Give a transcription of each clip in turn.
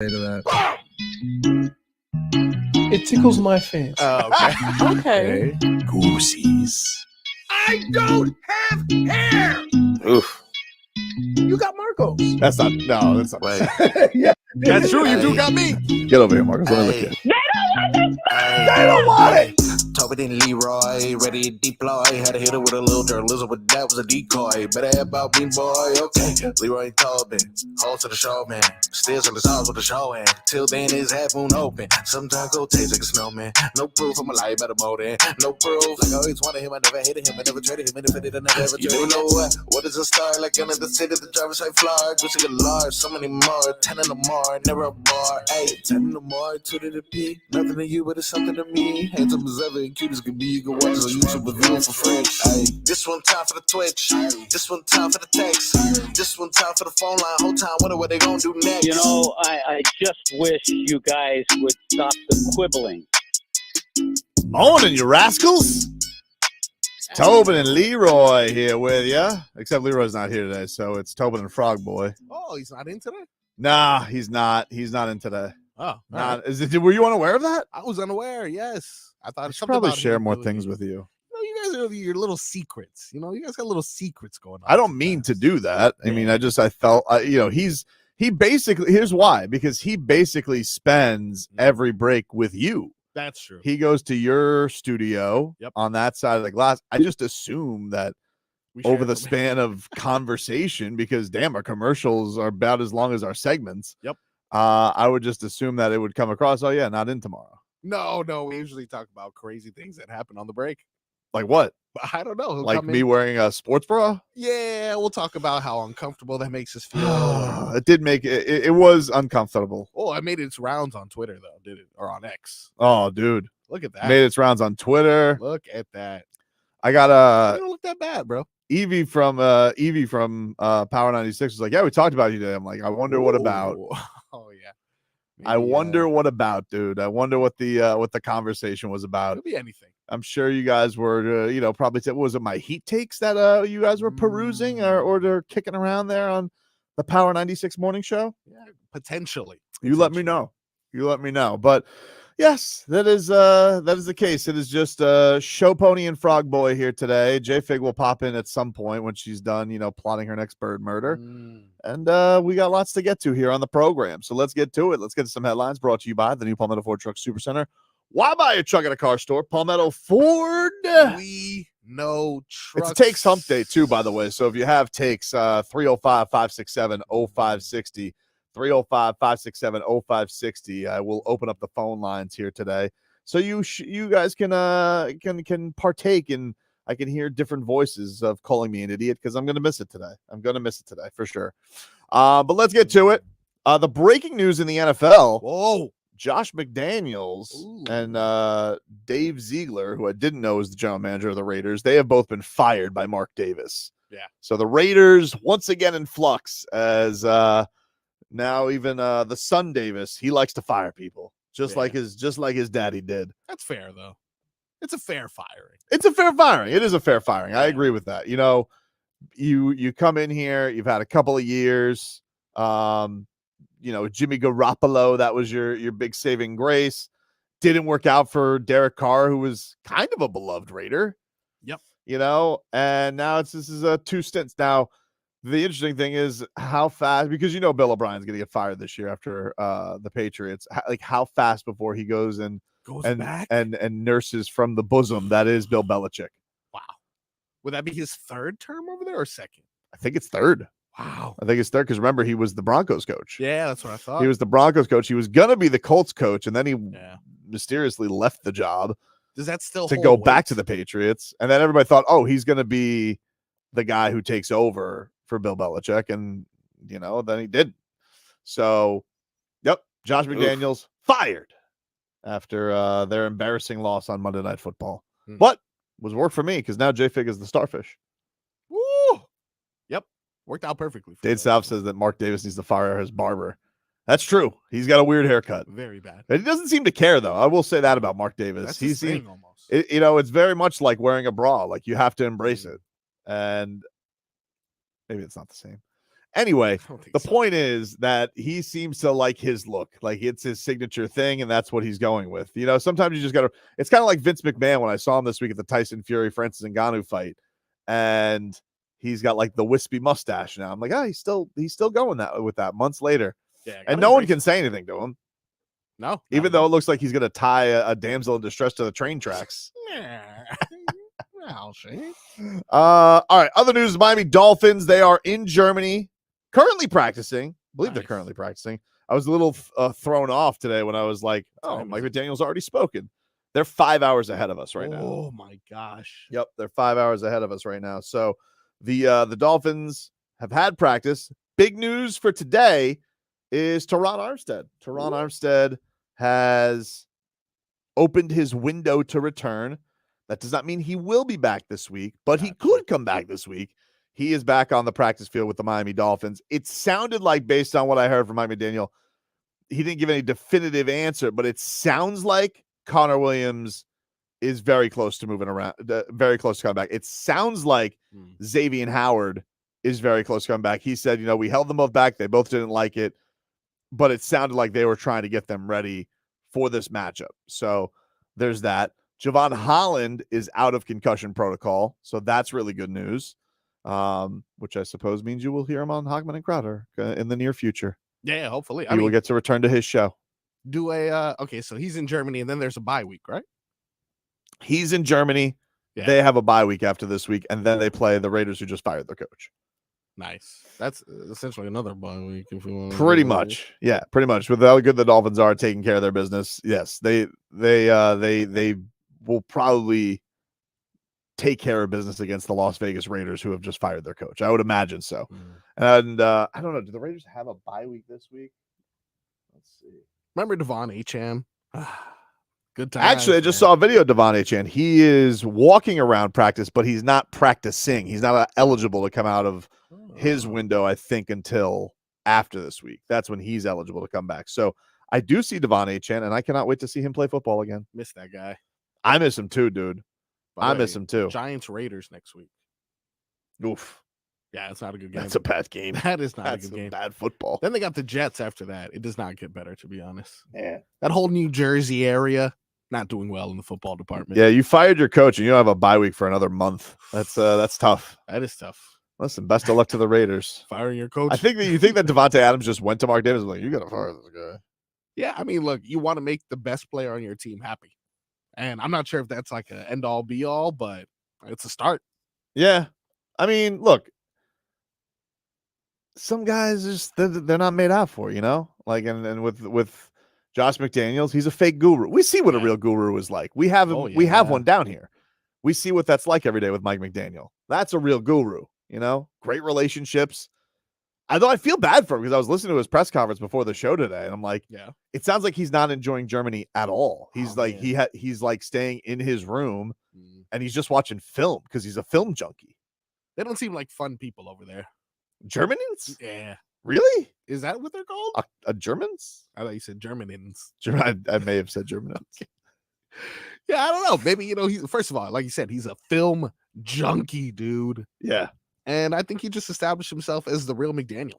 say to that. It tickles my fancy. Oh, okay. Okay. Goosies. I don't have hair. Oof. You got Marcos. That's not. No, that's not. Wait. Yeah, That's true. You do got me. get over here, Marcos. Let me look at you. They don't want it. Tobin and Leroy, ready to deploy. Had to hit it with a little journalism, but that was a decoy. Better have about me, boy. Okay, Leroy and Tobin, hold to the show, man. Still on the stars with the show, and till then his half moon open. Sometimes go taste like a snowman. No proof I'm alive better more than no proof. Like I always wanted him, I never hated him, I never traded him, and if I did, I never ever traded him. You know what is a star? Like under the city, the driver's side floor. Gucci get large, so many more. 10 in the more, never a bar. Hey, 10 in the more, 2 to the P. Nothing to you, but it's something to me. Handsome as ever and cute as can be. You can watch us on YouTube with viewing for free. Hey, this one time for the Twitch. This one time for the text. This one time for the phone line. Whole time, wonder what they gonna do next. You know, I just wish you guys would stop the quibbling. Morning, you rascals. It's Tobin and Leroy here with you. Except Leroy's not here today, so it's Tobin and Frog Boy. Oh, he's not in today? Nah, he's not. He's not in today. Oh, Not. Is it? Were you unaware of that? I was unaware. Yes. I thought I should something probably about share him more doing things it. with you. You guys are your little secrets. You know, you guys got little secrets going on. I don't mean to do that. I mean, I felt, he basically, here's why, because he basically spends every break with you. That's true. He goes to your studio Yep. on that side of the glass. I just assume that We share over the information. span of conversation, because damn, our commercials are about as long as our segments. Yep. I would just assume that it would come across, oh yeah, not in tomorrow. No, we usually talk about crazy things that happen on the break. Like what? But I don't know. He'll Like come me in. wearing a sports bra? Yeah, we'll talk about how uncomfortable that makes us feel. It did make it was uncomfortable. Oh, I made its rounds on Twitter though, did it? Or on X. Oh, dude. Look at that. Made its rounds on Twitter. Look at that. I got You don't look that bad, bro. Evie from Power 96 was like, yeah, we talked about you today. I'm like, I wonder what about. Ooh. Oh yeah. I wonder what about, dude. I wonder what the conversation was about. Could be anything. I'm sure you guys were, probably what was it, my heat takes that you guys were perusing or they're kicking around there on the Power 96 morning show? Yeah, potentially. You let me know. But yes, that is the case. It is just Show Pony and Frog Boy here today. J-Fig will pop in at some point when she's done, plotting her next bird murder. And we got lots to get to here on the program. So let's get to it. Let's get to some headlines brought to you by the new Palmetto Ford Truck Super Center. Why buy a truck at a car store? Palmetto Ford. We know trucks. It's a takes hump day too, by the way. So if you have takes, 305-567-0560, 305-567-0560. I will open up the phone lines here today, so you guys can partake in. I can hear different voices of calling me an idiot because I'm going to miss it today. For sure. But let's get to it. The breaking news in the NFL. Whoa. Josh McDaniels and Dave Ziegler, who I didn't know was the general manager of the Raiders, they have both been fired by Mark Davis. Yeah. So the Raiders once again in flux as now even the son Davis, he likes to fire people just like his daddy did. That's fair though. It's a fair firing. It's a fair firing. It is a fair firing. I agree with that. You come in here, you've had a couple of years. Jimmy Garoppolo, that was your big saving grace. Didn't work out for Derek Carr, who was kind of a beloved Raider. Yep. And now this is 2 stints. Now, the interesting thing is how fast, because Bill O'Brien's going to get fired this year after the Patriots. How fast before he goes back and nurses from the bosom that is Bill Belichick. Wow. Would that be his third term over there or second? I think it's third. Wow. I think it's third because remember, he was the Broncos coach. Yeah, that's what I thought. He was the Broncos coach. He was going to be the Colts coach, and then he mysteriously left the job. Does that still to go back to the Patriots? And then everybody thought, oh, he's going to be the guy who takes over for Bill Belichick, and then he didn't. So, yep, Josh McDaniels fired after their embarrassing loss on Monday Night Football. But was work for me because now J-Fig is the starfish. Woo! Yep, worked out perfectly. Dade South says that Mark Davis needs to fire his barber. That's true. He's got a weird haircut. Very bad. He doesn't seem to care, though. I will say that about Mark Davis. That's He's almost. It's very much like wearing a bra. Like you have to embrace it. And maybe it's not the same. Anyway, I don't think the so. point is that he seems to like his look. Like it's his signature thing, and that's what he's going with. You know, sometimes you just got to – it's kind of like Vince McMahon when I saw him this week at the Tyson Fury-Francis Ngannou fight, and he's got like the wispy mustache now. I'm like, he's still going with that months later. Yeah, And no one can say anything to him, No. even though it looks like he's going to tie a damsel in distress to the train tracks. Well, Shane. All right. Other news: Miami Dolphins. They are in Germany, currently practicing. I believe they're Nice. currently practicing. I was a little thrown off today when I was like, "Oh, Time Mike is it? McDaniel's already spoken." They're 5 hours ahead of us right now. Oh my gosh. Yep, they're 5 hours ahead of us right now. So the Dolphins have had practice. Big news for today is Terron Armstead. Terron Armstead has opened his window to return. That does not mean he will be back this week, but he could come back this week. He is back on the practice field with the Miami Dolphins. It sounded like, based on what I heard from Mike McDaniel, he didn't give any definitive answer, but it sounds like Connor Williams is very close to moving around, very close to coming back. It sounds like Jović and Howard is very close to coming back. He said, we held them both back. They both didn't like it, but it sounded like they were trying to get them ready for this matchup. So there's that. Javon Holland is out of concussion protocol, so that's really good news, which I suppose means you will hear him on Hogman and Crowder in the near future. Yeah, hopefully. He will get to return to his show. Okay, so he's in Germany, and then there's a bye week, right? He's in Germany. Yeah. They have a bye week after this week, and then they play the Raiders, who just fired their coach. Nice. That's essentially another bye week, if we want. Pretty much, yeah, pretty much. With how good the Dolphins are taking care of their business, yes, they will probably take care of business against the Las Vegas Raiders, who have just fired their coach. I would imagine so. And I don't know. Do the Raiders have a bye week this week? Let's see. Remember Devon Achane? Good time. Actually, I just saw a video of Devon Achane. He is walking around practice, but he's not practicing. He's not eligible to come out of his window, I think, until after this week. That's when he's eligible to come back. So I do see Devon Achane, and I cannot wait to see him play football again. Miss that guy. I miss him too, dude. By the way, miss him too. Giants Raiders next week. Oof. Yeah, it's not a good game. That's a bad game. That is not That's a good game. Bad football. Then they got the Jets after that. It does not get better, to be honest. Yeah. That whole New Jersey area, not doing well in the football department. Yeah, you fired your coach, and you don't have a bye week for another month. That's tough. That is tough. Listen, best of luck to the Raiders. Firing your coach. I think that you think that Devontae Adams just went to Mark Davis and was like, you got to fire this guy. Yeah, I mean, look, you want to make the best player on your team happy. And I'm not sure if that's like an end-all, be-all, but it's a start. Yeah. I mean, look, some guys just they're not made out for, like, and with Josh McDaniels, he's a fake guru. We see what a real guru is like. We have one down here. We see what that's like every day with Mike McDaniel. That's a real guru, great relationships. Although I feel bad for him because I was listening to his press conference before the show today, and I'm like, it sounds like he's not enjoying Germany at all. He's he's like staying in his room and he's just watching film because he's a film junkie. They don't seem like fun people over there. Germans? Yeah. Really? Is that what they're called? Germans? I thought you said Germanins. I may have said Germanins. Yeah, I don't know. Maybe, he's, first of all, like you said, he's a film junkie, dude. Yeah. And I think he just established himself as the real McDaniel.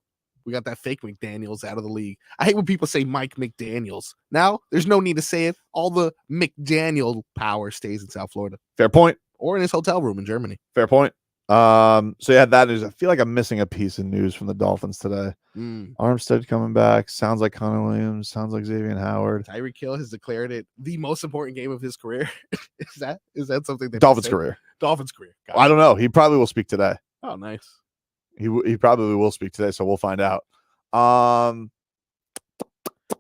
We got that fake McDaniels out of the league. I hate when people say Mike McDaniels. Now, there's no need to say it. All the McDaniel power stays in South Florida. Fair point. Or in his hotel room in Germany. Fair point. So you had that news. I feel like I'm missing a piece of news from the Dolphins today. Armstead coming back. Sounds like Connor Williams. Sounds like Jović and Howard. Tyreek Hill has declared it the most important game of his career. Is that something that Dolphins career? Dolphins career. I don't know. He probably will speak today. Oh, nice. He probably will speak today, so we'll find out.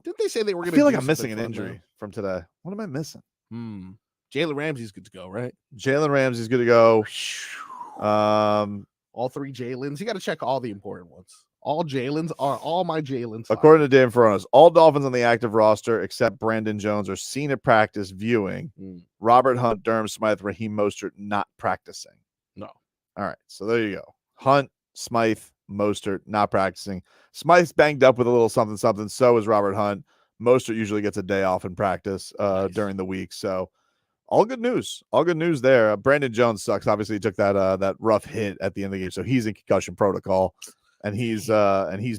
Didn't they say they were going to? I feel like I'm missing an injury from today. What am I missing? Jalen Ramsey's good to go, right? Jalen Ramsey's good to go. All three Jalens. You got to check all the important ones. All Jalens are all my Jalens. According to Dan Ferronis, all Dolphins on the active roster except Brandon Jones are seen at practice viewing. Robert Hunt, Durham Smythe, Raheem Mostert not practicing. No. All right, so there you go. Hunt, Smythe, Mostert not practicing. Smythe's banged up with a little something. So is Robert Hunt. Mostert usually gets a day off in practice during the week. So all good news. All good news there. Brandon Jones sucks. Obviously, he took that rough hit at the end of the game, so he's in concussion protocol. and he's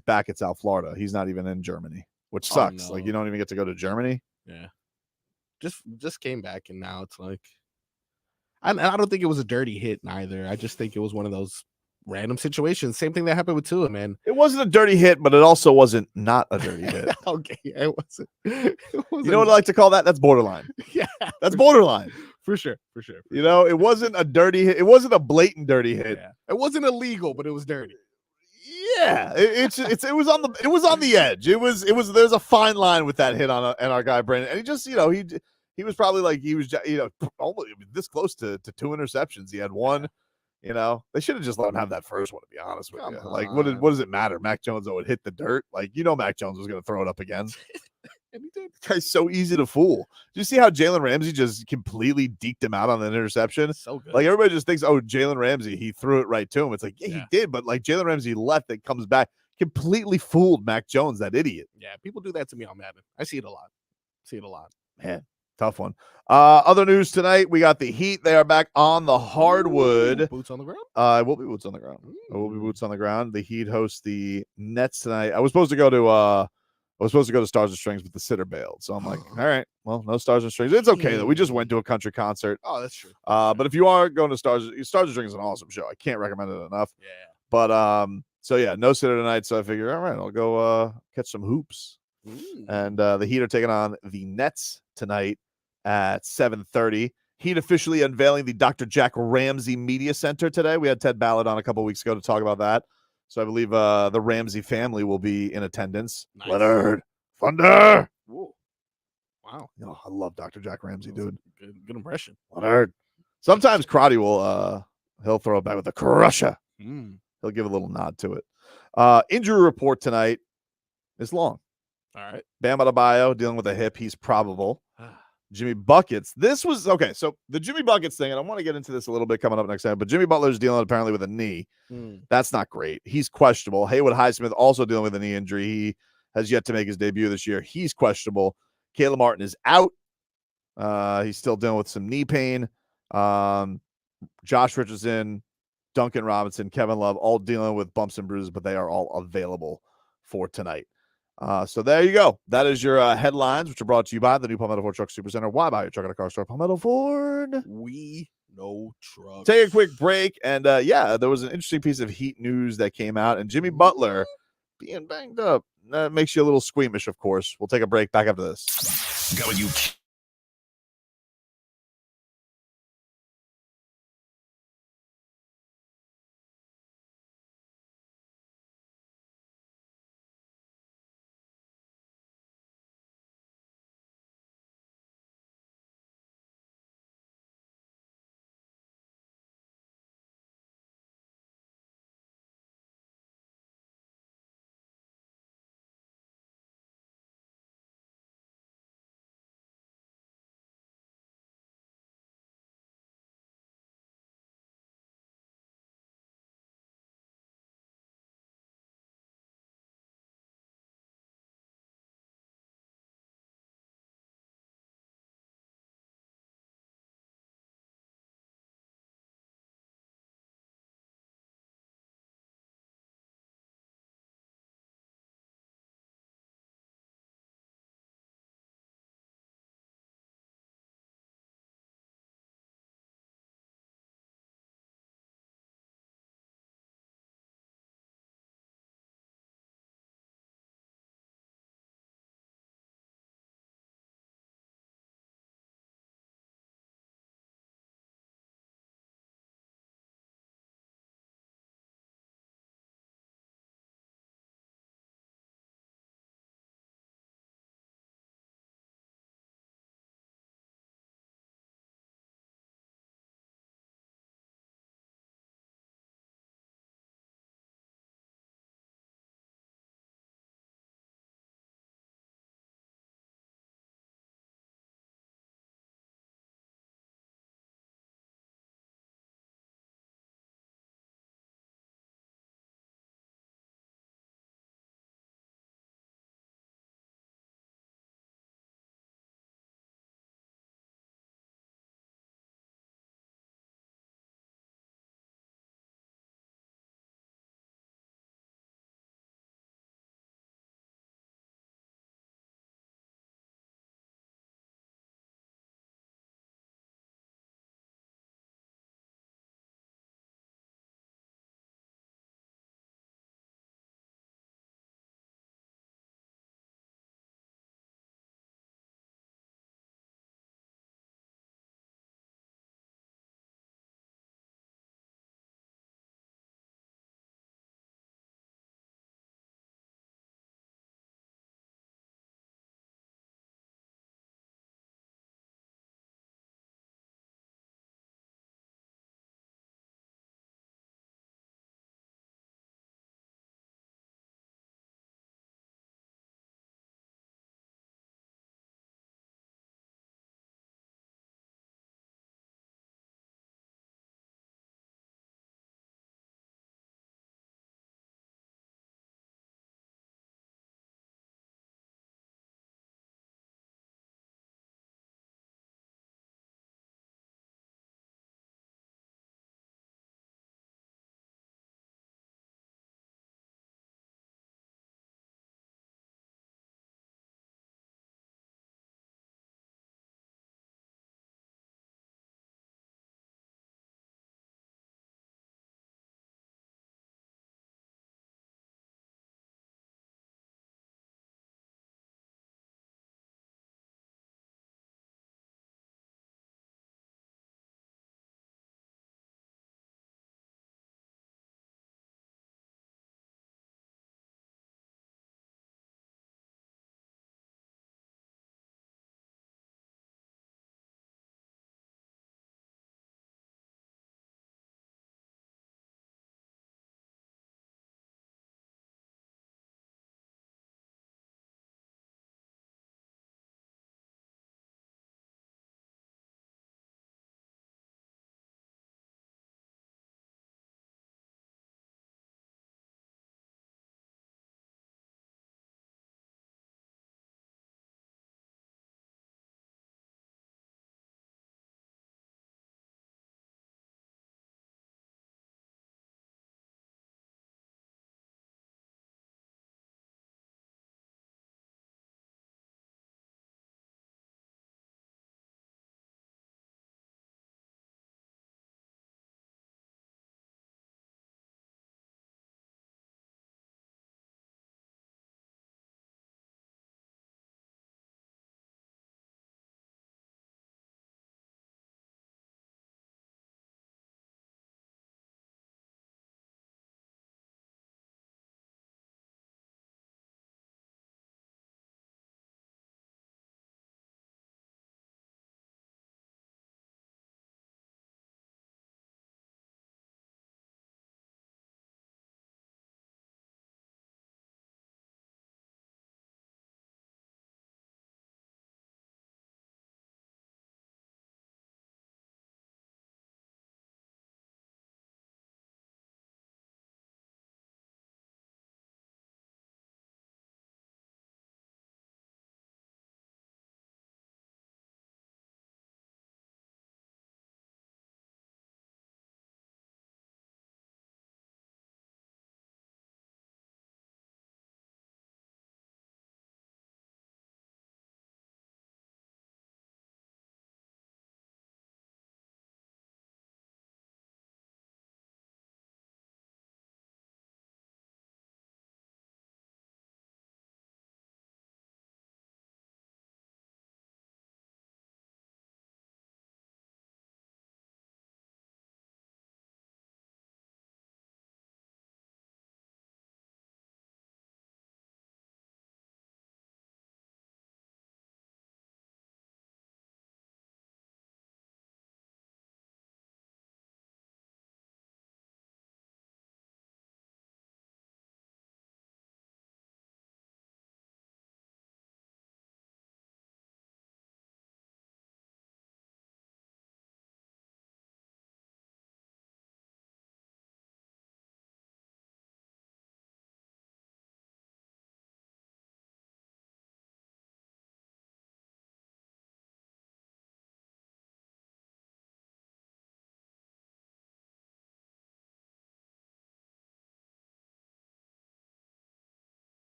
back at South Florida. He's not even in Germany, which sucks. no. Like you don't even get to go to Germany. Yeah. Just came back, and now it's like, I don't think it was a dirty hit neither. I just think it was one of those random situations. Same thing that happened with Tua, man. It wasn't a dirty hit, but it also wasn't not a dirty hit. Okay, it wasn't. You know what I like to call that? That's borderline. Yeah, That's borderline. for sure. You know, it wasn't a dirty hit. It wasn't a blatant dirty hit. Yeah. It wasn't illegal, but it was dirty. Yeah, it was on the edge. There's a fine line with that hit on our guy Brandon, and he just he was probably like almost this close to 2 interceptions. He had one. You know, they should have just let him have that first one. To be honest with you, like what does it matter? Mac Jones would hit the dirt. Like Mac Jones was going to throw it up again. And he did. This guy's so easy to fool. Did you see how Jalen Ramsey just completely deked him out on the interception? So good. Like everybody just thinks, oh, Jalen Ramsey, he threw it right to him. It's like, yeah, he did, but like Jalen Ramsey left that comes back, completely fooled Mac Jones, that idiot. Yeah, people do that to me on Madden. I see it a lot. Man, tough one. Other news tonight, we got the Heat. They are back on the hardwood. Ooh, boots on the ground? It will be boots on the ground. It will be boots on the ground. The Heat host the Nets tonight. I was supposed to go to Stars and Strings, but the sitter bailed. So I'm like, all right, well, no Stars and Strings. It's okay though. We just went to a country concert. Oh, that's true. But if you are going to Stars and Strings is an awesome show. I can't recommend it enough. Yeah. But so yeah, no sitter tonight. So I figured, all right, I'll go catch some hoops. And the Heat are taking on the Nets tonight at 7:30. Heat officially unveiling the Dr. Jack Ramsey Media Center today. We had Ted Ballard on a couple weeks ago to talk about that. So I believe the Ramsey family will be in attendance. Nice. Leonard, Thunder. Whoa. Wow. I love Dr. Jack Ramsey, dude. Good impression. Leonard. Sometimes Crotty will he'll throw it back with a crusher. He'll give a little nod to it. Injury report tonight is long. All right. Bam Adebayo dealing with a hip. He's probable. Jimmy Buckets. This was okay. So the Jimmy Buckets thing, and I want to get into this a little bit coming up next time, but Jimmy Butler's dealing apparently with a knee. That's not great. He's questionable. Haywood Highsmith also dealing with a knee injury. He has yet to make his debut this year. He's questionable. Caleb Martin is out. He's still dealing with some knee pain. Josh Richardson, Duncan Robinson, Kevin Love, all dealing with bumps and bruises, but they are all available for tonight. So there you go. That is your headlines, which are brought to you by the new Palmetto Ford Truck Supercenter. Why buy your truck at a car store? Palmetto Ford. We know trucks. Take a quick break. And yeah, there was an interesting piece of Heat news that came out. And Jimmy Butler being banged up. That makes you a little squeamish, of course. We'll take a break back after this.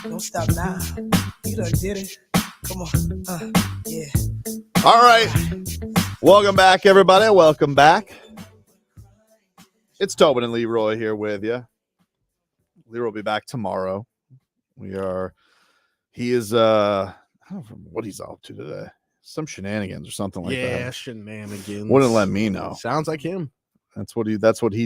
Don't stop now. You done did it. Come on. Yeah. All right. Welcome back, everybody. Welcome back. It's Tobin and Leroy here with you. Leroy will be back tomorrow. He is, I don't know what he's up to today. Some shenanigans or something like that. Yeah, shenanigans. Wouldn't let me know. Sounds like him. That's what he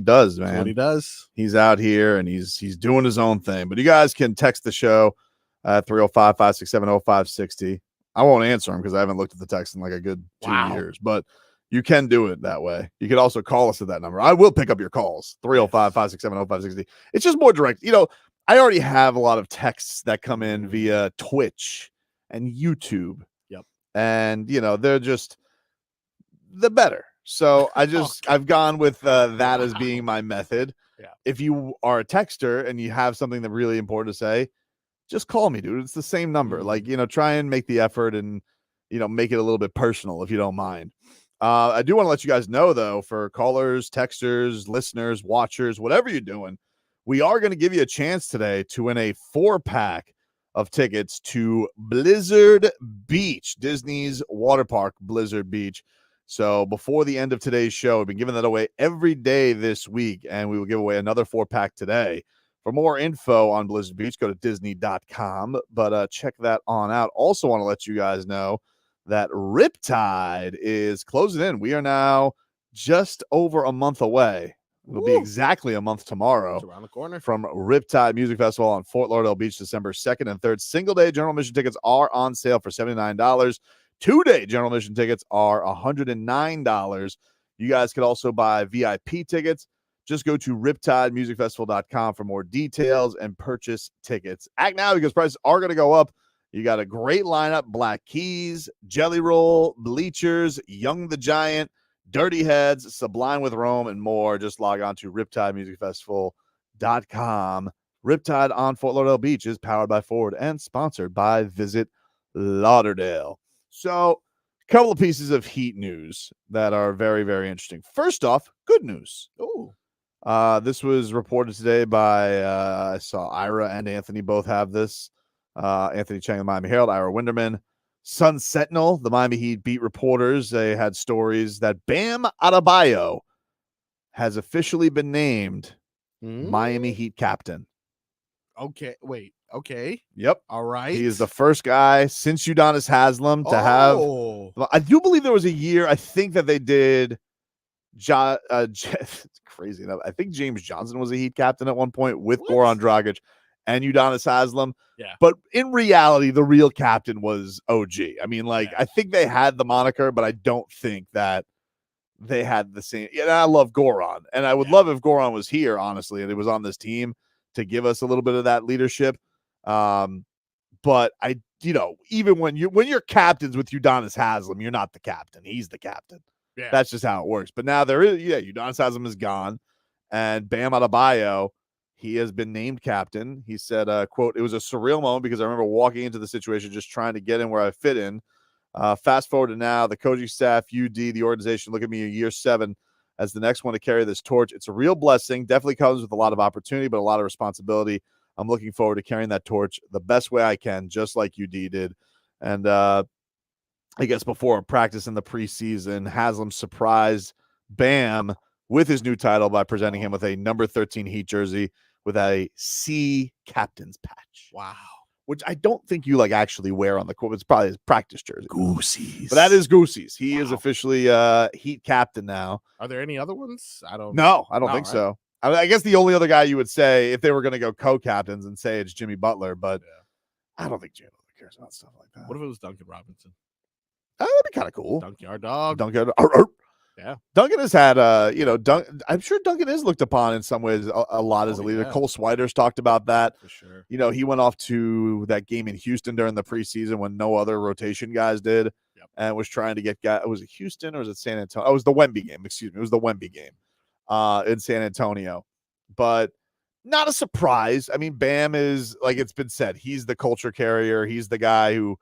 does, man. That's what he does. He's out here and he's doing his own thing. But you guys can text the show at 305-567-0560. I won't answer them because I haven't looked at the text in like a good 2 years. But you can do it that way. You can also call us at that number. I will pick up your calls. 305-567-0560. It's just more direct. You know, I already have a lot of texts that come in via Twitch and YouTube. Yep. And, you know, they're just the better. So I've gone with that as being my method. Yeah. If you are a texter and you have something that really important to say, just call me, dude. It's the same number. Like, you know, try and make the effort and, you know, make it a little bit personal if you don't mind. I do want to let you guys know, though, for callers, texters, listeners, watchers, whatever you're doing, we are going to give you a chance today to win a 4-pack of tickets to Blizzard Beach, Disney's water park, Blizzard Beach. So before the end of today's show, we've been giving that away every day this week, and we will give away another 4-pack today. For more info on Blizzard Beach, go to Disney.com, but check that on out. Also want to let you guys know that Riptide is closing in. We are now just over a month away. It'll be exactly a month tomorrow. It's around the corner. From Riptide Music Festival on Fort Lauderdale Beach, December 2nd and 3rd. Single-day general admission tickets are on sale for $79. 2-day general admission tickets are $109. You guys could also buy VIP tickets. Just go to riptidemusicfestival.com for more details and purchase tickets. Act now because prices are going to go up. You got a great lineup: Black Keys, Jelly Roll, Bleachers, Young the Giant, Dirty Heads, Sublime with Rome, and more. Just log on to riptidemusicfestival.com. Riptide on Fort Lauderdale Beach is powered by Ford and sponsored by Visit Lauderdale. So, a couple of pieces of Heat news that are very, very interesting. First off, good news. Oh, this was reported today by, I saw Ira and Anthony both have this. Anthony Chang, the Miami Herald, Ira Winderman. Sun Sentinel, the Miami Heat beat reporters, they had stories that Bam Adebayo has officially been named Miami Heat captain. Okay, wait. Okay. Yep. All right. He is the first guy since Udonis Haslem to have. I do believe there was a year, I think that they did. It's crazy enough. I think James Johnson was a Heat captain at one point with Goran Dragic and Udonis Haslem. Yeah. But in reality, the real captain was OG. I mean, I think they had the moniker, but I don't think that they had the same. Yeah, I love Goran, and I would love if Goran was here, honestly, and it was on this team to give us a little bit of that leadership. But even when you're captains with Udonis Haslem, you're not the captain. He's the captain. Yeah. That's just how it works. But now Udonis Haslem is gone, and Bam Adebayo, he has been named captain. He said, quote, "It was a surreal moment because I remember walking into the situation just trying to get in where I fit in. Fast forward to now, the coaching staff, UD, the organization, look at me in year 7 as the next one to carry this torch. It's a real blessing. Definitely comes with a lot of opportunity, but a lot of responsibility. I'm looking forward to carrying that torch the best way I can, just like UD did." And I guess before practice in the preseason, Haslem surprised Bam with his new title by presenting him with a number 13 Heat jersey with a C captain's patch. Wow. Which I don't think you actually wear on the court. It's probably his practice jersey. Goosey's. But that is Goosey's. He is officially Heat captain now. Are there any other ones? I don't think so. I guess the only other guy you would say if they were going to go co-captains and say it's Jimmy Butler, but I don't think Jimmy Butler cares about stuff like that. What if it was Duncan Robinson? That'd be kind of cool. Dunkyard dog. Duncan. Yeah. Duncan has had I'm sure Duncan is looked upon in some ways a lot as a leader. Yeah. Cole Swider's talked about that. For sure. He went off to that game in Houston during the preseason when no other rotation guys did. Yep. And was trying to get guys. Was it Houston or was it San Antonio? Oh, it was the Wemby game. Excuse me. It was the Wemby game in San Antonio. But not a surprise. I mean, Bam is, like it's been said, he's the culture carrier. He's the guy who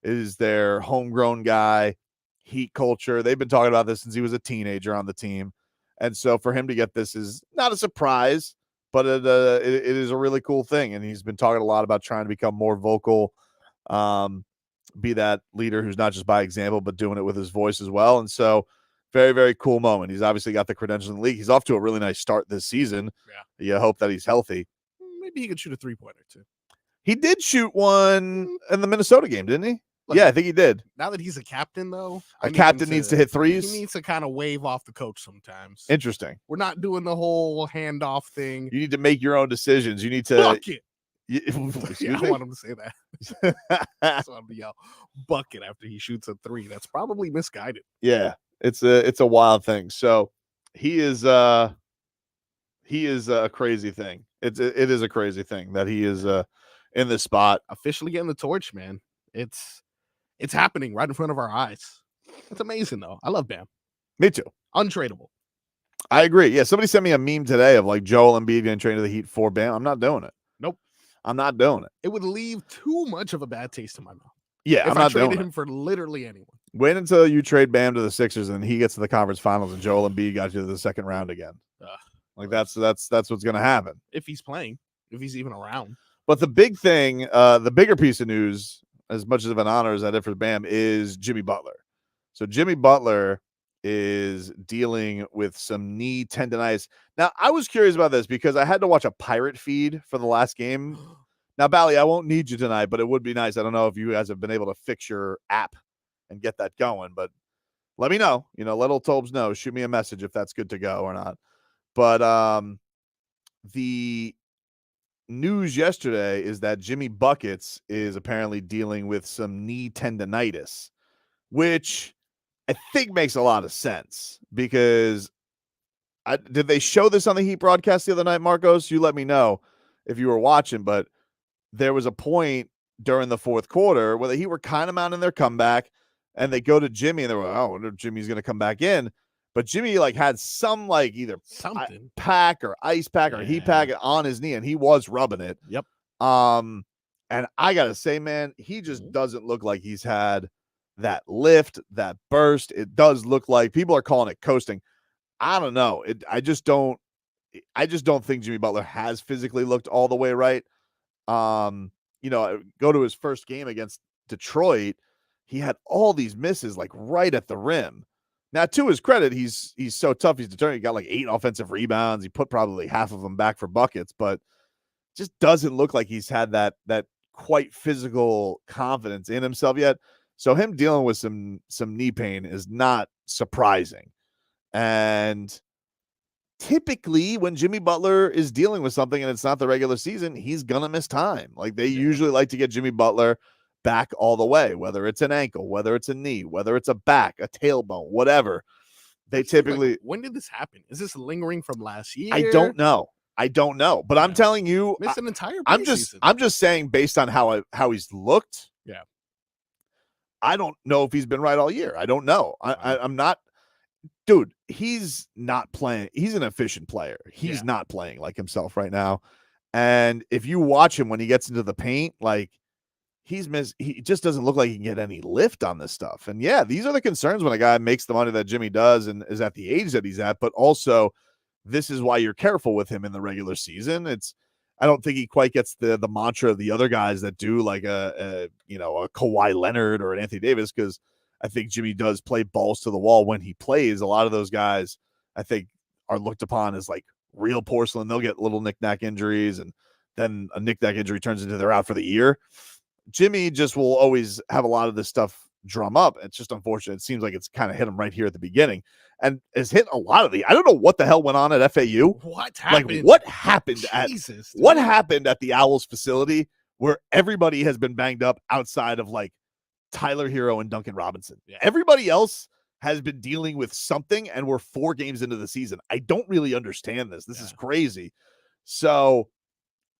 is their homegrown guy. Heat culture. They've been talking about this since he was a teenager on the team. And so for him to get this is not a surprise, but it is a really cool thing. And he's been talking a lot about trying to become more vocal, be that leader who's not just by example, but doing it with his voice as well. And so very, very cool moment. He's obviously got the credentials in the league. He's off to a really nice start this season. Yeah. You hope that he's healthy. Maybe he could shoot a 3-pointer too. He did shoot one in the Minnesota game, didn't he? Yeah, I think he did. Now that he's a captain, though, A captain needs to hit threes. He needs to kind of wave off the coach sometimes. Interesting. We're not doing the whole handoff thing. You need to make your own decisions. You need to Bucket. Excuse Yeah, I me? want him to say that. I just want him to yell bucket after he shoots a 3. That's probably misguided. Yeah, it's a wild thing. So he is a crazy thing. It is a crazy thing that he is in this spot. Officially getting the torch, man. It's happening right in front of our eyes. It's amazing, though. I love Bam. Me too. Untradeable. I agree. Yeah, somebody sent me a meme today of like Joel Embiid getting traded to the Heat for Bam. I'm not doing it. Nope. I'm not doing it. It would leave too much of a bad taste in my mouth. Yeah, if I'm I not doing traded it. him for literally anyone. Wait until you trade Bam to the Sixers and he gets to the conference finals and Joel Embiid got you to the second round again. Like that's what's going to happen. If he's playing, if he's even around. But the big thing, the bigger piece of news, as much of an honor as I did for Bam, is Jimmy Butler. So Jimmy Butler is dealing with some knee tendonitis. Now, I was curious about this because I had to watch a pirate feed for the last game. Now, Bally, I won't need you tonight, but it would be nice. I don't know if you guys have been able to fix your app and get that going, but let me know. Let old Tobes know. Shoot me a message if that's good to go or not. But the news yesterday is that Jimmy Buckets is apparently dealing with some knee tendonitis, which I think makes a lot of sense because did they show this on the Heat broadcast the other night, Marcos? You let me know if you were watching, but there was a point during the fourth quarter where the Heat were kind of mounting their comeback and they go to Jimmy and they were like, oh, Jimmy's going to come back in. But Jimmy had some either something pack or ice pack or heat pack on his knee, and he was rubbing it. Yep. And I gotta say, man, he just doesn't look like he's had that lift, that burst. It does look like people are calling it coasting. I don't know. I just don't think Jimmy Butler has physically looked all the way right. Go to his first game against Detroit, he had all these misses right at the rim. Now, to his credit, he's so tough. He's determined. He got 8 offensive rebounds. He put probably half of them back for buckets, but just doesn't look like he's had that quite physical confidence in himself yet. So him dealing with some knee pain is not surprising. And typically when Jimmy Butler is dealing with something and it's not the regular season, he's going to miss time. They usually like to get Jimmy Butler back all the way, whether it's an ankle, whether it's a knee, whether it's a back, a tailbone, whatever. They typically. When did this happen? Is this lingering from last year? I don't know, but I'm telling you, missed an entire. I'm just saying based on how he's looked. Yeah, I don't know if he's been right all year. I don't know. I'm not, dude. He's not playing. He's an efficient player. He's not playing like himself right now. And if you watch him when he gets into the paint, he just doesn't look like he can get any lift on this stuff. And yeah, these are the concerns when a guy makes the money that Jimmy does and is at the age that he's at, but also this is why you're careful with him in the regular season. I don't think he quite gets the mantra of the other guys that do a Kawhi Leonard or an Anthony Davis. Cause I think Jimmy does play balls to the wall when he plays. A lot of those guys I think are looked upon as real porcelain. They'll get little knick-knack injuries and then a knick-knack injury turns into they're out for the year. Jimmy just will always have a lot of this stuff drum up. It's just unfortunate. It seems like it's kind of hit him right here at the beginning and has hit a lot of I don't know what the hell went on at FAU. What happened? What happened Jesus, what happened at the Owls facility where everybody has been banged up outside of Tyler Hero and Duncan Robinson? Yeah. Everybody else has been dealing with something and we're 4 games into the season. I don't really understand this. This is crazy. So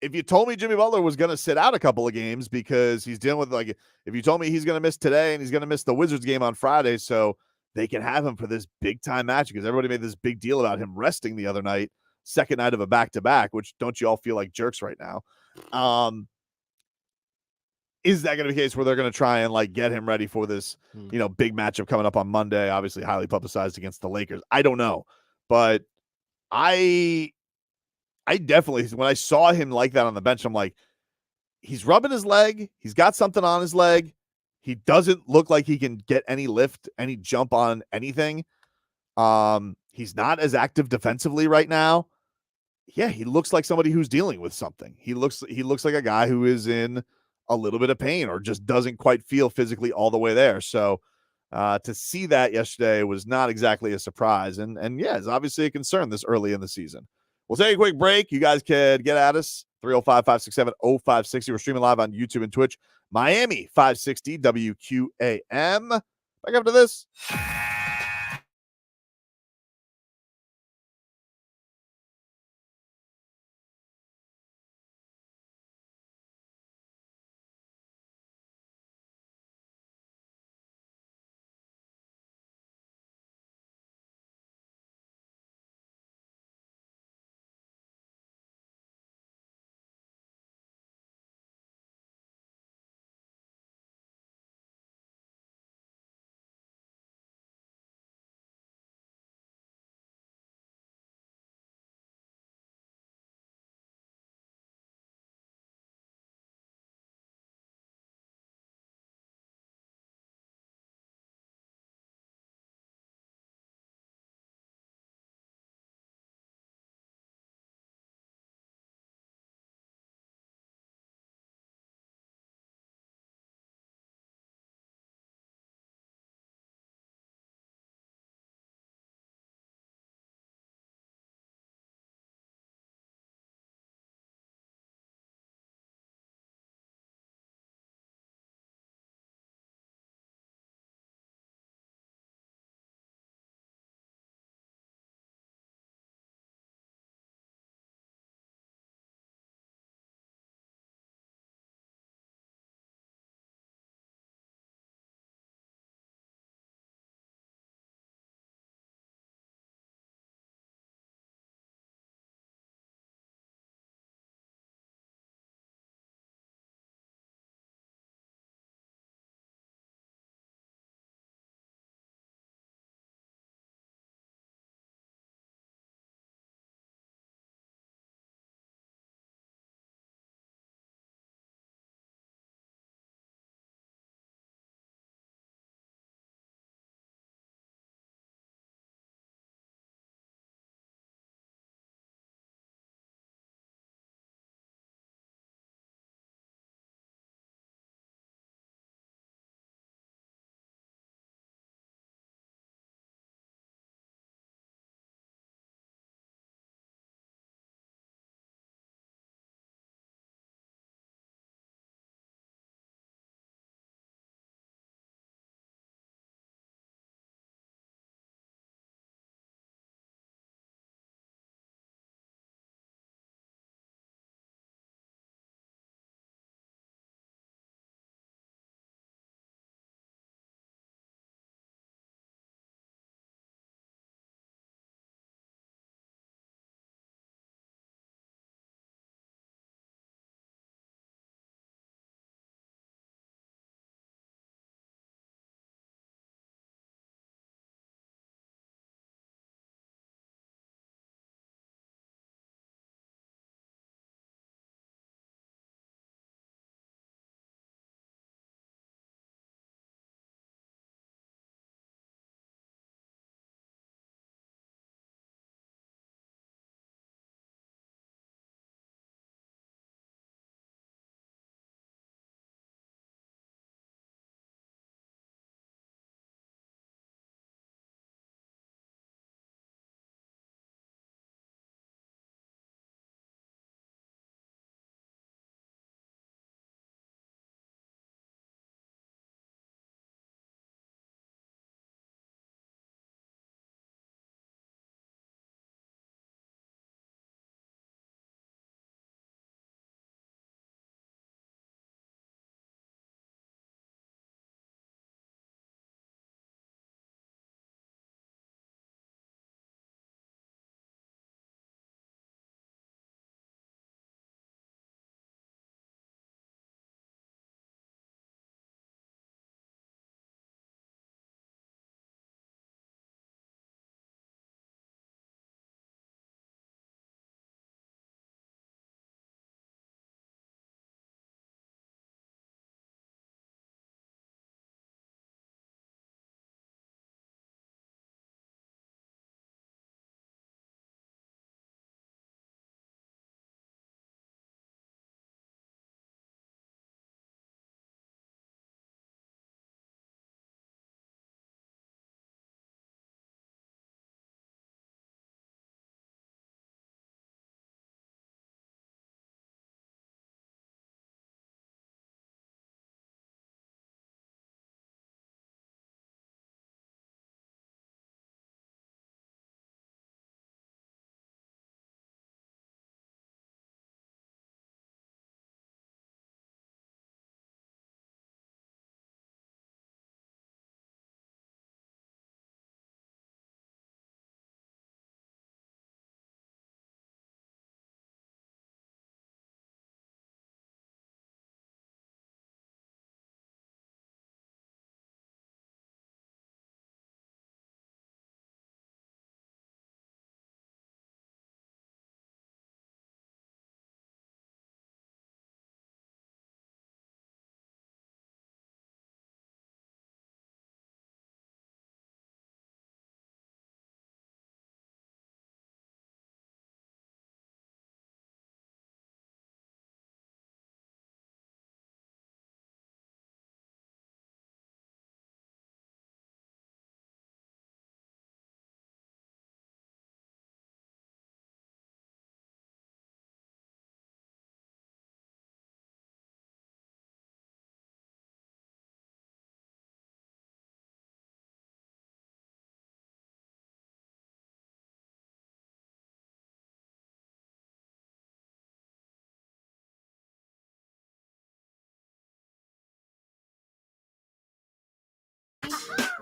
if you told me Jimmy Butler was going to sit out a couple of games because he's dealing with if you told me he's going to miss today and he's going to miss the Wizards game on Friday so they can have him for this big time match because everybody made this big deal about him resting the other night, second night of a back-to-back, which don't you all feel like jerks right now? Is that going to be the case where they're going to try and get him ready for this, big matchup coming up on Monday, obviously highly publicized against the Lakers? I don't know, but I I definitely, when I saw him like that on the bench, I'm like, he's rubbing his leg. He's got something on his leg. He doesn't look like he can get any lift, any jump on anything. He's not as active defensively right now. Yeah, he looks like somebody who's dealing with something. He looks like a guy who is in a little bit of pain or just doesn't quite feel physically all the way there. So to see that yesterday was not exactly a surprise. And yeah, it's obviously a concern this early in the season. We'll take a quick break. You guys can get at us, 305-567-0560. We're streaming live on YouTube and Twitch. Miami 560 WQAM. Back after this.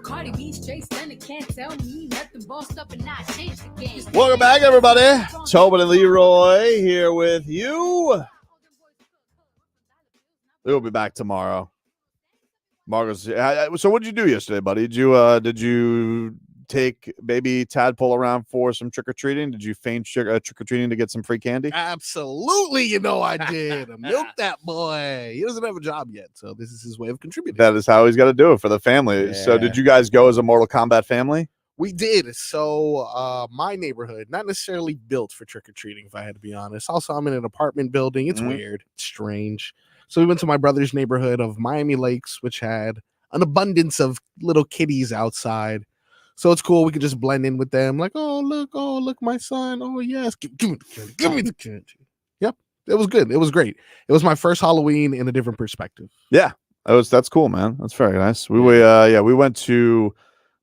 Cardi B straight stunning, can't tell me nothing. Bossed up and not changed the game. Welcome back, everybody. Tobin and Leroy here with you. We'll be back tomorrow. Marcos, so what did you do yesterday, buddy? Did you take baby Tadpole around for some trick-or-treating? Did you feign trick-or-treating to get some free candy? Absolutely, I did. Milk that boy. He doesn't have a job yet, so this is his way of contributing. That is how he's got to do it for the family. Yeah. So did you guys go as a Mortal Kombat family? We did. So my neighborhood, not necessarily built for trick-or-treating, if I had to be honest. Also, I'm in an apartment building. It's weird. It's strange. So we went to my brother's neighborhood of Miami Lakes, which had an abundance of little kitties outside. So it's cool. We could just blend in with them. Like, oh, look, my son. Oh, yes. Give me the candy. Yep. It was good. It was great. It was my first Halloween in a different perspective. Yeah. That's cool, man. That's very nice. We went to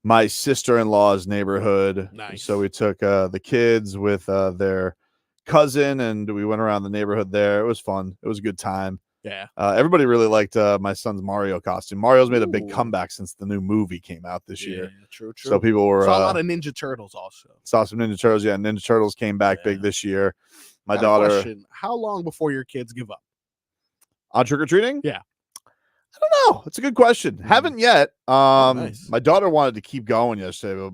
my sister-in-law's neighborhood. Nice. So we took the kids with their cousin, and we went around the neighborhood there. It was fun. It was a good time. Yeah. Everybody really liked my son's Mario costume. Mario's made a big comeback since the new movie came out this year. True. So people were saw a lot of Ninja Turtles also. Saw some Ninja Turtles. Yeah, Ninja Turtles came back big this year. My daughter. Question, how long before your kids give up on trick-or-treating? Yeah. I don't know. It's a good question. Haven't yet. Nice. My daughter wanted to keep going yesterday, but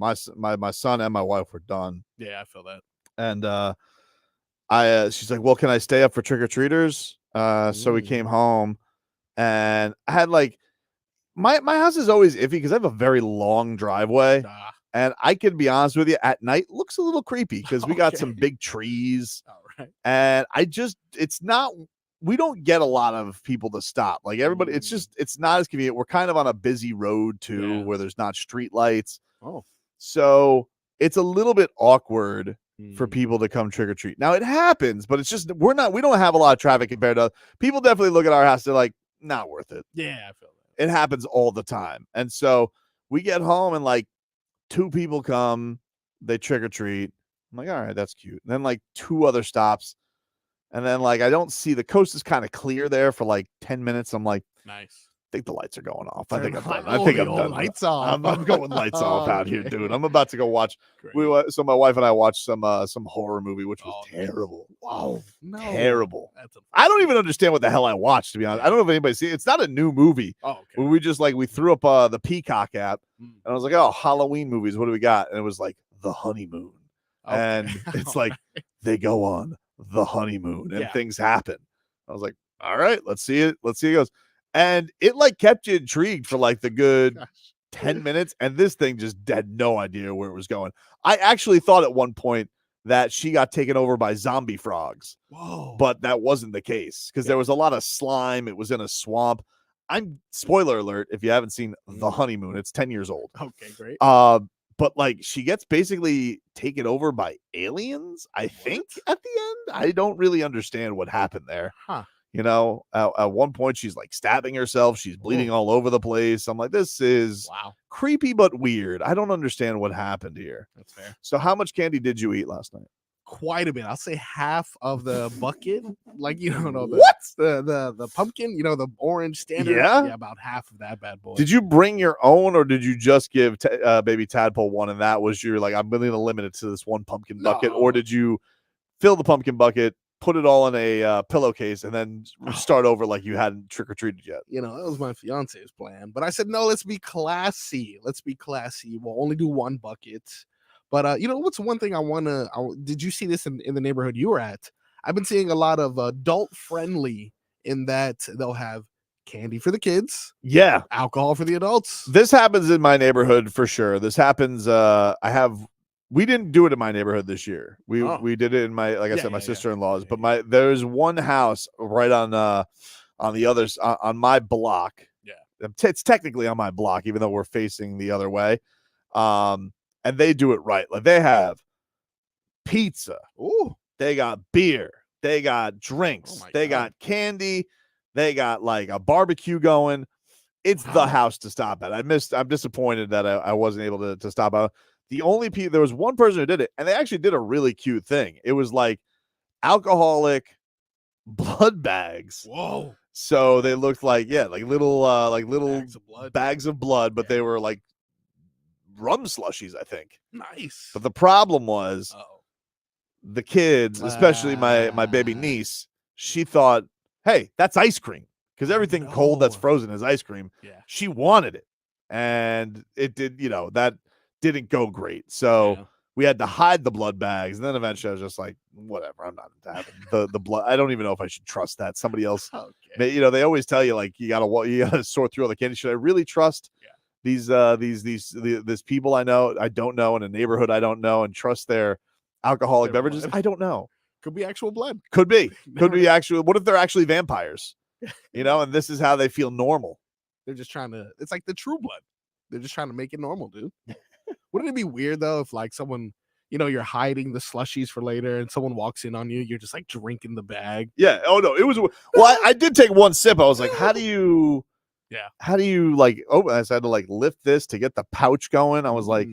my son and my wife were done. Yeah, I feel that. And she's like, well, can I stay up for trick-or-treaters? So we came home, and I had like my house is always iffy because I have a very long driveway, and I can be honest with you, at night looks a little creepy because we got some big trees, and we don't get a lot of people to stop. Like everybody, it's not as convenient. We're kind of on a busy road too, where there's not street lights. So it's a little bit awkward for people to come trick or treat. Now it happens, but it's just we don't have a lot of traffic compared to people. Definitely look at our house, they're like, not worth it. Yeah, I feel that. It happens all the time. And so we get home and like 2 people come, they trick or treat. I'm like, all right, that's cute. And then like 2 other stops, and then like I don't see the coast is kind of clear there for like 10 minutes. I'm like, nice. I think the lights are going off. I think I'm done. I think I'm done. Lights off. I'm going lights off out here, dude. I'm about to go watch. So my wife and I watched some horror movie, which was terrible. Wow, terrible. I don't even understand what the hell I watched. To be honest, I don't know if anybody see it. It's not a new movie. Oh, okay. We just we threw up the Peacock app, and I was like, oh, Halloween movies. What do we got? And it was like The Honeymoon, and it's like they go on the honeymoon and things happen. I was like, all right, let's see it. Let's see how it goes. And it like kept you intrigued for like the good 10 minutes. And this thing just had no idea where it was going. I actually thought at one point that she got taken over by zombie frogs. Whoa. But that wasn't the case because there was a lot of slime. It was in a swamp. Spoiler alert, if you haven't seen The Honeymoon, it's 10 years old. Okay, great. But like she gets basically taken over by aliens, I think, at the end. I don't really understand what happened there. Huh. You know, at one point she's like stabbing herself. She's bleeding all over the place. I'm like, this is creepy, but weird. I don't understand what happened here. That's fair. So how much candy did you eat last night? Quite a bit. I'll say half of the bucket. Like, the pumpkin, the orange standard. Yeah, about half of that bad boy. Did you bring your own, or did you just give baby Tadpole one, and that was your like, I'm going to limit it to this one pumpkin bucket? Or did you fill the pumpkin bucket, put it all in a pillowcase, and then start over like you hadn't trick-or-treated yet? That was my fiance's plan. But I said, no, let's be classy. We'll only do one bucket. But what's one thing did you see this in the neighborhood you were at? I've been seeing a lot of adult-friendly in that they'll have candy for the kids. Yeah. Alcohol for the adults. This happens in my neighborhood for sure. This happens, we didn't do it in my neighborhood this year. We did it in my sister-in-law's. But there's one house right on the others on my block. Yeah, it's technically on my block, even though we're facing the other way. And they do it right. Like they have pizza. Ooh, they got beer. They got drinks. They got candy. They got like a barbecue going. It's the house to stop at. I'm disappointed that I wasn't able to stop at. There was one person who did it, and they actually did a really cute thing. It was like alcoholic blood bags. Whoa. So they looked like little bags of blood, but they were like rum slushies, I think. Nice. But the problem was Oh. the kids, especially my baby niece, she thought, hey, that's ice cream. Because everything cold that's No. frozen is ice cream. Yeah. She wanted it. And it did, that didn't go great. So Yeah. we had to hide the blood bags. And then eventually I was just like, whatever, I'm not having the blood. I don't even know if I should trust that. Somebody else, Okay. they always tell you, like, you gotta sort through all the candy. Should I really trust these people I don't know, in a neighborhood I don't know, and trust their alcoholic Their beverages? blood. I don't know. Could be actual blood. Could be Never know. actually. What if they're actually vampires? And this is how they feel normal. They're just trying to, it's like the True Blood. They're just trying to make it normal, dude. Wouldn't it be weird though if like someone, you're hiding the slushies for later and someone walks in on you, you're just like drinking the bag? Yeah. Oh no, it was. Well, I did take one sip. I was like, how do you like open? I had to like lift this to get the pouch going. I was like,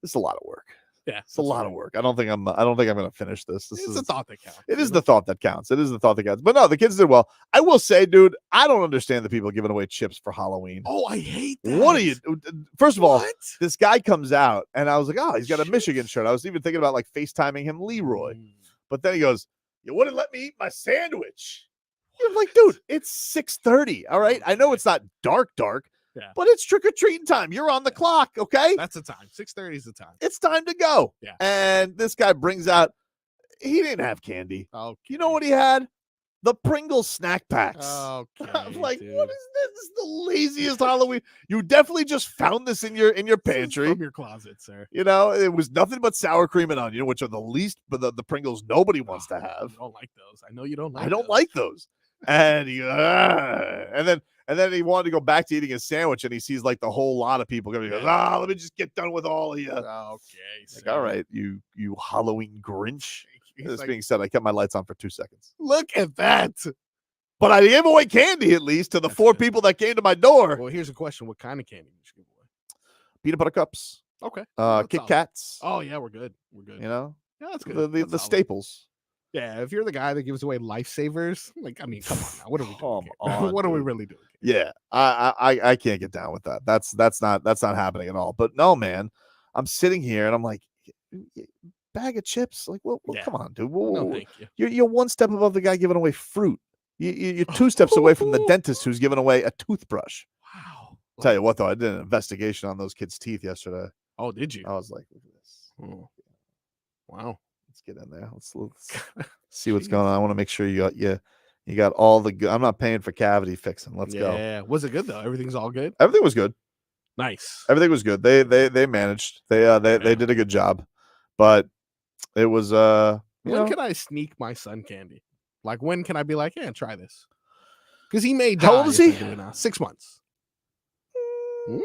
this is a lot of work. Yeah, It's a lot of work. I don't think I'm going to finish this. It's a thought that counts. It is the thought that counts. It is the thought that counts. But no, the kids did well. I will say, dude, I don't understand the people giving away chips for Halloween. Oh, I hate that. What are you? First of all, What? this guy comes out, and I was like, oh, he's got a Michigan shirt. I was even thinking about like FaceTiming him, Leroy. But then he goes, you wouldn't let me eat my sandwich. I'm like, dude, it's 6:30. All right. I know it's not dark, Yeah. but it's trick-or-treating time. You're on the clock, okay? That's the time. 6:30 is the time. It's time to go. Yeah. And this guy brings out, he didn't have candy. Okay. You know what he had? The Pringles snack packs. Okay. I'm like, dude. what is this? This is the laziest Halloween. You definitely just found this in your This is pantry. from your closet, sir. It was nothing but sour cream and onion, which are the least, but the Pringles nobody wants to have. You don't like those. I know you don't like I don't those. like those. And and then he wanted to go back to eating his sandwich, and he sees like the whole lot of people coming. He goes, let me just get done with all of you. Okay. Like, all right, you Halloween Grinch. He's This like, being said, I kept my lights on for 2 seconds. look at that. But I gave away candy at least to the That's 4 good. people that came to my door. Well, here's a question. What kind of candy did you give away? Peanut butter cups, Okay. Kit solid. Kats. Oh, yeah, we're good. We're good. Yeah, that's good. the That's solid. staples. Yeah, if you're the guy that gives away lifesavers, like, I mean, come on now. What are we doing? Come here? on, What are we dude. really doing? Yeah, I can't get down with that. That's not happening at all. But no, man, I'm sitting here and I'm like, bag of chips. Like, well, Yeah. come on, dude. No, thank you. You're one step above the guy giving away fruit. You're 2 steps away from the dentist who's giving away a toothbrush. Wow. Tell you what, though, I did an investigation on those kids' teeth yesterday. Oh, did you? I was like, look at this. Oh. Wow. Let's get in there. Let's see what's going on. I want to make sure you got all the good. I'm not paying for cavity fixing. Let's go. Yeah. Was it good though? Everything's all good. Everything was good. Nice. Everything was good. They managed. They did a good job. But it was When can I sneak my son candy? Like, when can I be like, yeah, try this? Because he may die. How old is if he? I do it now. 6 months. in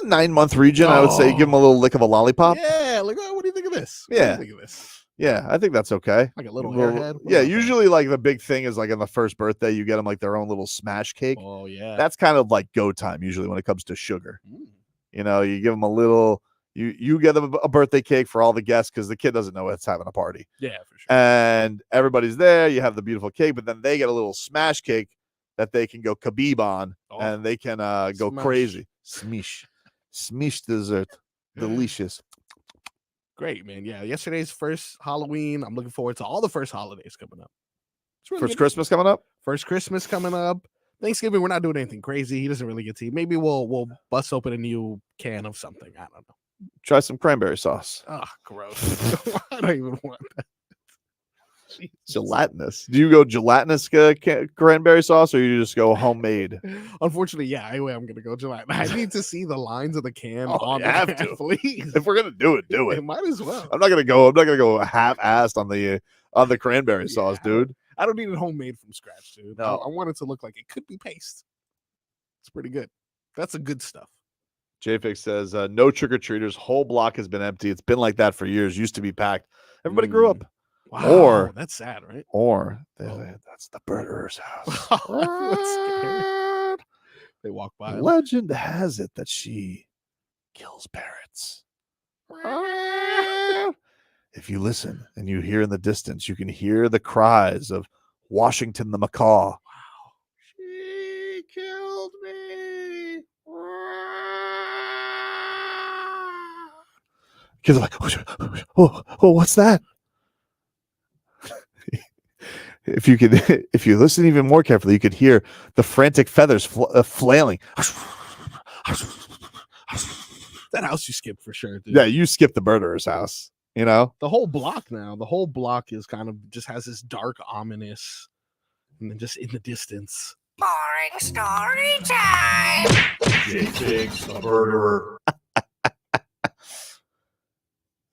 the 9-month region, I would say give him a little lick of a lollipop. Yeah. Like, oh, what do you think of this? What do Yeah. you think of this? Yeah, I think that's okay. Like a little Well, airhead. What yeah, about that? usually like the big thing is like on the first birthday, you get them like their own little smash cake. Oh yeah. That's kind of like go time usually when it comes to sugar. Mm. You give them a little. You get them a birthday cake for all the guests because the kid doesn't know it's having a party, Yeah, for sure. and everybody's there. You have the beautiful cake, but then they get a little smash cake that they can go khabib on, Oh. and they can go Smash. crazy. Smish dessert, delicious. Great, man. Yeah, yesterday's first Halloween. I'm looking forward to all the first holidays coming up. It's really First good. Christmas coming up. First Christmas coming up. Thanksgiving, we're not doing anything crazy. He doesn't really get to eat. Maybe we'll bust open a new can of something. I don't know. Try some cranberry sauce. Oh, gross. I don't even want that. Gelatinous. Do you go gelatinous cranberry sauce, or you just go homemade? Unfortunately, yeah. Anyway, I'm gonna go gelatin. I need to see the lines of the can Oh, on you the have can, to. please. If we're gonna do it, do it. Might as well. I'm not gonna go half-assed on the cranberry sauce, Yeah. dude. I don't need it homemade from scratch, dude. No. I want it to look like it could be paste. It's pretty good. That's the good stuff. JFix says, no trick-or-treaters. Whole block has been empty. It's been like that for years. Used to be packed. Everybody grew up. Wow, Or- that's sad, right? Or Oh. that's the birder's house. That's scary. They walk by. Legend has it that she kills parrots. If you listen and you hear in the distance, you can hear the cries of Washington the macaw. Wow. She killed me. Kids are like, oh, what's that? If you listen even more carefully, you could hear the frantic feathers flailing. That house you skipped for sure, dude. Yeah, you skipped the murderer's house. You know, The whole block now. The whole block is kind of just has this dark, ominous, and then just in the distance. Boring story time. JJ's the murderer.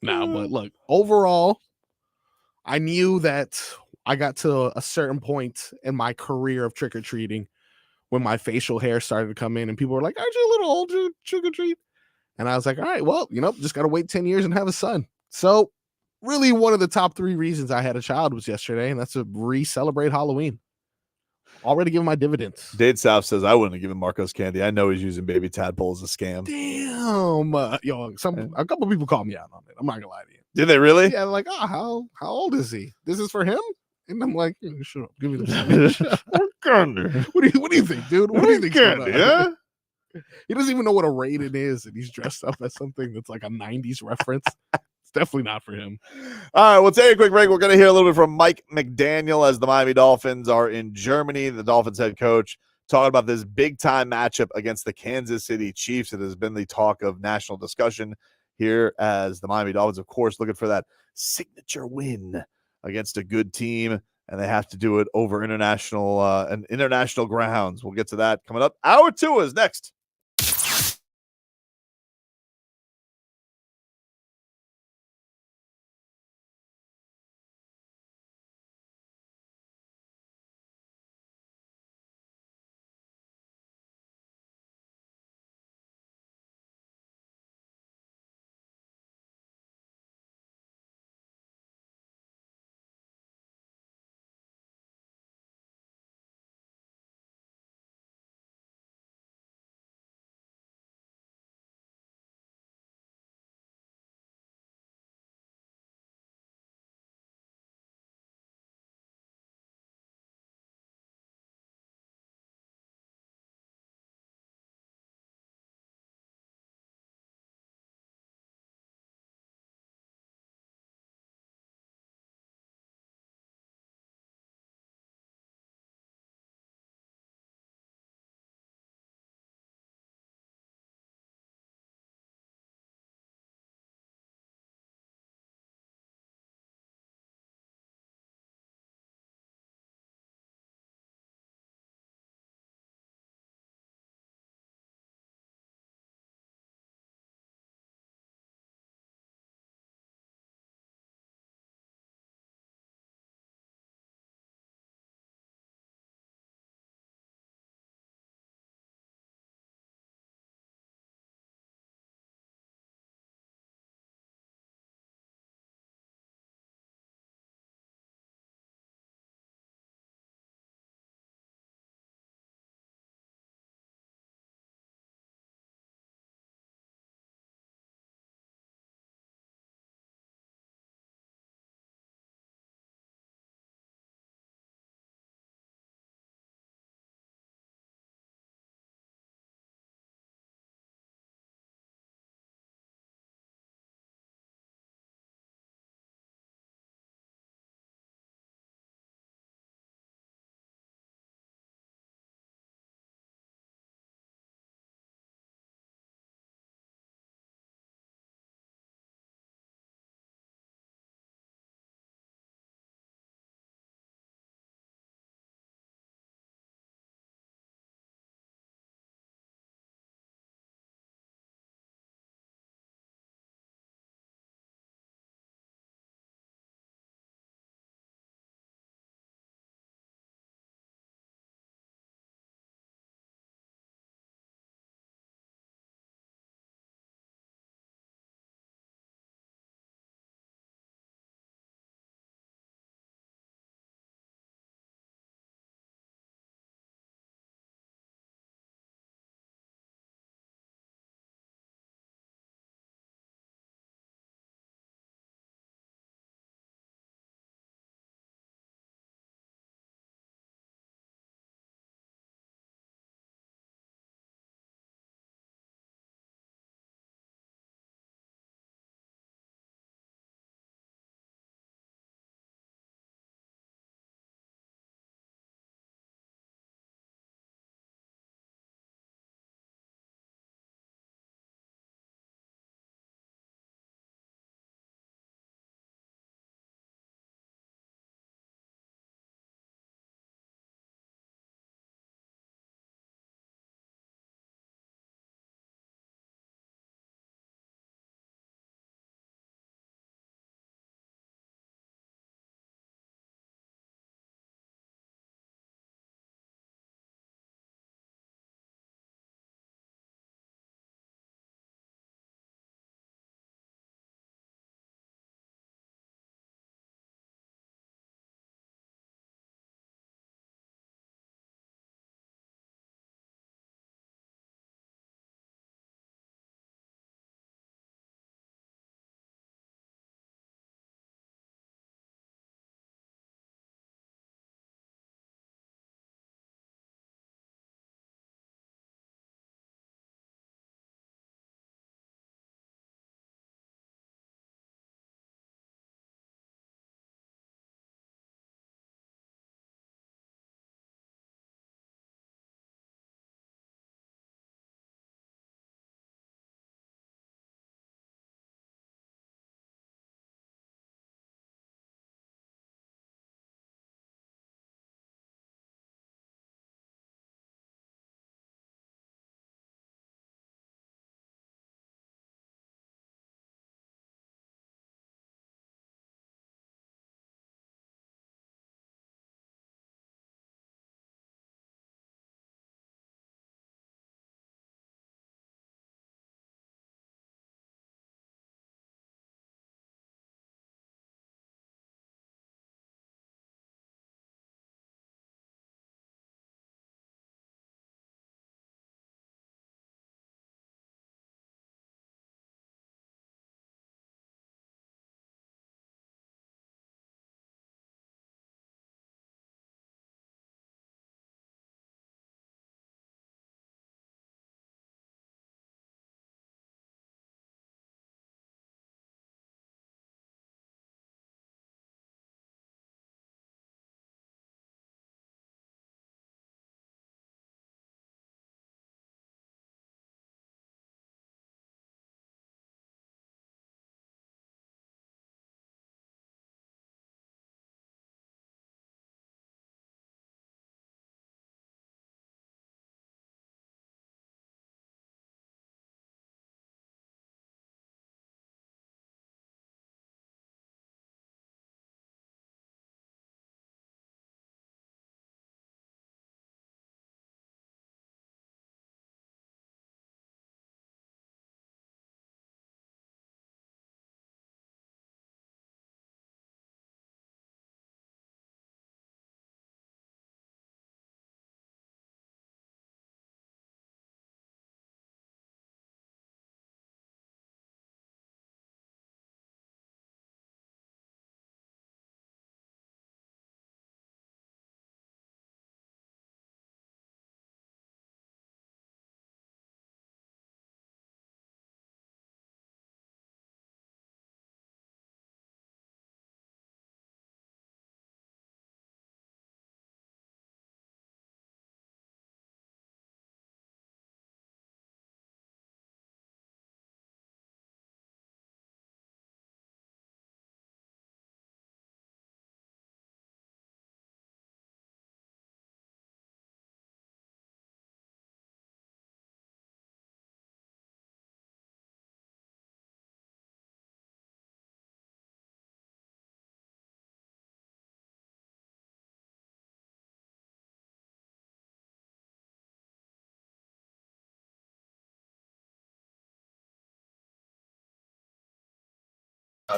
No, but look, overall, I knew that I got to a certain point in my career of trick or treating when my facial hair started to come in, and people were like, "Aren't you a little old to trick or treat?" And I was like, "All right, well, just got to wait 10 years and have a son." So, really, one of the top 3 reasons I had a child was yesterday, and that's to re-celebrate Halloween. Already giving my dividends. Dade South says I wouldn't have given Marcos candy. I know he's using baby tadpole as a scam. Damn, a couple people called me out on it. I'm not gonna lie to you. Did they really? Yeah, like, how old is he? This is for him? And I'm like, shut up, give me this. What do you think, dude? What do you think? Yeah? He doesn't even know what a rated is, and he's dressed up as something that's like a 90s reference. It's definitely not for him. All right, we'll take a quick break. We're going to hear a little bit from Mike McDaniel as the Miami Dolphins are in Germany. The Dolphins head coach talking about this big-time matchup against the Kansas City Chiefs. It has been the talk of national discussion here as the Miami Dolphins, of course, looking for that signature win against a good team, and they have to do it over international grounds. We'll get to that coming up. Hour 2 is next.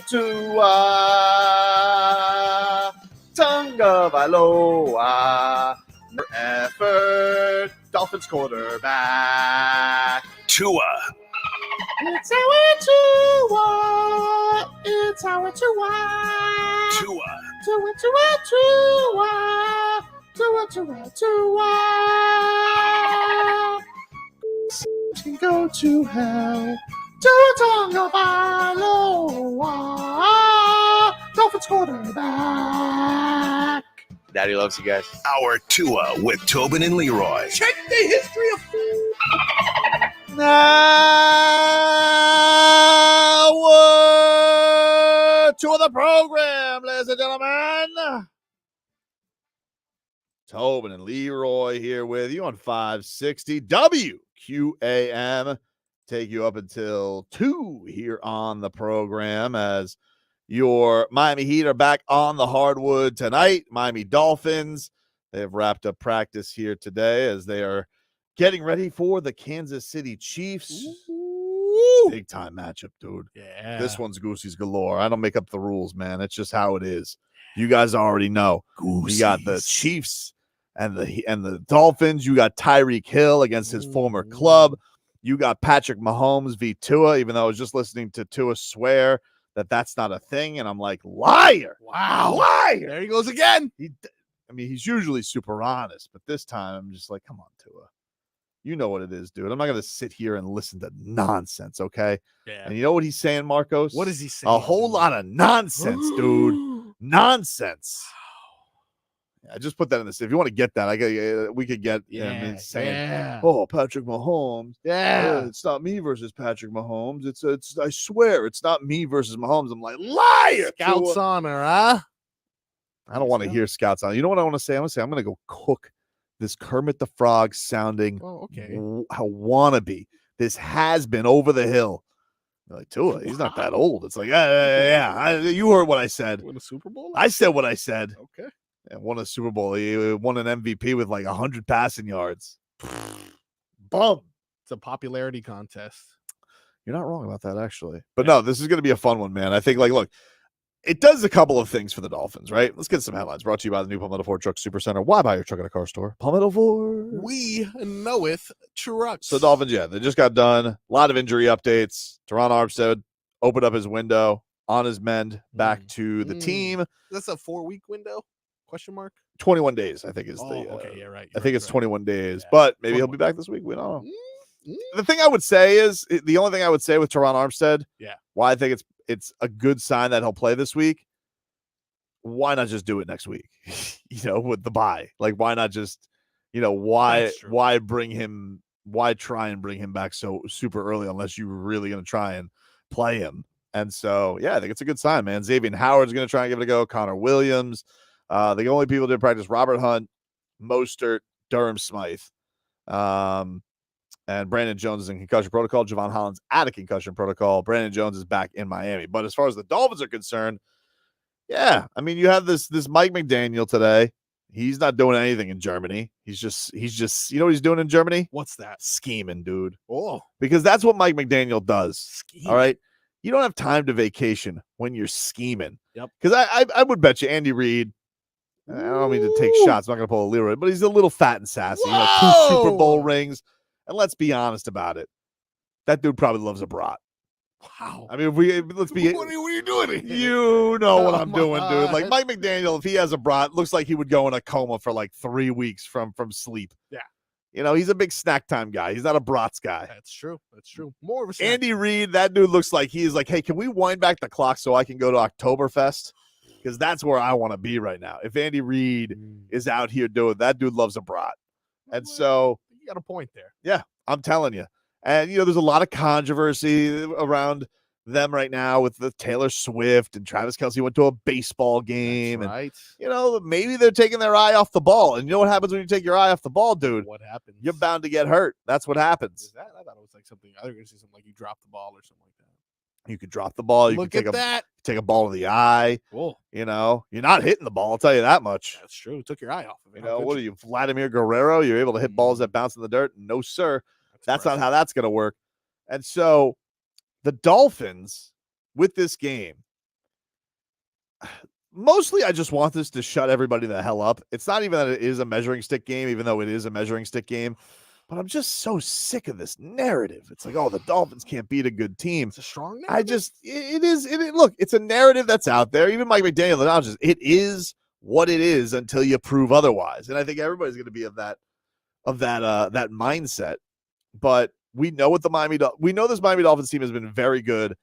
Tua Tunga Valoa effort Dolphins quarterback Tua. It's our Tua. It's our Tua. Tua. Tua, Tua, Tua. Tua, Tua, Tua. Can go to hell. Tua Tonga Valoa. Dolphins quarterback. Daddy loves you guys. Our Tua with Tobin and Leroy. Check the history of Now, to the program, ladies and gentlemen. Tobin and Leroy here with you on 560 WQAM. Take you up until 2 here on the program as your Miami Heat are back on the hardwood tonight. Miami Dolphins, they have wrapped up practice here today as they are getting ready for the Kansas City Chiefs. Big time matchup, dude. Yeah. This one's Goosey's galore. I don't make up the rules, man. It's just how it is. You guys already know. You got the Chiefs and the Dolphins. You got Tyreek Hill against his former club. You got Patrick Mahomes v. Tua, even though I was just listening to Tua swear that that's not a thing. And I'm like, liar. Wow. Liar. There he goes again. He's usually super honest, but this time I'm just like, come on, Tua. You know what it is, dude. I'm not going to sit here and listen to nonsense, okay? Yeah. And you know what he's saying, Marcos? What is he saying? A whole lot of nonsense, dude. Nonsense. I just put that in this. If you want to get that, we could get him saying, "Oh, Patrick Mahomes." Yeah. It's not me versus Patrick Mahomes. It's. I swear, it's not me versus Mahomes. I'm like, liar. Scouts Tua. honor, huh? I don't want to hear scouts on. You know what I want to say? I'm going to go cook this Kermit the Frog sounding wannabe. This has been over the hill. You're like, Tua, he's not that old. It's like, you heard what I said. Win a Super Bowl? I said what I said. Okay. And won a Super Bowl. He won an MVP with like 100 passing yards. Bum. It's a popularity contest. You're not wrong about that, actually. But no, this is going to be a fun one, man. I think, look, it does a couple of things for the Dolphins, right? Let's get some headlines. Brought to you by the new Palmetto Ford Truck Supercenter. Why buy your truck at a car store? Palmetto Ford. We knoweth trucks. So Dolphins, they just got done. A lot of injury updates. Terron Armstead opened up his window on his mend back to the team. That's a 4-week window? Question mark? 21 days, I think, is okay, yeah, right. I think it's 21 days, Yeah. but maybe he'll be back this week. We don't know. The thing I would say is the only thing I would say with Terron Armstead, why I think it's a good sign that he'll play this week. Why not just do it next week? With the bye. Like, why not just, why try and bring him back so super early unless you're really going to try and play him? And so, I think it's a good sign, man. Xavier Howard's going to try and give it a go. Connor Williams. The only people that did practice, Robert Hunt, Mostert, Durham Smythe, and Brandon Jones is in concussion protocol. Javon Holland's out of concussion protocol. Brandon Jones is back in Miami. But as far as the Dolphins are concerned, you have this Mike McDaniel today. He's not doing anything in Germany. He's just, you know what he's doing in Germany? What's that? Scheming, dude. Oh. Because that's what Mike McDaniel does. Scheme. All right? You don't have time to vacation when you're scheming. Yep. Because I would bet you Andy Reid, I don't mean to take shots. I'm not going to pull a Leroy, but he's a little fat and sassy. 2 Super Bowl rings. And let's be honest about it. That dude probably loves a brat. Wow. I mean, let's be. What are you doing? You know what I'm doing, dude. Like Mike McDaniel, if he has a brat, looks like he would go in a coma for like 3 weeks from sleep. Yeah. He's a big snack time guy. He's not a brats guy. That's true. More of a snack. Andy Reid, that dude looks like he is like, hey, can we wind back the clock so I can go to Oktoberfest? Because that's where I want to be right now. If Andy Reid is out here doing that, dude loves a brat. And so you got a point there. Yeah, I'm telling you. And, there's a lot of controversy around them right now with the Taylor Swift and Travis Kelce went to a baseball game. That's right. And, maybe they're taking their eye off the ball. And you know what happens when you take your eye off the ball, dude? What happens? You're bound to get hurt. That's what happens. Is that? I thought it was like something. I was going to say something like you dropped the ball or something like that. You could drop the ball. You Look could at take a ball to the eye. Cool. You're not hitting the ball. I'll tell you that much. That's true. It took your eye off of it. What are you, Vladimir Guerrero? You're able to hit balls that bounce in the dirt? No, sir. That's not how that's going to work. And so the Dolphins with this game, mostly I just want this to shut everybody the hell up. It's not even that it is a measuring stick game, even though it is a measuring stick game. But I'm just so sick of this narrative. It's like, oh, the Dolphins can't beat a good team. It's a strong narrative. I just, it is. Look, it's a narrative that's out there. Even Mike McDaniel acknowledges it is what it is until you prove otherwise. And I think everybody's going to be of that mindset. But we know what we know this Miami Dolphins team has been very good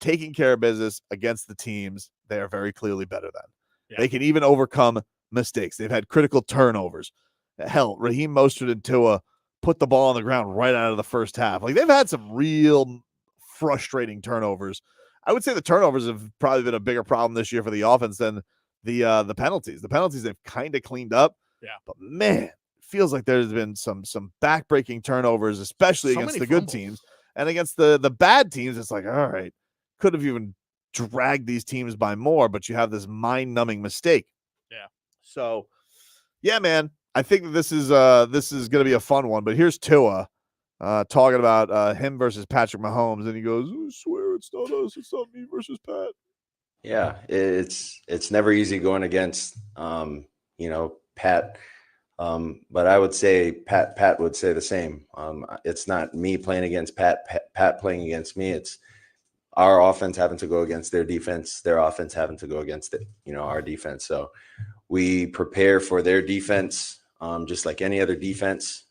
taking care of business against the teams they are very clearly better than. Yeah. They can even overcome mistakes. They've had critical turnovers. Hell, Raheem Mostert and Tua put the ball on the ground right out of the first half. Like, they've had some real frustrating turnovers. I would say the turnovers have probably been a bigger problem this year for the offense than the penalties. The penalties they've kind of cleaned up. Yeah. But man, it feels like there's been some backbreaking turnovers, especially against the good teams. And against the bad teams, it's like, all right, could have even dragged these teams by more, but you have this mind-numbing mistake. Yeah. So, yeah, man. I think that this is going to be a fun one, but here's Tua talking about him versus Patrick Mahomes, and he goes, I swear it's not us, it's not me versus Pat. Yeah, it's never easy going against Pat, but I would say Pat would say the same. It's not me playing against Pat playing against me. It's our offense having to go against their defense, their offense having to go against our defense. So we prepare for their defense. Just like any other defense,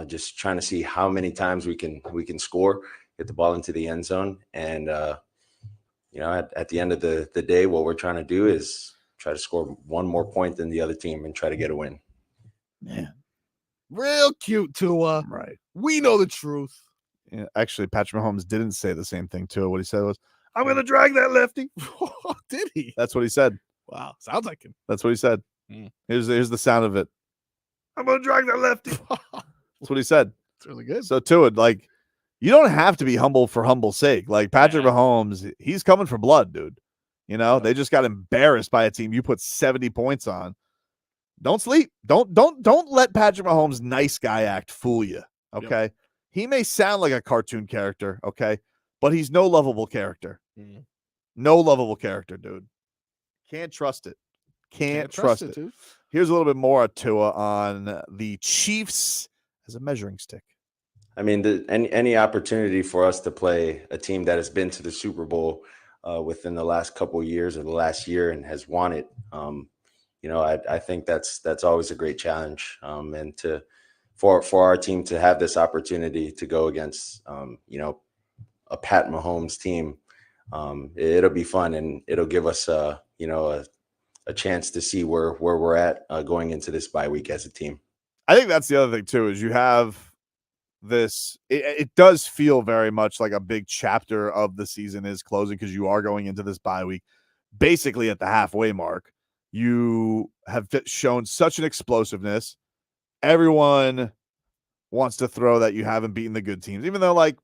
just trying to see how many times we can score, get the ball into the end zone. And, at the end of the day, what we're trying to do is try to score one more point than the other team and try to get a win. Man, real cute, Tua. Right. We know the truth. Yeah, actually, Patrick Mahomes didn't say the same thing, Tua. What he said was, I'm going to drag that lefty. Did he? That's what he said. Wow. Sounds like him. That's what he said. Here's the sound of it. I'm going to drag that lefty. That's what he said. It's really good. So, Tua, like, you don't have to be humble for humble's sake. Like, Patrick Mahomes, he's coming for blood, dude. They just got embarrassed by a team you put 70 points on. Don't sleep. Don't let Patrick Mahomes' nice guy act fool you, okay? Yep. He may sound like a cartoon character, okay? But he's no lovable character. No lovable character, dude. Can't trust it. Can't trust it. Dude. Here's a little bit more Tua on the Chiefs as a measuring stick. I mean, any opportunity for us to play a team that has been to the Super Bowl within the last couple of years or the last year and has won it, I think that's always a great challenge. And for our team to have this opportunity to go against, a Pat Mahomes team, it'll be fun and it'll give us a chance to see where we're at going into this bye week as a team. I think that's the other thing too, is you have this, it does feel very much like a big chapter of the season is closing because you are going into this bye week basically at the halfway mark. You have shown such an explosiveness. Everyone wants to throw that you haven't beaten the good teams, even though, like,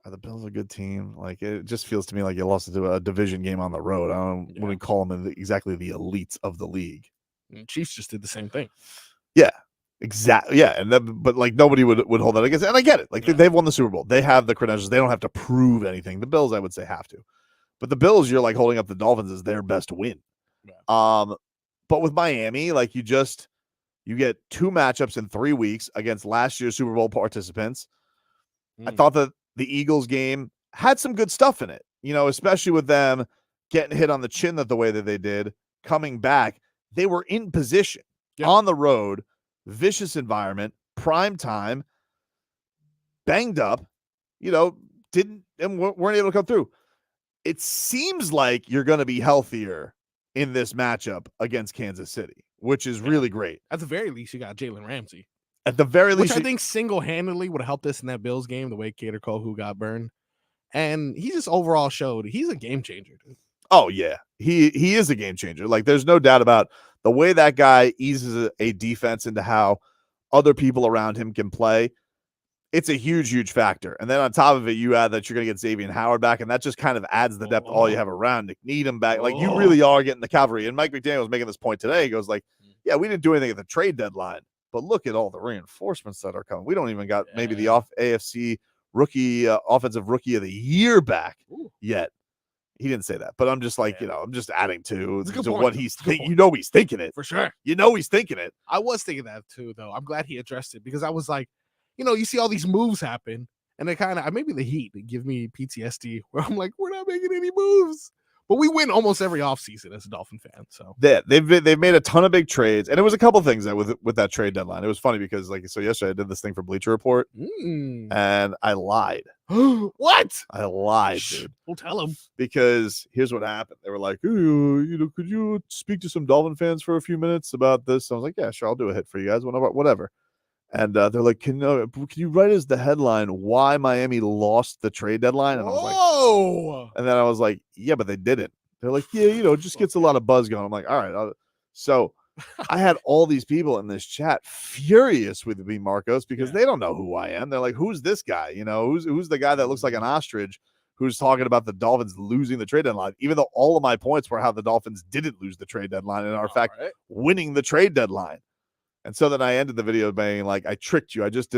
are the Bills a good team? Like, it just feels to me like you lost to a division game on the road. I wouldn't call them exactly the elites of the league. And Chiefs just did the same thing. Yeah, exactly. Yeah, but like nobody would hold that against it. And I get it. Like, they've won the Super Bowl. They have the credentials. They don't have to prove anything. The Bills, I would say, have to. But the Bills, you're like holding up the Dolphins as their best win. Yeah. But with Miami, like, you get 2 matchups in 3 weeks against last year's Super Bowl participants. I thought that the Eagles game had some good stuff in it, especially with them getting hit on the chin the way that they did, coming back. They were in position on the road, vicious environment, prime time, banged up, weren't able to come through. It seems like you're going to be healthier in this matchup against Kansas City, which is really great. At the very least, you got Jalen Ramsey. At the very least, which I think single-handedly would have helped us in that Bills game, the way Cater Cole, who got burned. And he just overall showed he's a game changer, dude. Oh, yeah. He is a game changer. Like, there's no doubt about the way that guy eases a defense into how other people around him can play. It's a huge, huge factor. And then on top of it, you add that you're going to get Xavier Howard back, and that just kind of adds the depth all you have around Nick Needham back. Like, you really are getting the cavalry. And Mike McDaniel was making this point today. He goes, like, yeah, we didn't do anything at the trade deadline, but look at all the reinforcements that are coming. We don't even got maybe the AFC rookie, offensive rookie of the year back yet. He didn't say that, but I'm just like, Yeah. I'm just adding to It's a good what point. he's It's a good thinking. point. He's thinking it. For sure. He's thinking it. I was thinking that too, though. I'm glad he addressed it because I was like, you see all these moves happen, and they kind of maybe the Heat they give me PTSD where I'm like, we're not making any moves, but we win almost every offseason as a Dolphin fan. So They've made a ton of big trades, and it was a couple things that with that trade deadline. It was funny because yesterday I did this thing for Bleacher Report, and I lied. What? I lied, dude. We'll tell him Because here's what happened. They were like, "Ooh, could you speak to some Dolphin fans for a few minutes about this?" I was like, "Yeah, sure, I'll do a hit for you guys, whatever." And they're like, "Can you write as the headline why Miami lost the trade deadline?" And I was like, "Oh!" And then I was like, "Yeah, but they didn't." They're like, "Yeah, it just gets a lot of buzz going." I'm like, "All right." So I had all these people in this chat furious with me, Marcos, because they don't know who I am. They're like, "Who's this guy? Who's the guy that looks like an ostrich who's talking about the Dolphins losing the trade deadline?" Even though all of my points were how the Dolphins didn't lose the trade deadline and are in fact winning the trade deadline. And so then I ended the video being like, "I tricked you. I just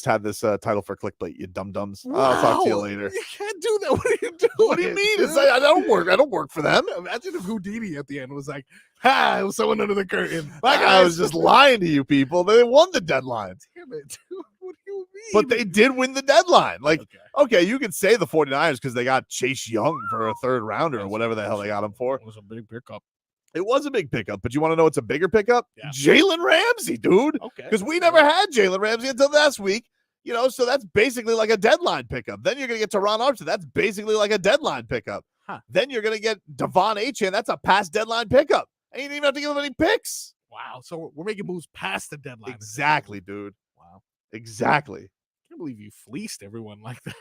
had this title for clickbait, you dum-dums. I'll talk to you later." You can't do that. What are you doing? What do you mean? It's like, I don't work for them. Imagine if Houdini at the end was like, it was someone under the curtain. Like, I was just lying to you people. They won the deadline. Damn it, dude. What do you mean? But they did win the deadline. Like, okay, you could say the 49ers because they got Chase Young for a third rounder or whatever the hell they got him for. It was a big pickup. It was a big pickup, but you want to know what's a bigger pickup? Yeah. Jalen Ramsey, dude. Okay. Because we never had Jalen Ramsey until last week. So that's basically like a deadline pickup. Then you're going to get Terron Armstead. That's basically like a deadline pickup. Huh. Then you're going to get Devon Achane. That's a past deadline pickup. And you didn't even have to give him any picks. Wow. So we're making moves past the deadline. Exactly, dude. Wow. Exactly. I can't believe you fleeced everyone like that.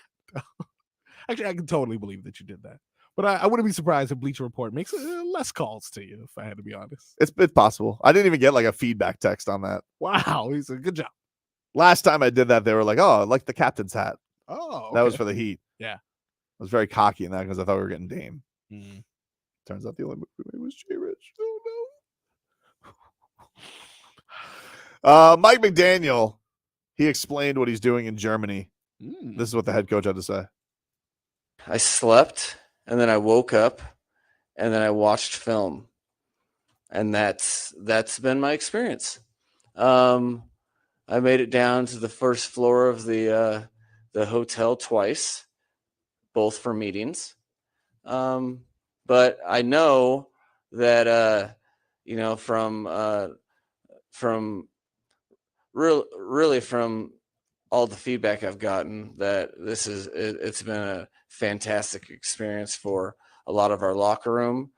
Actually, I can totally believe that you did that. But I wouldn't be surprised if Bleacher Report makes less calls to you, if I had to be honest. It's possible. I didn't even get like a feedback text on that. Wow. He's a good job. Last time I did that, they were like, "Oh, I like the captain's hat." Oh, okay. That was for the Heat. Yeah. I was very cocky in that because I thought we were getting Dame. Mm. Turns out the only move we made was Jay Rich. Oh, no. Mike McDaniel, he explained what he's doing in Germany. This is what the head coach had to say. I slept, and then I woke up, and then I watched film, and that's been my experience. I made it down to the first floor of the hotel twice, both for meetings. But I know that from really from all the feedback I've gotten, that it's been a fantastic experience for a lot of our locker room.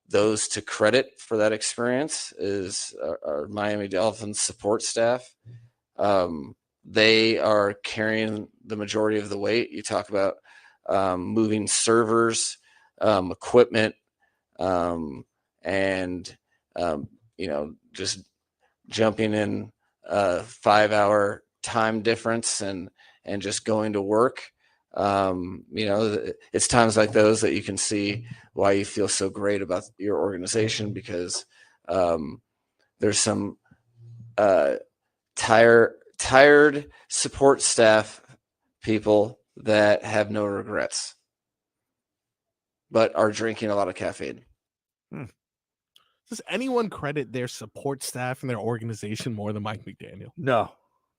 Those to credit for that experience is our Miami Dolphins support staff. They are carrying the majority of the weight. You talk about moving servers, equipment, and just jumping in a 5-hour time difference and just going to work. It's times like those that you can see why you feel so great about your organization, because there's some tired support staff people that have no regrets, but are drinking a lot of caffeine. Does anyone credit their support staff and their organization more than Mike McDaniel? No,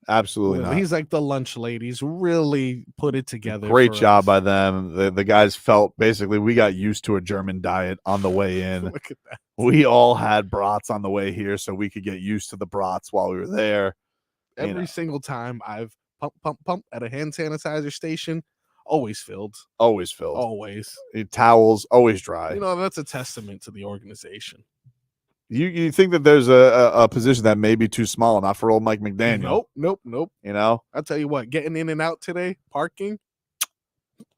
absolutely not. He's like the lunch ladies, really put it together. Great job by them. The guys felt basically we got used to a German diet on the way in. Look at that. We all had brats on the way here so we could get used to the brats while we were there. Every single time I've pump at a hand sanitizer station, always filled. Always filled. Always. Towels, always dry. That's a testament to the organization. You think that there's a position that may be too small, not for old Mike McDaniel. Nope. I'll tell you what, getting in and out today, parking,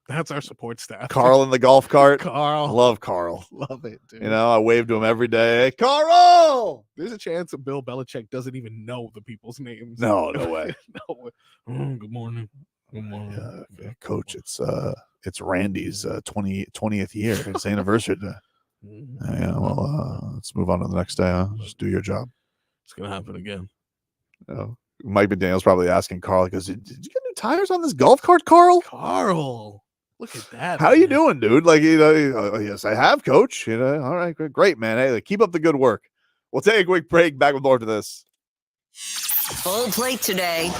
that's our support staff. Carl in the golf cart. Carl. Love Carl. Love it, dude. I wave to him every day. Hey, Carl! There's a chance that Bill Belichick doesn't even know the people's names. No way. No way. Good morning. Good morning. Coach, it's Randy's 20th year. It's anniversary today. Let's move on to the next day. Huh? Just do your job. It's gonna happen again. Mike McDaniel's probably asking Carl, because did you get new tires on this golf cart, Carl? Carl, Look at that. How you man. doing, dude? Like, yes, I have, coach. All right, great, man. Hey, keep up the good work. We'll take a quick break. Back with more to this. Full plate today.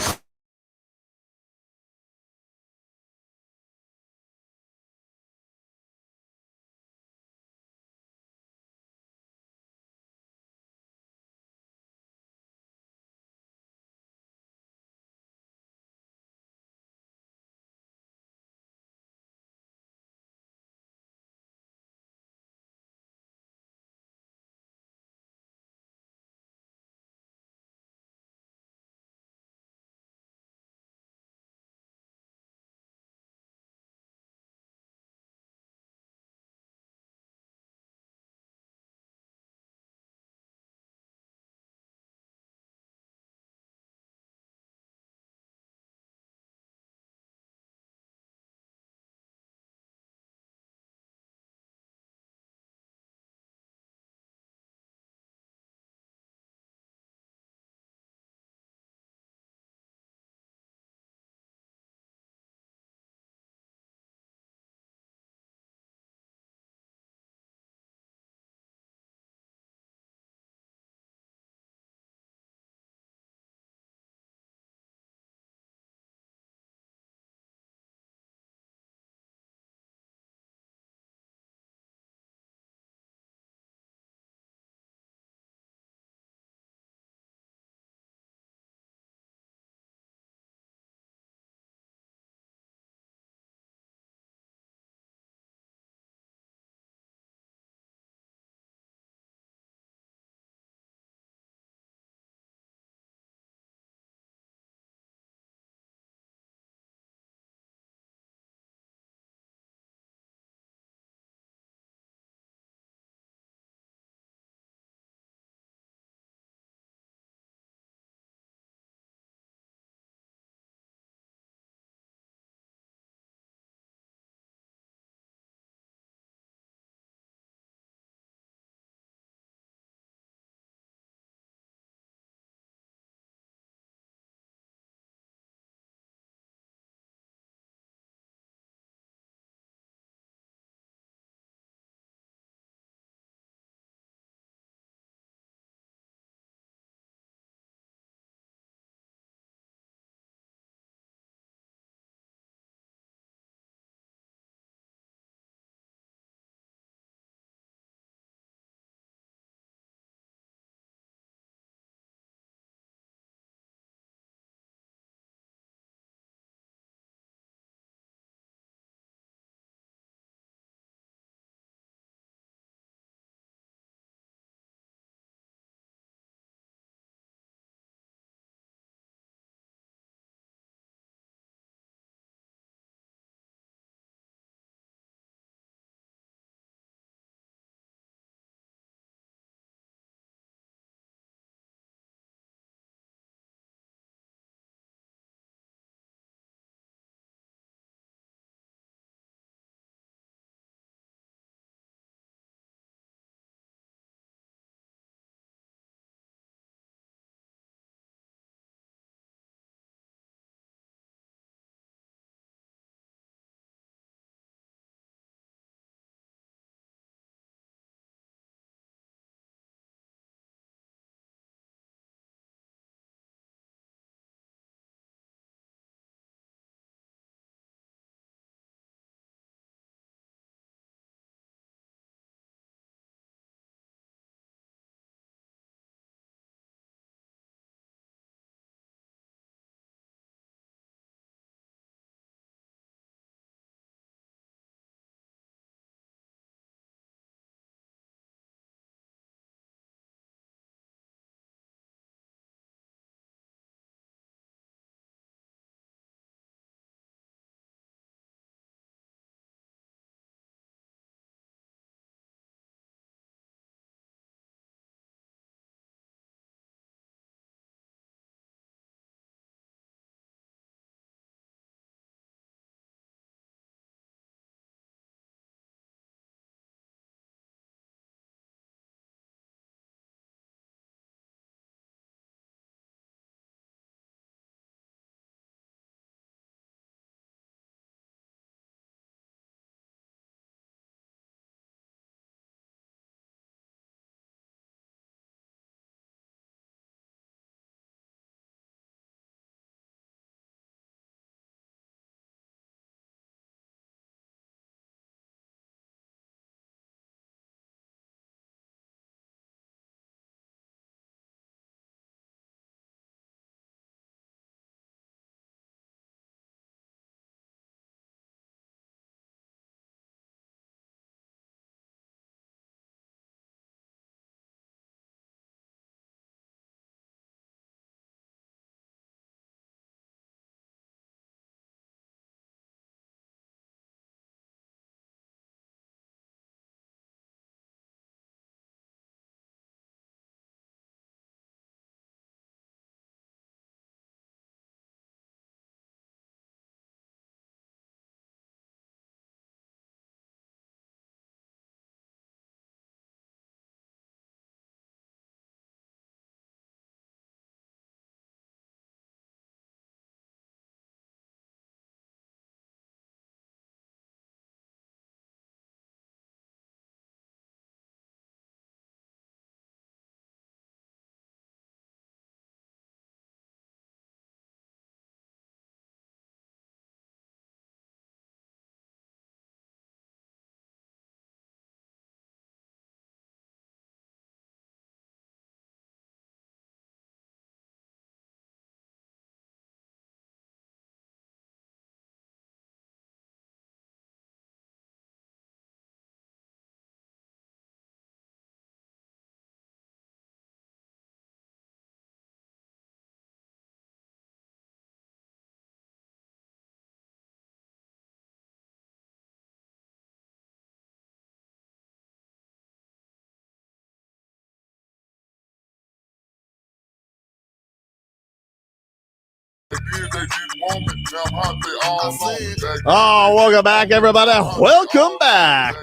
Oh, welcome back, everybody. Welcome back.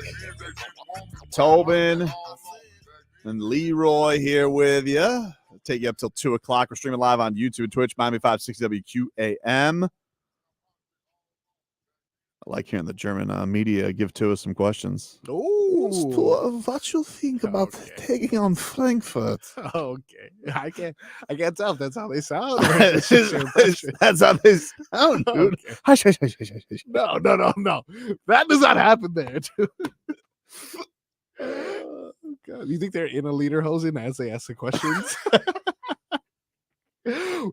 Tobin and Leroy here with you. I'll take you up till 2 o'clock. We're streaming live on YouTube and Twitch, Miami 560 WQAM. I like hearing the German media give to us some questions. Oh, What you think about taking on Frankfurt? okay. I can't tell if that's how they sound. That's how they sound, dude. Okay. Hush, hush, hush, hush, hush. No. That does not happen there, dude. Oh, God. You think they're in a lederhosen as they ask the questions?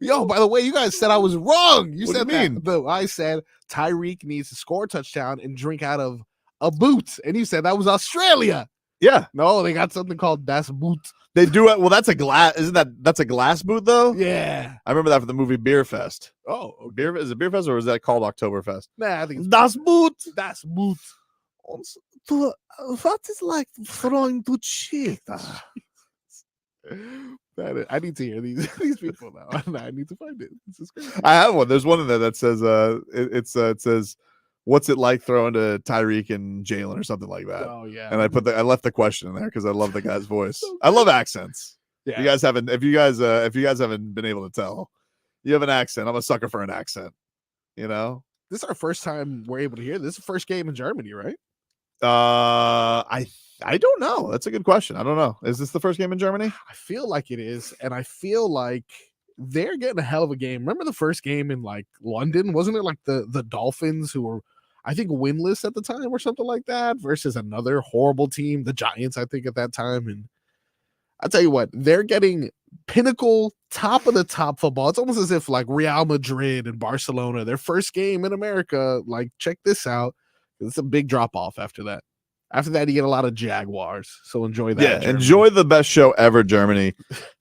Yo, by the way, you guys said I was wrong. You What said do you mean? that. I said Tyreek needs to score a touchdown and drink out of a boot. And you said that was Australia. Yeah, No, they got something called Das Boot. they do it. Well, that's a glass. That's a glass boot, though? Yeah. I remember that from the movie Beer Fest. Oh, Is it Beer Fest or is that called Oktoberfest? nah, I think it's Das Boot. Das Boot. What is like throwing to cheetah? I need to hear these people now. I need to find it. This is crazy. I have one. There's one in there that says it says, what's it like throwing to Tyreek and Jalen or something like that. Oh yeah. And I left the question in there because I love the guy's voice. I love accents. Yeah. You guys haven't if you guys haven't been able to tell, you have an accent. I'm a sucker for an accent. You know? This is our first time we're able to hear this. This is the first game in Germany, right? I don't know. That's a good question. I don't know. Is this the first game in Germany? I feel like it is, and I feel like they're getting a hell of a game. Remember the first game in like London? Wasn't it like the Dolphins, who were, I think, winless at the time or something like that, versus another horrible team, the Giants, I think, at that time. And I'll tell you what, they're getting pinnacle, top of the top football. It's almost as if like Real Madrid and Barcelona, their first game in America, like, check this out. It's a big drop off after that. After that, you get a lot of Jaguars. So enjoy that. Yeah, Germany. enjoy the best show ever, Germany.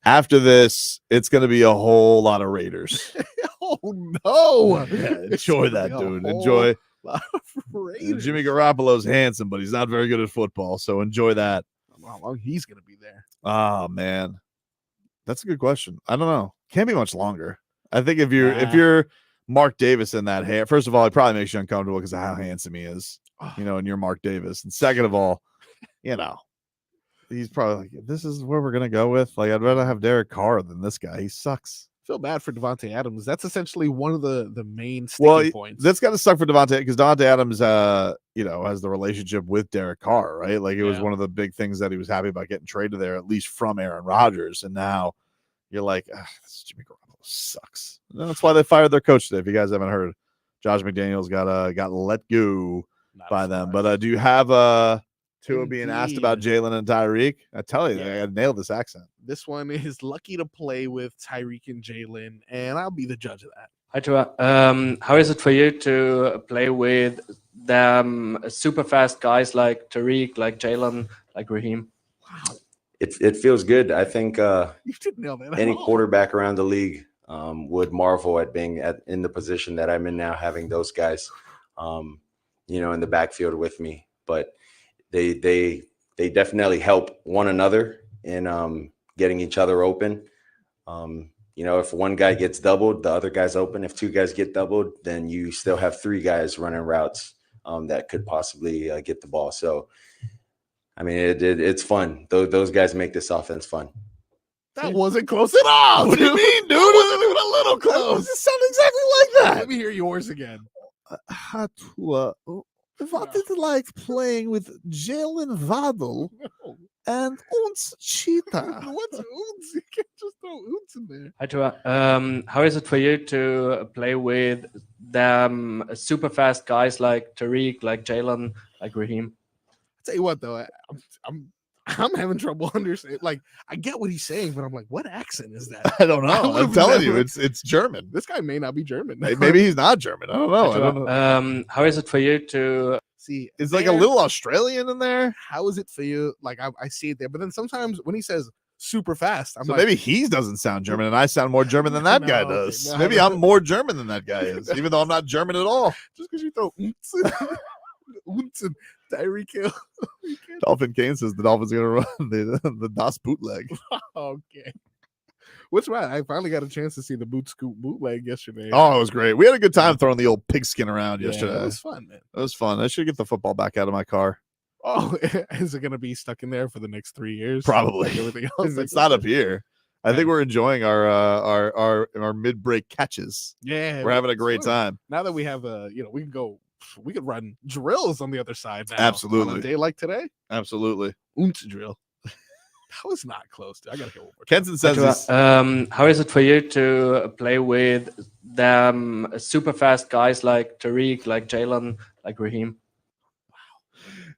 After this, it's going to be a whole lot of Raiders. Oh, no. Yeah, It's enjoy gonna that, be a dude. whole Enjoy. lot of Raiders. Jimmy Garoppolo's handsome, but he's not very good at football. So enjoy that. How long he's going to be there. Oh, man. That's a good question. I don't know. Can't be much longer. I think if you're Mark Davis in that hair, first of all, it probably makes you uncomfortable because of how handsome he is, you know, and you're Mark Davis. And second of all, you know, he's probably like, this is where we're going to go with. Like, I'd rather have Derek Carr than this guy. He sucks. Feel bad for Devontae Adams. That's essentially one of the main sticking points. That's got to suck for Devontae because Devontae Adams, you know, has the relationship with Derek Carr, right? Like, it was one of the big things that he was happy about getting traded there, at least from Aaron Rodgers. And now you're like, this Jimmy Garoppolo sucks. And that's why they fired their coach today. If you guys haven't heard, Josh McDaniels got let go by them. But do you have Tua being asked about Jalen and Tyreek? I tell you, I nailed this accent. This one is lucky to play with Tyreek and Jalen, and I'll be the judge of that. Hi, Tua. How is it for you to play with them super fast guys like Tyreek, like Jalen, like Raheem? Wow. It feels good. I think You didn't nail that. any quarterback around the league would marvel at being in the position that I'm in now, having those guys, you know, in the backfield with me. But they definitely help one another in getting each other open. You know, if one guy gets doubled, the other guy's open. If two guys get doubled, then you still have three guys running routes that could possibly get the ball. So, I mean, it's fun. Those guys make this offense fun. That wasn't close at all. What do you mean, dude? It wasn't even a little close. It sounded exactly like that. Let me hear yours again. What is it like playing with Jalen Waddle and Unts Cheetah? What's Oons? You can't just throw Oons in there. Hi, Tua. How is it for you to play with them super fast guys like Tyreek, like Jalen, like Raheem? I'll tell you what, though, I'm having trouble understanding. Like, I get what he's saying, but I'm like, what accent is that? I don't know. I'm telling you, it's German. This guy may not be German. Maybe he's not German. I don't know. How is it for you to See, It's like a little Australian in there. How is it for you? Like, I see it there, but then sometimes when he says super fast, I'm So like, maybe he doesn't sound German and I sound more German than that guy No, does. okay, no, Maybe no. I'm more German than that guy is, even though I'm not German at all. just because you throw Oons and Tyreek Hill. You can't- Dolphin Kane says the Dolphins are going to run the Das bootleg. Okay. What's right? I finally got a chance to see the boot scoop bootleg yesterday. Oh, it was great. We had a good time throwing the old pigskin around yesterday. It was fun, man. It was fun. I should get the football back out of my car. Oh, is it going to be stuck in there for the next 3 years? Probably. Like everything else. It's not up here. I think we're enjoying our mid-break catches. Yeah, We're having a it's great fun. time. Now that we have we could run drills on the other side now. Absolutely. On a day like today. Absolutely. Unts drill. That was not close. I gotta hear one more. Kenton says this. How is it for you to play with them super fast guys like Tyreek, like Jalen, like Raheem?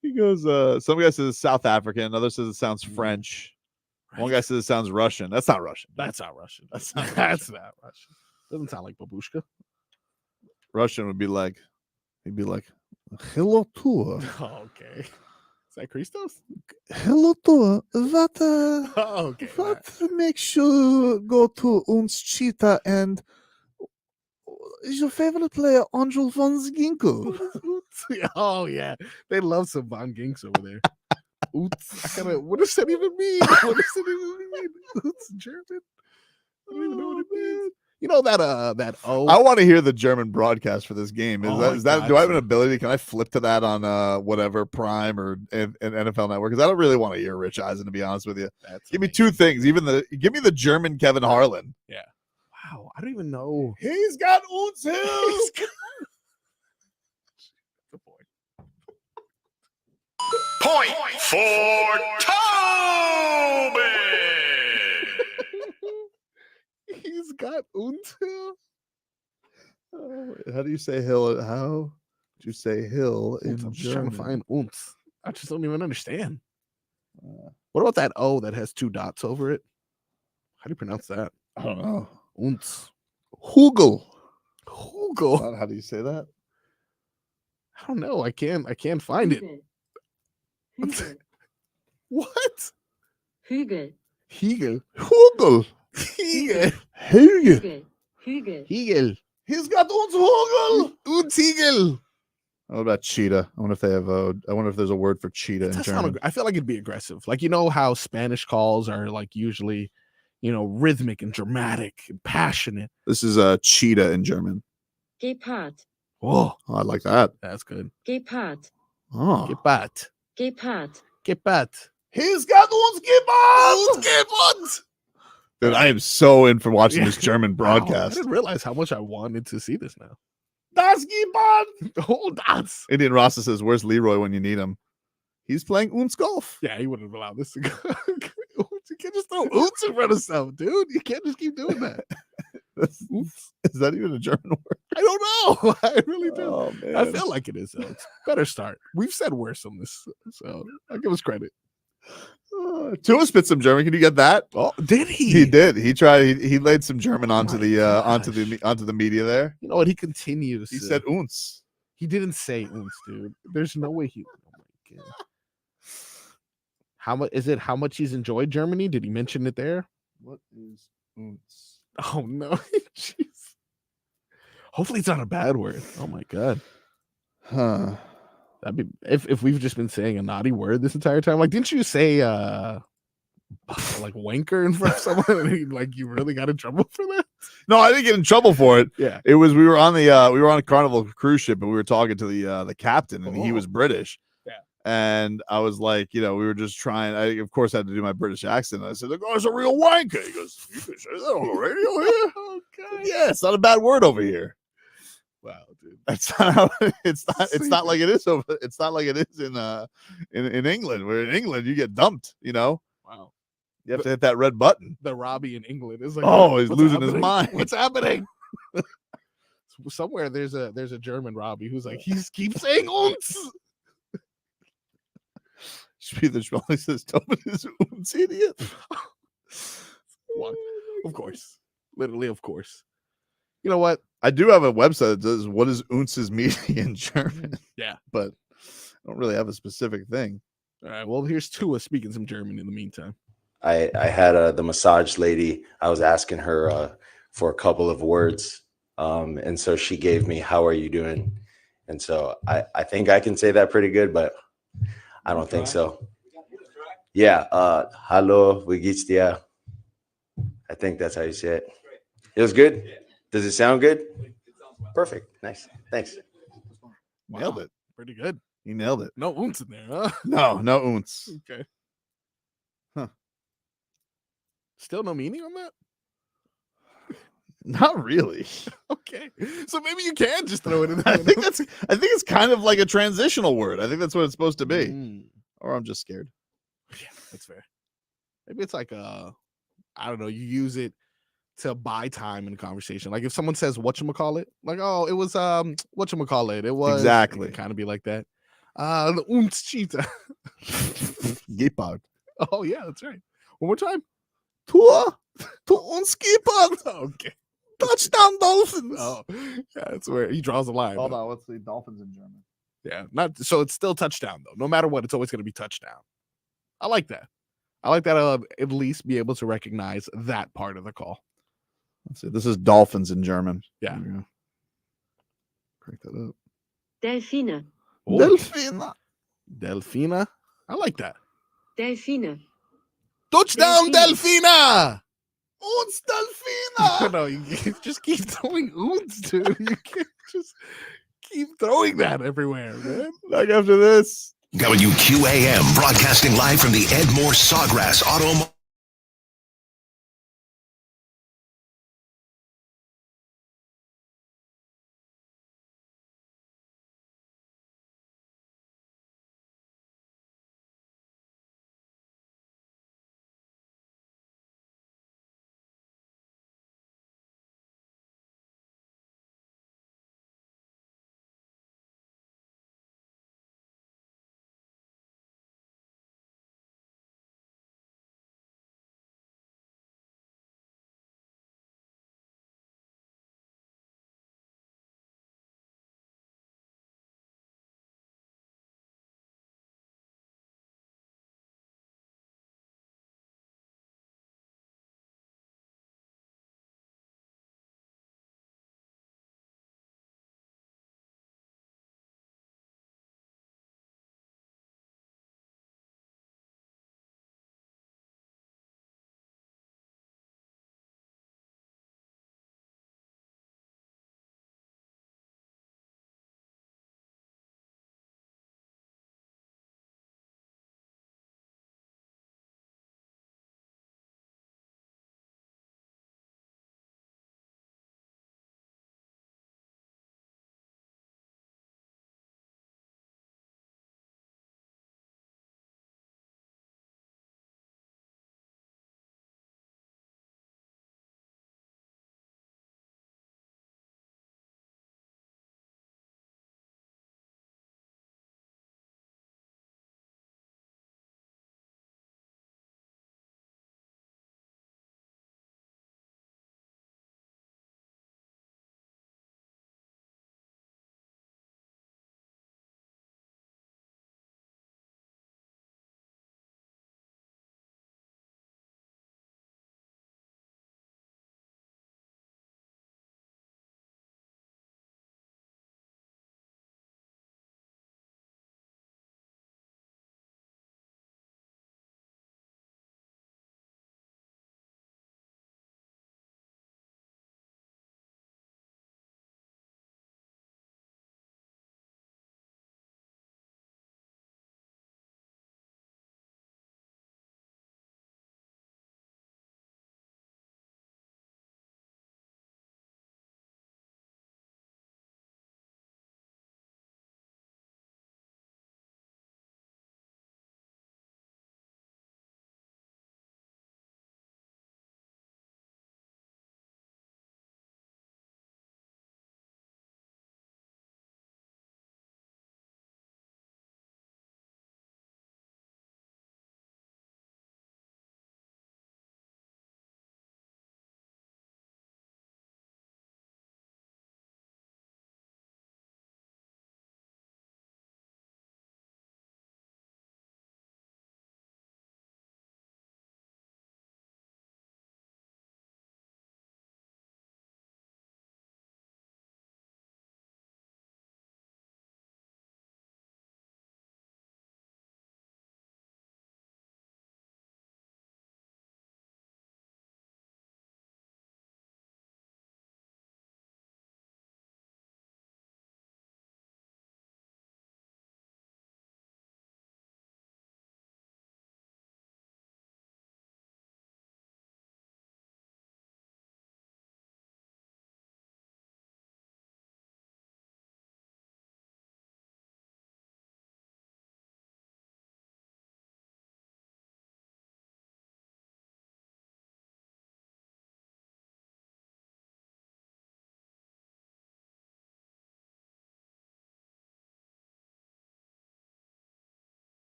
He goes, some guy says it's South African, another says it sounds French. One guy says it sounds Russian. That's not Russian. That's not Russian. That's not That's not Russian. Doesn't sound like babushka. Russian would be like, he'd be like, hello to Oh, okay. Is that Christos? hello to what Oh, okay. what makes you go to uns cheetah and is your favorite player Angel von Ginkel? Oh yeah, they love some Von Ginks over there. Oots. What does that even mean? What does that even mean? Oots, German. I don't even know what it means. You know that O. I want to hear the German broadcast for this game. Is that God, do I have an ability? Can I flip to that on whatever Prime or an NFL Network? Because I don't really want to hear Rich Eisen, to be honest with you. Give me two things. Give me the German Kevin Harlan. Yeah. Wow, I don't even know. He's got uns Hill. Good boy. Point for Tobin. He's got until. How do you say Hill? How do you say Hill in I'm just trying German? to find uns. I just don't even understand. What about that O that has 2 dots over it? How do you pronounce that? I don't know. Uns. Hugel. Hugel. How do you say that? I don't know. I can't find it. Hügel. What? Hügel. Hegel. Hugel. Hegel. Hugel. Hügel. Hügel. Hegel. He's got uns Hugel. Uns Hegel. What about cheetah? I wonder if they have I wonder if there's a word for cheetah in German. I feel like it'd be aggressive. Like, you know how Spanish calls are like usually, rhythmic and dramatic and passionate. This is cheetah in German. Gepard. Oh, I like that. that's good. Gepard. Oh. Gepard. Gepard. Gepard. He's got uns Gepard. Dude, I am so in for watching this German Wow, I broadcast. didn't realize how much I wanted to see this now. Das Gepard. Oh, that's. Indian Rasta says, "Where's Leroy when you need him?" He's playing uns golf. Yeah, he wouldn't have allowed this to go. You can't just throw oots in front of stuff, dude. You can't just keep doing that. Oops. Is that even a German word? I don't know. I really do. Oh, man. I feel like it is, though. It's better start. We've said worse on this, so I'll give us credit. Tua spit some German. Can you get that? Oh, did he? He did. He tried. He laid some German onto my the gosh. onto the media there. You know what? He continues. He to- said uns. He didn't say uns, dude. There's no way he. Oh my god. How much is it? How much he's enjoyed Germany? Did he mention it there? What is uns? Oh no. Jeez. Hopefully it's not a bad word. Oh my god. Huh. That'd be if we've just been saying a naughty word this entire time. Like, didn't you say like wanker in front of someone and like you really got in trouble for that? No, I didn't get in trouble for it. Yeah. It was we were on a Carnival cruise ship and we were talking to the captain and he was British. Yeah. And I was like, we were just trying. I of course had to do my British accent. I said, "The guy's a real wanker." He goes, "You can say that on the radio here." Oh god. Yeah, it's not a bad word over here. Wow, dude. That's not how it's not like it is over. It's not like it is in England. Where in England you get dumped. Wow. You have to hit that red button. The Robbie in England is like, Oh, he's what's losing his happening? mind. What's happening? Somewhere there's a German Robbie who's like, he's keeps saying uns. Spiel says Tobin is uns idiot. One. Of course. Literally, of course. You know what? I do have a website that says what is unz's meaning in German. Yeah. But I don't really have a specific thing. All right. Well, here's Tua speaking some German in the meantime. I had the massage lady. I was asking her for a couple of words, and so she gave me "How are you doing?" And so I think I can say that pretty good, but I don't think so. Yeah. Hallo, wie geht's dir? I think that's how you say it. It was good. Does it sound good? Perfect. Nice. Thanks. Nailed it. Pretty good. He nailed it. No ounce in there, huh? No ounce. Okay. Huh. Still no meaning on that? Not really. Okay. So maybe you can just throw it in there. I think it's kind of like a transitional word. I think that's what it's supposed to be. Or I'm just scared. Yeah, that's fair. Maybe it's like I don't know, you use it to buy time in a conversation. Like if someone says whatchamacallit, like, oh, it was whatchamacallit. It was Exactly. kind of be like that. The Unts cheetah. Gepard. Oh yeah, that's right. One more time. Tua to uns Gepard. Okay. Touchdown Dolphins. Oh, yeah, that's where he draws the line. Hold on, what's the Dolphins in German? Yeah, not so it's still touchdown though. No matter what, it's always going to be touchdown. I like that. I like that I'll at least be able to recognize that part of the call. Let's see. This is Dolphins in German. Yeah. Crank that up. Delfine. Oh, Delfina. Delfina. I like that. Delfine. Touchdown, Delfina! Uns Delfina. No, you just keep throwing oons, dude. You can't just keep throwing that everywhere, man. Back after this. WQAM broadcasting live from the Ed Moore Sawgrass Auto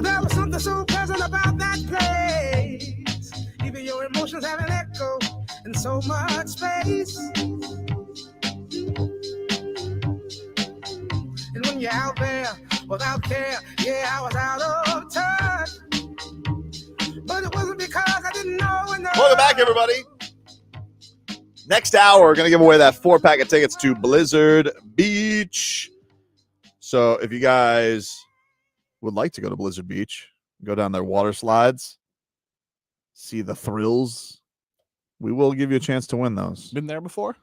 There was something so pleasant about that place. Even your emotions have an echo in so much space. And when you're out there without care, yeah, I was out of touch. But it wasn't because I didn't know enough. Welcome back, everybody. Next hour, we're going to give away that 4-pack of tickets to Blizzard Beach. So if you guys would like to go to Blizzard Beach, go down their water slides, see the thrills, we will give you a chance to win those. Been there before?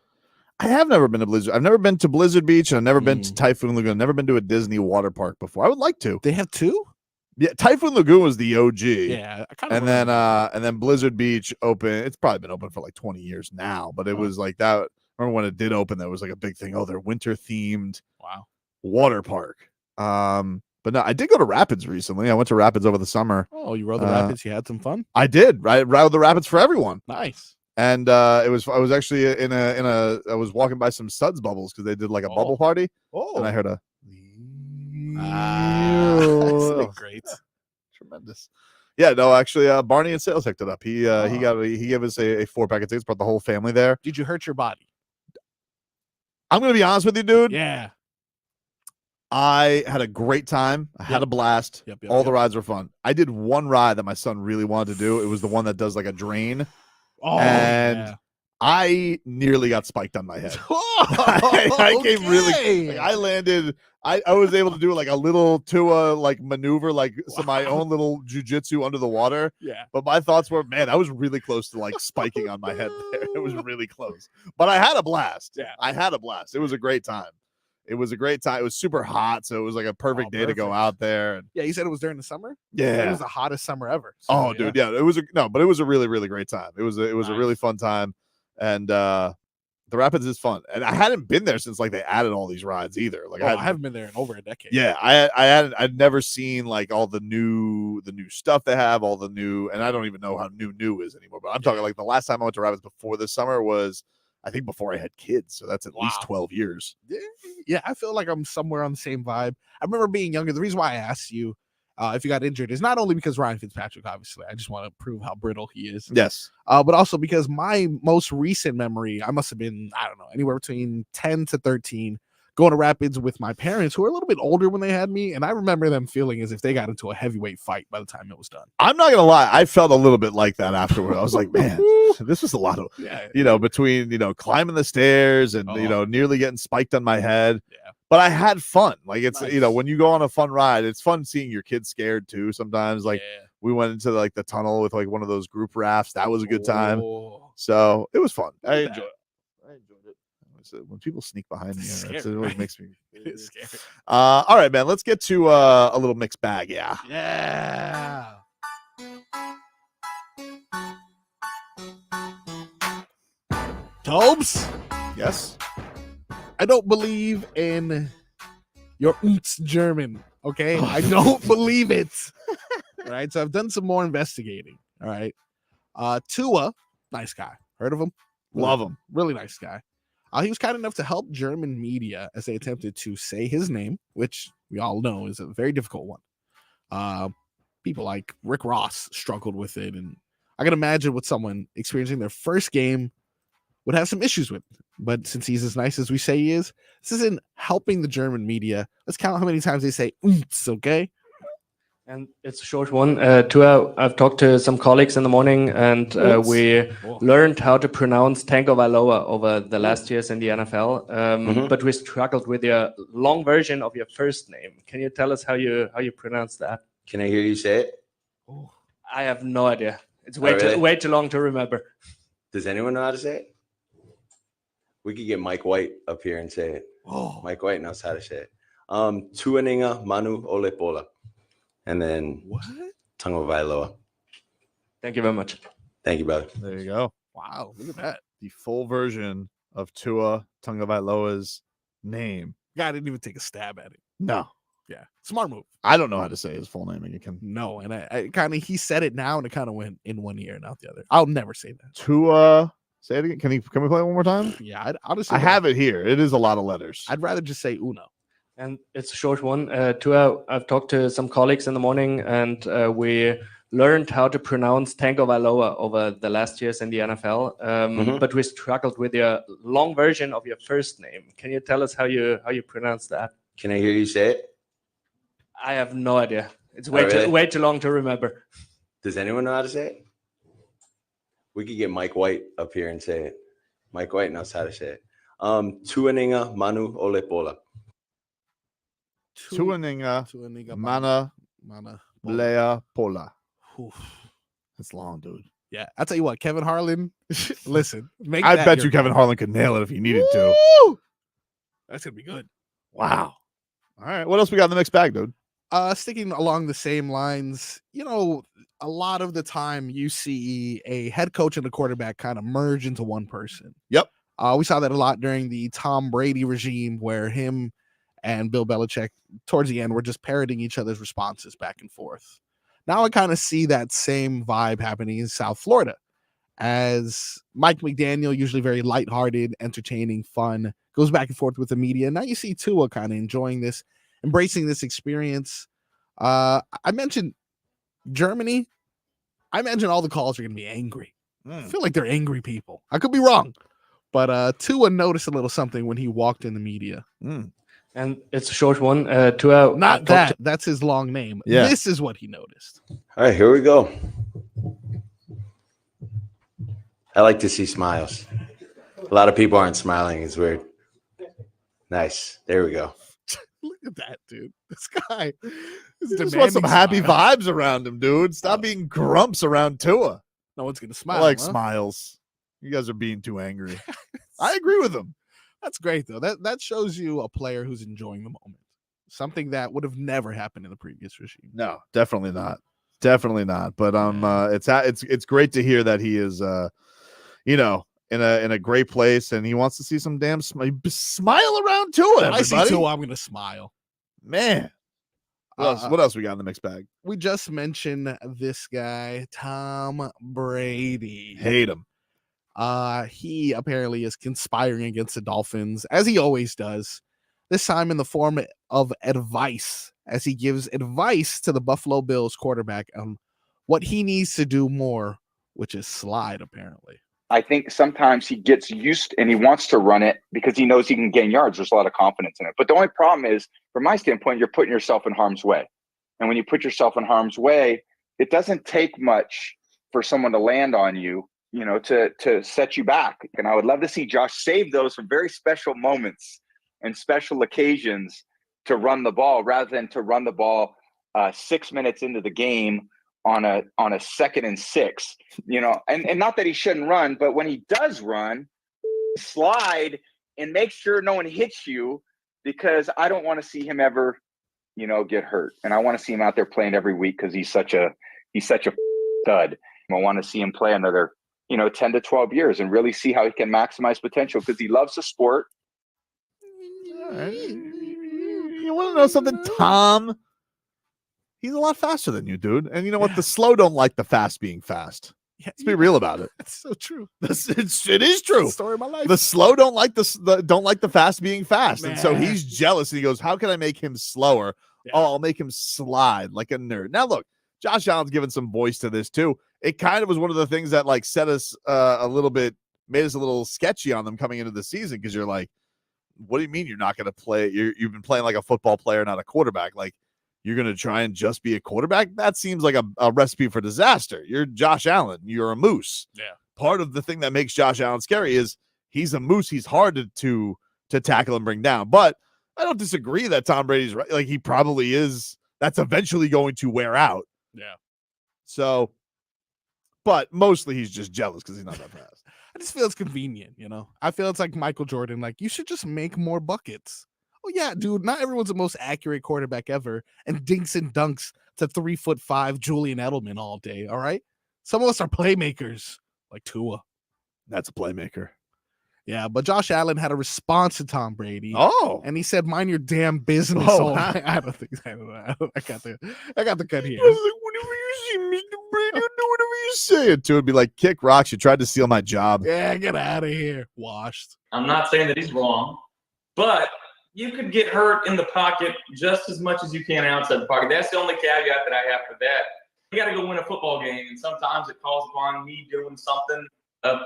I have never been to Blizzard. I've never been to Blizzard Beach, and I've never been to Typhoon Lagoon. I've never been to a Disney water park before. I would like to. They have two? Yeah, Typhoon Lagoon was the OG. Yeah, I kind of. And then Blizzard Beach open. It's probably been open for like 20 years now, but it was like that. Remember when it did open? That was like a big thing. Oh, they're winter themed. Wow. Water park. But no, I did go to Rapids recently. I went to Rapids over the summer. Oh, you rode the Rapids? You had some fun? I did. I rode the Rapids for everyone. Nice. And I was actually I was walking by some Suds bubbles because they did like a bubble party. Oh. And I heard a that's great. Tremendous. Yeah, no, actually Barney and Sales hooked it up. He gave us a 4-pack of tickets, brought the whole family there. Did you hurt your body? I'm gonna be honest with you, dude. Yeah. I had a great time. I had a blast. All the rides were fun. I did one ride that my son really wanted to do. It was the one that does like a drain. Oh, and I nearly got spiked on my head. I came really. Like, I landed. I was able to do like a little Tua like maneuver, like my own little jujitsu under the water. Yeah. But my thoughts were, man, I was really close to like spiking on my head there. It was really close. But I had a blast. Yeah. I had a blast. It was a great time. It was a great time. It was super hot, so it was like a perfect day to go out there. And yeah, you said it was during the summer? Yeah. It was the hottest summer ever. So, dude, yeah. It was but it was a really, really great time. It was a really fun time. And the Rapids is fun. And I hadn't been there since like they added all these rides either. Like I haven't been there in over a decade. Yeah, I'd never seen like all the new stuff they have, all the new, and I don't even know how new is anymore. But I'm talking like the last time I went to Rapids before this summer was I think before I had kids, so that's at least 12 years. Yeah, I feel like I'm somewhere on the same vibe. I remember being younger. The reason why I asked you if you got injured is not only because Ryan Fitzpatrick, obviously. I just want to prove how brittle he is. Yes. But also because my most recent memory, I must have been, I don't know, anywhere between 10 to 13, going to Rapids with my parents who were a little bit older when they had me. And I remember them feeling as if they got into a heavyweight fight by the time it was done. I'm not going to lie. I felt a little bit like that afterward. I was like, man, this was a lot of, between, climbing the stairs and, nearly getting spiked on my head. Yeah. But I had fun. Like it's, when you go on a fun ride, it's fun seeing your kids scared too. Sometimes like we went into like the tunnel with like one of those group rafts. That was a good time. So it was fun. I enjoyed it. When people sneak behind me, it always makes me scared. All right, man. Let's get to a little mixed bag. Yeah. Yeah. Tobes? Yes. I don't believe in your German. Okay. I don't believe it. All right. So I've done some more investigating. All right. Tua, nice guy. Heard of him? Love him. Really nice guy. He was kind enough to help German media as they attempted to say his name, which we all know is a very difficult one. People like Rick Ross struggled with it, and I can imagine what someone experiencing their first game would have some issues with. But since he's as nice as we say he is, this isn't helping the German media. Let's count how many times they say okay? And it's a short one. Tua, I've talked to some colleagues in the morning, and we learned how to pronounce Tagovailoa over the last years in the NFL. But we struggled with your long version of your first name. Can you tell us how you pronounce that? Can I hear you say it? I have no idea. It's way too long to remember. Does anyone know how to say it? We could get Mike White up here and say it. Mike White knows how to say it. Tuaninga Manu Olepola. And then Tagovailoa. Thank you very much. Thank you, brother. There you go. Wow, look at that. The full version of Tua Tagovailoa's name. Guy didn't even take a stab at it. No. Yeah. Smart move. I don't know how to say his full name. No, and I kind of, he said it now and it kind of went in one ear and out the other. I'll never say that. Tua, say it again. Can we play it one more time? Yeah, honestly, I have it here. It is a lot of letters. I'd rather just say Uno. And it's a short one. I've talked to some colleagues in the morning, and we learned how to pronounce Tagovailoa over the last years in the NFL. But we struggled with your long version of your first name. Can you tell us how you pronounce that? Can I hear you say it? I have no idea. It's way too long to remember. Does anyone know how to say it? We could get Mike White up here and say it. Mike White knows how to say it. Tuaninga Manu Olepola. Tuaninga Mana Lea Pola. That's long, dude. Yeah, I'll tell you what, Kevin Harlan. Listen, I bet you Kevin Harlan could nail it if he needed to. That's gonna be good. Wow. All right, what else we got in the mixed bag, dude? Sticking along the same lines, a lot of the time you see a head coach and a quarterback kind of merge into one person. Yep. We saw that a lot during the Tom Brady regime, where him and Bill Belichick towards the end were just parroting each other's responses back and forth. Now I kind of see that same vibe happening in South Florida, as Mike McDaniel, usually very lighthearted, entertaining, fun, goes back and forth with the media. Now you see Tua kind of enjoying this, embracing this experience. I mentioned Germany. I imagine all the calls are going to be angry. I feel like they're angry people. I could be wrong, but Tua noticed a little something when he walked in the media. And it's a short one. Tua, not that. That's his long name. Yeah. This is what he noticed. All right, here we go. I like to see smiles. A lot of people aren't smiling. It's weird. Nice. There we go. Look at that, dude. This guy. You just want some happy vibes around him, dude. Stop being grumps around Tua. No one's going to smile. I like smiles. You guys are being too angry. I agree with him. That's great, though. That shows you a player who's enjoying the moment. Something that would have never happened in the previous regime. No, definitely not. Definitely not. But it's great to hear that he is in a great place, and he wants to see some damn smile around Tua. If I see Tua, I'm going to smile. Man. What else we got in the mixed bag? We just mentioned this guy, Tom Brady. Hate him. He apparently is conspiring against the Dolphins, as he always does, this time in the form of advice, as he gives advice to the Buffalo Bills quarterback on what he needs to do more, which is slide, apparently. I think sometimes he gets used and he wants to run it because he knows he can gain yards. There's a lot of confidence in it. But the only problem is, from my standpoint, you're putting yourself in harm's way. And when you put yourself in harm's way, it doesn't take much for someone to land on you, to set you back. And I would love to see Josh save those for very special moments and special occasions to run the ball, rather than to run the ball 6 minutes into the game on a 2nd and 6, and not that he shouldn't run, but when he does run, slide and make sure no one hits you, because I don't want to see him ever, get hurt. And I want to see him out there playing every week because he's such a stud. I want to see him play another, 10 to 12 years and really see how he can maximize potential, because he loves the sport. All right. You want to know something, Tom? He's a lot faster than you, dude. And you know what? The slow don't like the fast being fast. Let's be real about it. That's so true. It is true. It's the story of my life. The slow don't like the fast being fast. Man. And so he's jealous. And he goes, how can I make him slower? Yeah. Oh, I'll make him slide like a nerd. Now, look, Josh Allen's given some voice to this too. It kind of was one of the things that set us made us a little sketchy on them coming into the season, because you're like, what do you mean you're not going to play? You've been playing like a football player, not a quarterback. Like, you're going to try and just be a quarterback? That seems like a recipe for disaster. You're Josh Allen. You're a moose. Yeah. Part of the thing that makes Josh Allen scary is he's a moose. He's hard to tackle and bring down. But I don't disagree that Tom Brady's right. Like, he probably is. That's eventually going to wear out. Yeah. So, but mostly he's just jealous because he's not that fast. I just feel it's convenient, I feel it's like Michael Jordan. Like, you should just make more buckets. Oh, yeah, dude, not everyone's the most accurate quarterback ever and dinks and dunks to 3'5" Julian Edelman all day, all right? Some of us are playmakers, like Tua. That's a playmaker. Yeah, but Josh Allen had a response to Tom Brady. Oh. And he said, mind your damn business. Oh, I don't think I got the cut here. I was like, whenever you see Mr. Brady, do whatever you say it to. It'd be like, kick rocks. You tried to steal my job. Yeah, get out of here. Washed. I'm not saying that he's wrong, but you could get hurt in the pocket just as much as you can outside the pocket. That's the only caveat that I have for that. You got to go win a football game, and sometimes it calls upon me doing something,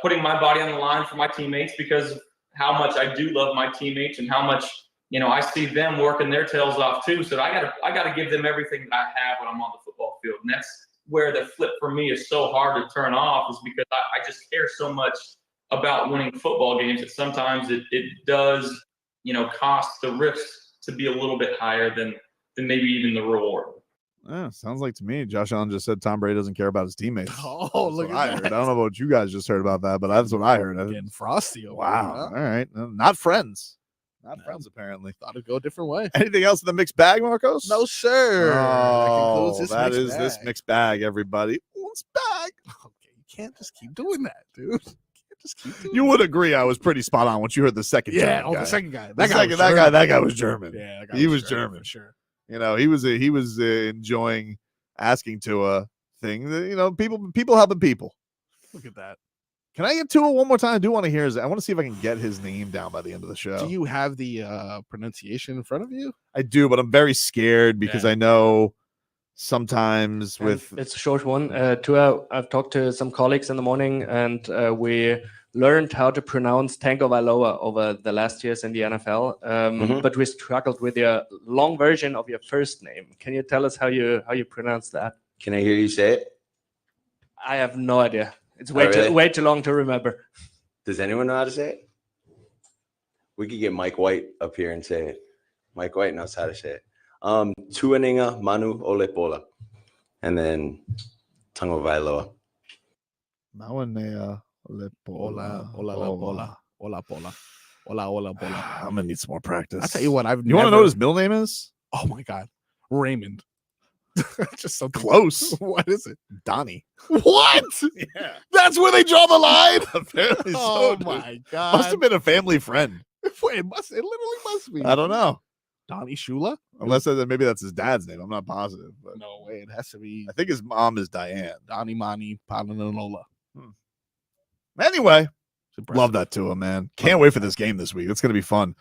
putting my body on the line for my teammates because of how much I do love my teammates and how much I see them working their tails off too. So I gotta give them everything that I have when I'm on the football field, and that's where the flip for me is so hard to turn off, is because I just care so much about winning football games that sometimes it does cost the risk to be a little bit higher than maybe even the reward. Yeah, sounds like to me, Josh Allen just said Tom Brady doesn't care about his teammates. Oh, look at I that. heard. I don't know what you guys just heard about that, but that's what I heard. Getting frosty. Wow. All right. Not friends. Not friends, apparently. Thought it'd go a different way. Anything else in the mixed bag, Marcos? No, sir. Oh, that is this mixed bag, everybody. Mixed bag. Okay, you can't just keep doing that, dude. You would agree I was pretty spot on once you heard the second. Yeah, German guy. the second guy. That guy was German. Yeah, that guy he was German for sure. He was enjoying asking Tua thing that people helping people. Look at that. Can I get Tua one more time? I do want to hear I want to see if I can get his name down by the end of the show. Do you have the pronunciation in front of you? I do, but I'm very scared because I know sometimes it's a short one. Tua, I've talked to some colleagues in the morning, and we learned how to pronounce Tagovailoa over the last years in the NFL, but we struggled with the long version of your first name. Can you tell us how you pronounce that? Can I hear you say it? I have no idea. It's way too long to remember. Does anyone know how to say it? We could get Mike White up here and say it. Mike White knows how to say it. Tuaninga Manu Olepola. And then Tagovailoa. Mawanea Olepola. Hola. I'm gonna need some more practice. I'll tell you what, you want to know what his middle name is? Oh my god. Raymond. Just so close. What is it? Donnie. What? Yeah. That's where they draw the line. Apparently Oh so. my god. Must have been a family friend. Wait, it literally must be. I don't know. Donnie Shula? Unless maybe that's his dad's name. I'm not positive. But No way, it has to be I think his mom is Diane. Donnie Mani Pananola. Anyway, love that to him, man. Can't wait for this game this week. It's gonna be fun.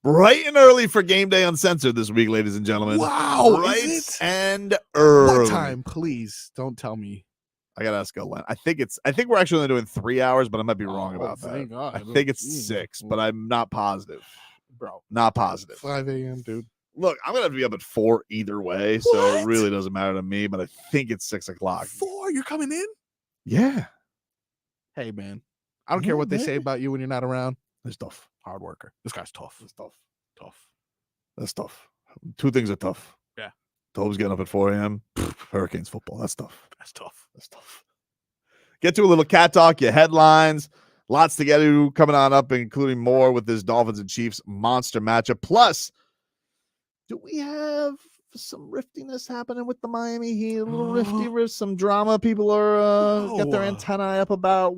Bright and early for Game Day Uncensored this week, ladies and gentlemen. Wow, Bright is it? and early. What time? Please don't tell me. I gotta ask Glenn. I think we're actually only doing 3 hours, but I might be wrong about that. thank God. I think it's 6, but I'm not positive. Bro. Not positive. 5 a.m., dude. Look, I'm gonna have to be up at 4 either way, so it really doesn't matter to me. But I think it's 6 o'clock. 4? You're coming in? Yeah. Hey, man. I don't care what they say about you when you're not around. It's tough. Hard worker. This guy's tough. It's tough. Tough. That's tough. 2 things are tough. Yeah. Tobin's getting up at 4 a.m. Hurricanes football. That's tough. That's tough. That's tough. Get to a little cat talk, your headlines. Lots to get to coming on up, including more with this Dolphins and Chiefs monster matchup. Plus, do we have some riftiness happening with the Miami Heat? A little rifty, some drama people are got their antennae up about.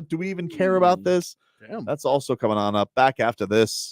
Do we even care about this? Damn. That's also coming on up. Back after this.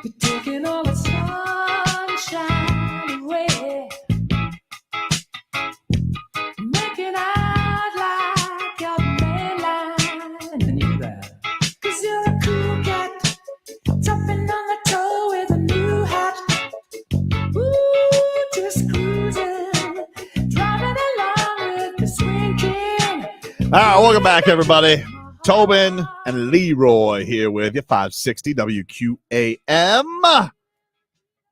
You're taking all the sunshine away, making out like you're the mainline. And you that. 'Cause you're a cool cat, tapping on the toe with a new hat. Ooh, just cruising, driving along with the swing king. All right, welcome back, everybody. Tobin and Leroy here with you, 560 WQAM.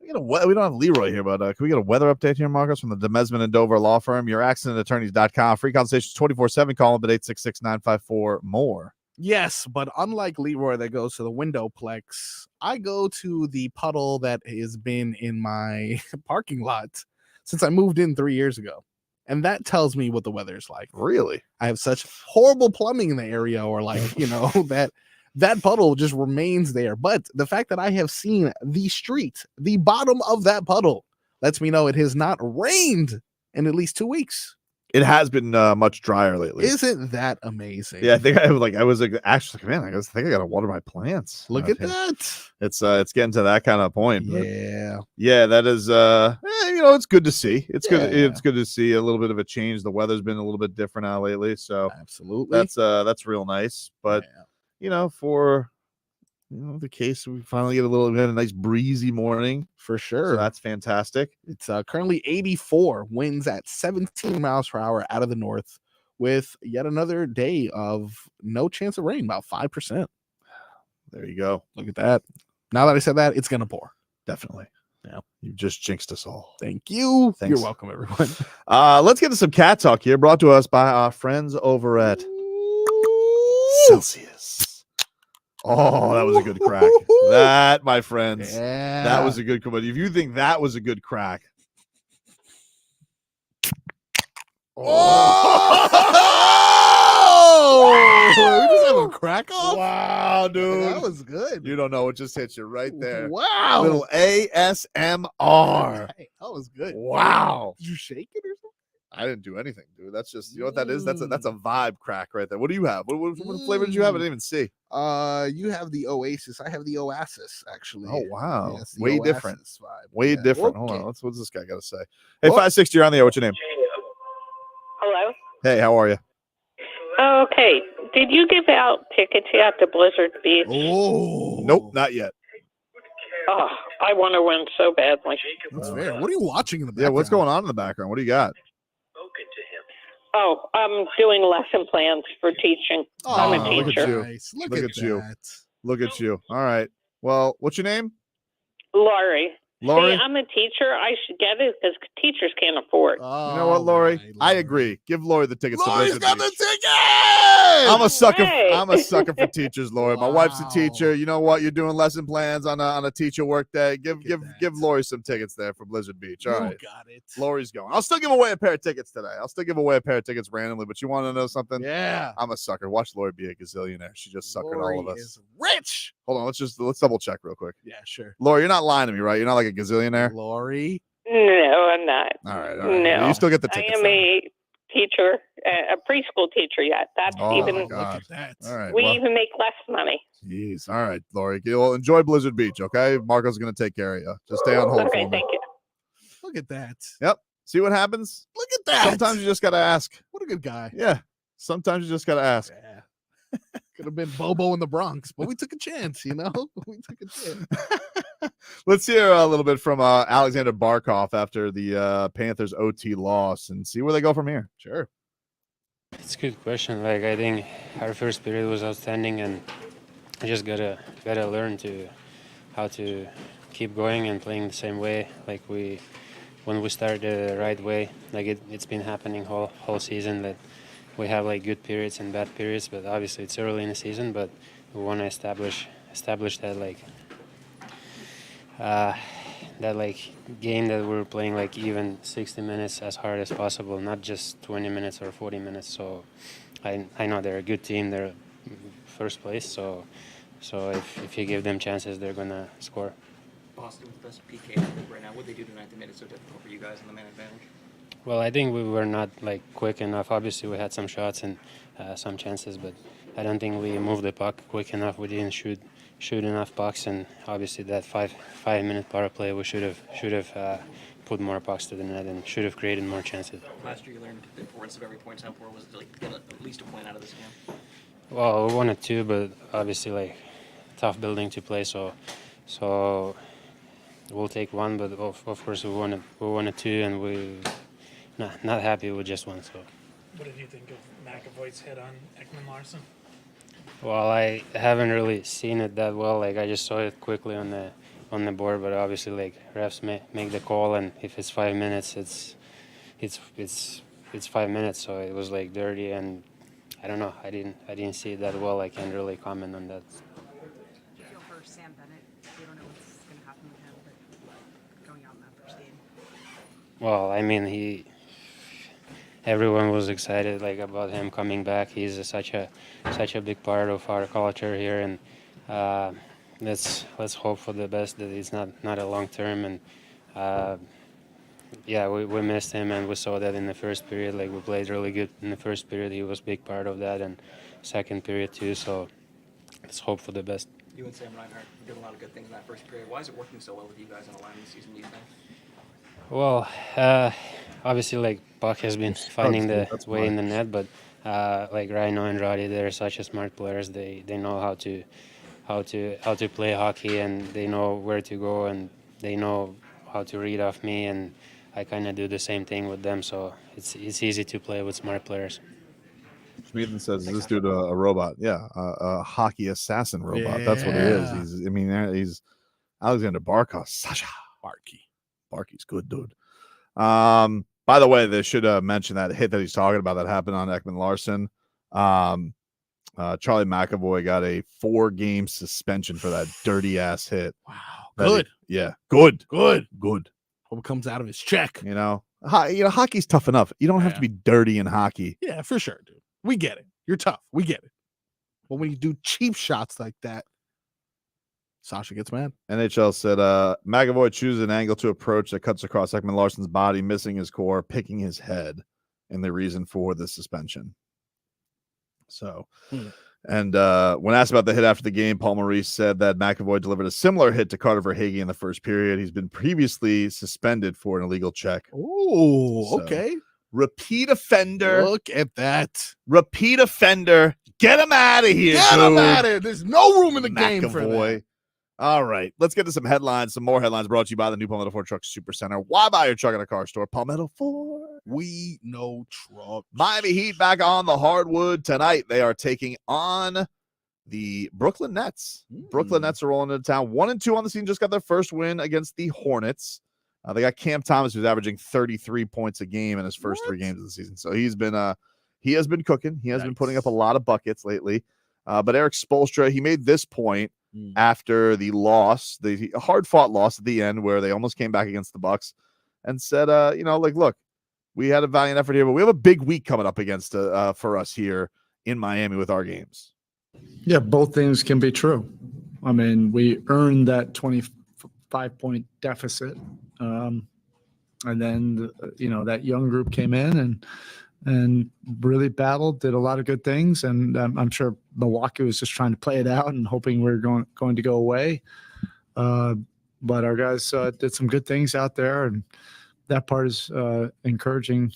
We don't have Leroy here, but can we get a weather update here, Marcos, from the Demesman and Dover Law Firm? Your accidentattorneys.com. Free consultations 24/7. Call them at 866-954-MORE. Yes, but unlike Leroy that goes to the Windowplex, I go to the puddle that has been in my parking lot since I moved in 3 years ago. And that tells me what the weather is like. Really? I have such horrible plumbing in the area, or that puddle just remains there. But the fact that I have seen the street, the bottom of that puddle, lets me know it has not rained in at least 2 weeks. It has been much drier lately. Isn't that amazing? Yeah, I think I was actually, man, I think I gotta water my plants. Look at that. It's getting to that kind of point. Yeah. Yeah, that is it's good to see. It's good to see a little bit of a change. The weather's been a little bit different now lately. So absolutely. That's real nice. But for the case, we finally get a nice breezy morning. For sure. So that's fantastic. It's currently 84, winds at 17 miles per hour out of the north, with yet another day of no chance of rain, about 5%. There you go. Look at that. Now that I said that, it's going to pour. Definitely. Yeah. You just jinxed us all. Thank you. Thanks. You're welcome, everyone. Let's get to some cat talk here, brought to us by our friends over at Celsius. Oh, that was a good crack. That, my friends, that was a good crack. If you think that was a good crack. Oh! We just have a crack off? Wow, dude. That was good. You don't know what just hit you right there. Wow. Little ASMR. Hey, that was good. Wow. Did you shake it or something? I didn't do anything, dude. That's just, you know what that is? That's a vibe crack right there. What do you have? What flavor did you have? I didn't even see. You have the Oasis. I have the Oasis, actually. Oh, wow. Yes, the Way Oasis different. vibe. Way Yeah. different. Okay. Hold on. What's this guy got to say? Hey, 560, you're on the air. What's your name? Hello? Hey, how are you? Okay. Did you give out tickets yet to Blizzard Beach? Oh. Nope, not yet. Oh, I want to win so badly. That's fair. What are you watching in the background? Yeah, what's going on in the background? What do you got? Oh, I'm doing lesson plans for teaching. I'm a Look teacher. at you. Nice. Look at you. that. Look at you. All right. Well, what's your name? Laurie. Lori? See, I'm a teacher. I should get it because teachers can't afford. You know what, Lori? I agree. Give Lori the tickets to Lori's Blizzard got Beach. the ticket! I'm a sucker. Hey. I'm a sucker for teachers, Lori. My wife's a teacher. You know what? You're doing lesson plans on a teacher work day. Give Lori some tickets there for Blizzard Beach. All right, got it. Lori's going. I'll still give away a pair of tickets today. I'll still give away a pair of tickets randomly. But you want to know something? Yeah. I'm a sucker. Watch Lori be a gazillionaire. She just suckered Lori all of us. is rich. Hold on. Let's double check real quick. Yeah, sure. Lori, you're not lying to me, right? You're not like a gazillionaire. Lori. No, I'm not. All right. No. You still get the I tickets. am a teacher, a preschool teacher yet. That's Oh, even, my God. All right. we well, even make less money. Jeez. All right, Lori. Well, enjoy Blizzard Beach, okay? Marco's going to take care of you. Just stay on hold Okay, for me. thank you. Look at that. Yep. See what happens? Look at that. Sometimes you just got to ask. What a good guy. Yeah. Sometimes you just got to ask. Yeah. Could have been Bobo in the Bronx, but we took a chance, We took a chance. Let's hear a little bit from Alexander Barkov after the Panthers OT loss and see where they go from here. Sure. It's a good question. Like, I think our first period was outstanding, and I just gotta learn how to keep going and playing the same way, like when we started the right way. Like it's been happening whole season that we have like good periods and bad periods, but obviously it's early in the season. But we want to establish that game that we're playing like even 60 minutes as hard as possible, not just 20 minutes or 40 minutes. So I know they're a good team. They're first place. So if you give them chances, they're gonna score. Boston with the best PK right now. What they do tonight that made it so difficult for you guys in the man advantage? Well, I think we were not like quick enough. Obviously, we had some shots and some chances, but I don't think we moved the puck quick enough. We didn't shoot enough pucks, and obviously that 5-minute power play, we should have put more pucks to the net and should have created more chances. Last year, you learned the importance of every point. How important was it to like, get at least a point out of this game? Well, we wanted 2, but obviously like tough building to play, so we'll take 1, but of course we wanted 2, and we not happy with just 1. So. What did you think of McAvoy's hit on Ekman-Larsson? Well, I haven't really seen it that well. Like I just saw it quickly on the board, but obviously like refs make the call, and if it's 5 minutes, it's 5 minutes. So it was like dirty, and I don't know. I didn't see it that well. I can't really comment on that. You feel for Sam Bennett? We don't know what's going to happen with him, but going out in that first game. Well, I mean everyone was excited like about him coming back. He's such a big part of our culture here, and let's hope for the best that it's not a long term. And we missed him, and we saw that in the first period. Like we played really good in the first period. He was a big part of that, and second period too. So let's hope for the best. You and Sam Reinhart did a lot of good things in that first period. Why is it working so well with you guys in the line this season, do you think? Well, obviously, like Buck has been finding the way in the net, but like Rhino and Roddy, they're such a smart players. They know how to play hockey, and they know where to go, and they know how to read off me, and I kind of do the same thing with them. So it's easy to play with smart players. Schmieden says, "Is this dude a robot?" Yeah, a hockey assassin robot. That's what he is. He's Alexander Barkov. Sasha Barkey's good, dude. By the way, they should mention that hit that he's talking about that happened on Ekman-Larsson. Charlie McAvoy got a 4-game suspension for that dirty ass hit. Wow, good. Good. Hope it comes out of his check. Hockey's tough enough. You don't have to be dirty in hockey. Yeah, for sure, dude. We get it. You're tough. We get it. But when you do cheap shots like that, Sasha gets mad. NHL said McAvoy chooses an angle to approach that cuts across Ekman-Larsson's body, missing his core, picking his head, and the reason for the suspension. So, and when asked about the hit after the game, Paul Maurice said that McAvoy delivered a similar hit to Carter Verhaeghe in the first period. He's been previously suspended for an illegal check. Oh, okay. Repeat offender. Look at that. Repeat offender. Get him out of here. Get him out of here. There's no room in the game for that. All right, let's get to some headlines. Some more headlines brought to you by the new Palmetto Ford Truck Super Center. Why buy your truck at a car store? Palmetto Ford. We know truck. Miami Heat back on the hardwood tonight. They are taking on the Brooklyn Nets. Brooklyn Nets are rolling into town. 1-2 on the season. Just got their first win against the Hornets. They got Cam Thomas, who's averaging 33 points a game in his first 3 games of the season. So he has been cooking. He has been putting up a lot of buckets lately. But Eric Spoelstra, he made this point after the loss, the hard-fought loss at the end where they almost came back against the Bucks, and said, look, we had a valiant effort here, but we have a big week coming up against for us here in Miami with our games. Yeah, both things can be true. I mean, we earned that 25-point deficit, and then that young group came in and really battled, did a lot of good things. And I'm sure Milwaukee was just trying to play it out and hoping we're going to go away. But our guys did some good things out there, and that part is encouraging.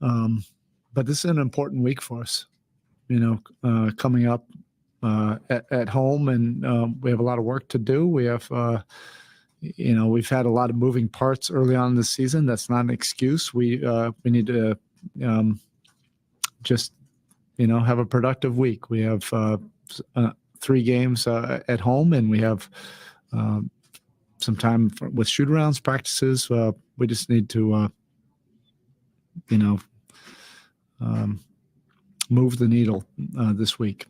But this is an important week for us, coming up at home, and we have a lot of work to do. We have, we've had a lot of moving parts early on in the season. That's not an excuse. We need to just have a productive week. We have 3 games at home, and we have some time with shoot-arounds, practices. We just need to move the needle this week.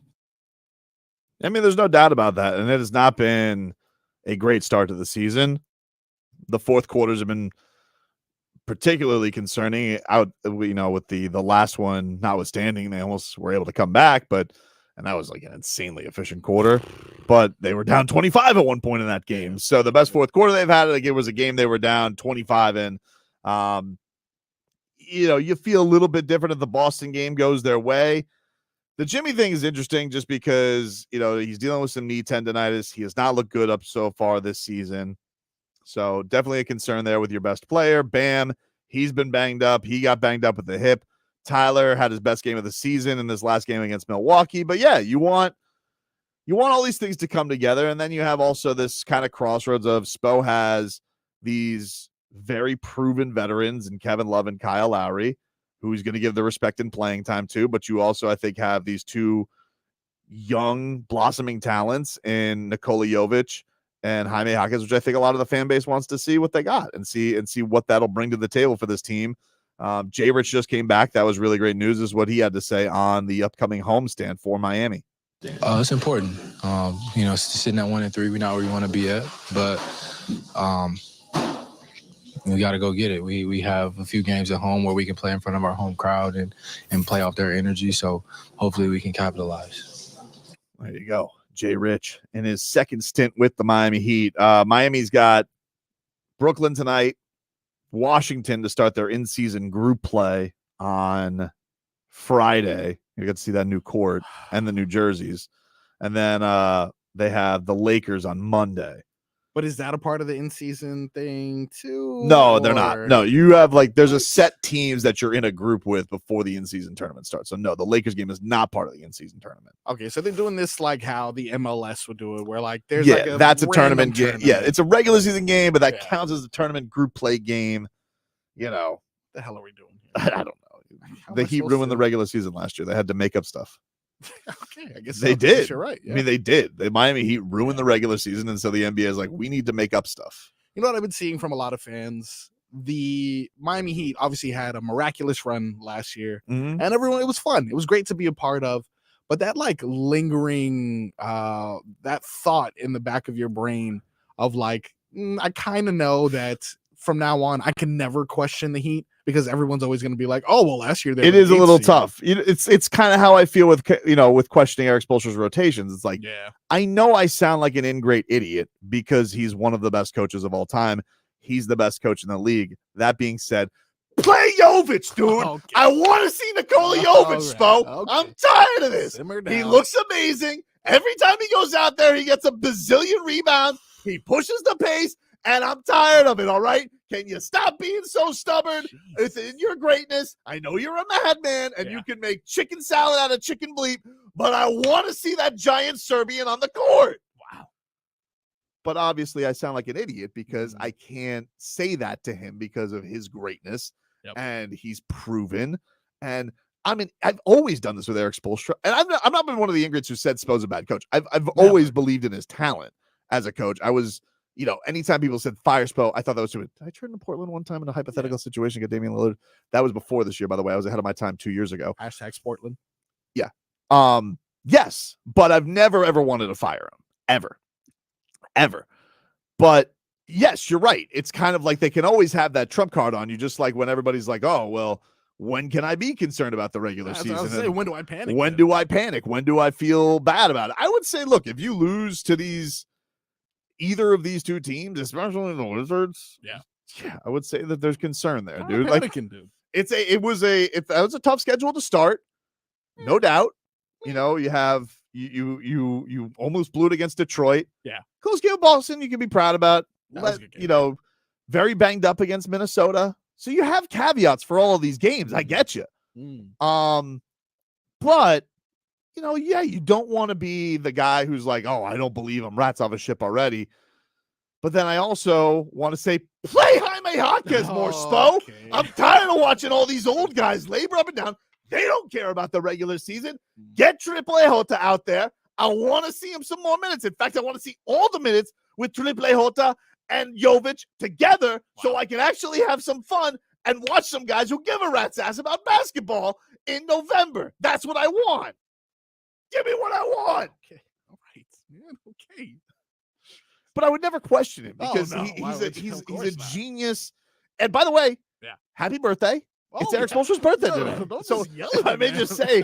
I mean, there's no doubt about that, and it has not been a great start to the season. The fourth quarters have been particularly concerning with the last one notwithstanding. They almost were able to come back, and that was like an insanely efficient quarter, but they were down 25 at one point in that game. So the best fourth quarter they've had, it was a game they were down 25 in. you feel a little bit different if the Boston game goes their way. The Jimmy thing is interesting just because, he's dealing with some knee tendonitis. He has not looked good up so far this season. So definitely a concern there with your best player. Bam, he's been banged up. He got banged up with the hip. Tyler had his best game of the season in this last game against Milwaukee. But yeah, you want all these things to come together. And then you have also this kind of crossroads of Spo has these very proven veterans in Kevin Love and Kyle Lowry, who he's going to give the respect and playing time to. But you also, I think, have these two young blossoming talents in Nikola Jović and Jaime Jaquez, which I think a lot of the fan base wants to see what they got and see what that'll bring to the table for this team. Jay Rich just came back. That was really great news, is what he had to say on the upcoming homestand for Miami. It's important. Sitting at 1-3, we're not where we want to be at, but we got to go get it. We have a few games at home where we can play in front of our home crowd and play off their energy. So hopefully we can capitalize. There you go. Jay Rich in his second stint with the Miami Heat. Miami's got Brooklyn tonight, Washington to start their in-season group play on Friday. You get to see that new court and the new jerseys. And then they have the Lakers on Monday. But is that a part of the in-season thing too? No, they're not. No, you have there's a set teams that you're in a group with before the in-season tournament starts. So no, the Lakers game is not part of the in-season tournament. Okay, so they're doing this like how the MLS would do it, where there's that's a tournament game. Yeah, it's a regular season game, but that counts as a tournament group play game. The hell are we doing here? I don't know. The Heat ruined the regular season last year. They had to make up stuff. Okay, I guess they did. You're right. Yeah. I mean, they did. The Miami Heat ruined the regular season, and so the NBA is like, we need to make up stuff. You know what I've been seeing from a lot of fans? The Miami Heat obviously had a miraculous run last year, and everyone, it was fun. It was great to be a part of. But that lingering, that thought in the back of your brain of I kind of know that from now on, I can never question the Heat because everyone's always going to be like, oh, well, last year it is a little tough. It's kind of how I feel with questioning Eric Spoelstra's rotations. It's like, I know I sound like an ingrate idiot because he's one of the best coaches of all time. He's the best coach in the league. That being said, play Jović, dude. Okay. I want to see Nikola Jović, Spo. Okay. I'm tired of this. He looks amazing. Every time he goes out there, he gets a bazillion rebounds. He pushes the pace. And I'm tired of it, all right? Can you stop being so stubborn? It's in your greatness. I know you're a madman, and you can make chicken salad out of chicken bleep, but I want to see that giant Serbian on the court. Wow. But obviously, I sound like an idiot because I can't say that to him because of his greatness, and he's proven. And I've always done this with Eric Spoelstra, and I've not been one of the ingrates who said Spo's a bad coach. I've always believed in his talent as a coach. I was... anytime people said fire Spo, I thought that was stupid. I turned to Portland one time in a hypothetical situation, get Damian Lillard. That was before this year, by the way. I was ahead of my time 2 years ago. #Portland. Yeah. Yes, but I've never, ever wanted to fire him. Ever. But yes, you're right. It's kind of like they can always have that trump card on you, just like when everybody's like, oh, well, when can I be concerned about the regular season? I was saying, when do I panic? When do I panic? When do I feel bad about it? I would say, look, if you lose to either of these two teams, especially the Wizards, I would say that there's concern there, dude. Dude. That was a tough schedule to start, no doubt. You have you almost blew it against Detroit. Yeah, close game with Boston, you can be proud about. Very banged up against Minnesota, so you have caveats for all of these games. I get you. But you don't want to be the guy who's like, oh, I don't believe him. Rats off a ship already. But then I also want to say, play Jaime Jaquez more, Spo. Okay. I'm tired of watching all these old guys labor up and down. They don't care about the regular season. Get Triple Jota out there. I want to see him some more minutes. In fact, I want to see all the minutes with Triple Jota and Jović together so I can actually have some fun and watch some guys who give a rat's ass about basketball in November. That's what I want. Give me what I want. Okay. All right. Man, okay. But I would never question him because he's a genius. And by the way, happy birthday. It's Eric Spoelstra's birthday today. So if I may just say,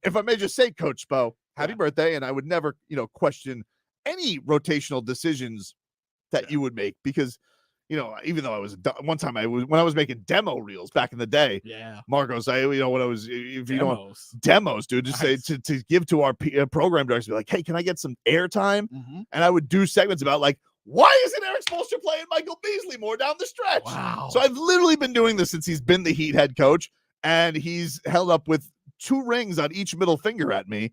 if I may just say, Coach Spo, happy birthday. And I would never, question any rotational decisions that you would make because, even though I was one time when I was making demo reels back in the day. Yeah. Marcos, when I was, if you don't Demos. demos, dude, just Nice. say to give to our program directors, be like, hey, can I get some airtime? Mhm. And I would do segments about like, why isn't Eric Spoelstra playing Michael Beasley more down the stretch? Wow. So I've literally been doing this since he's been the Heat head coach, and he's held up with 2 rings on each middle finger at me,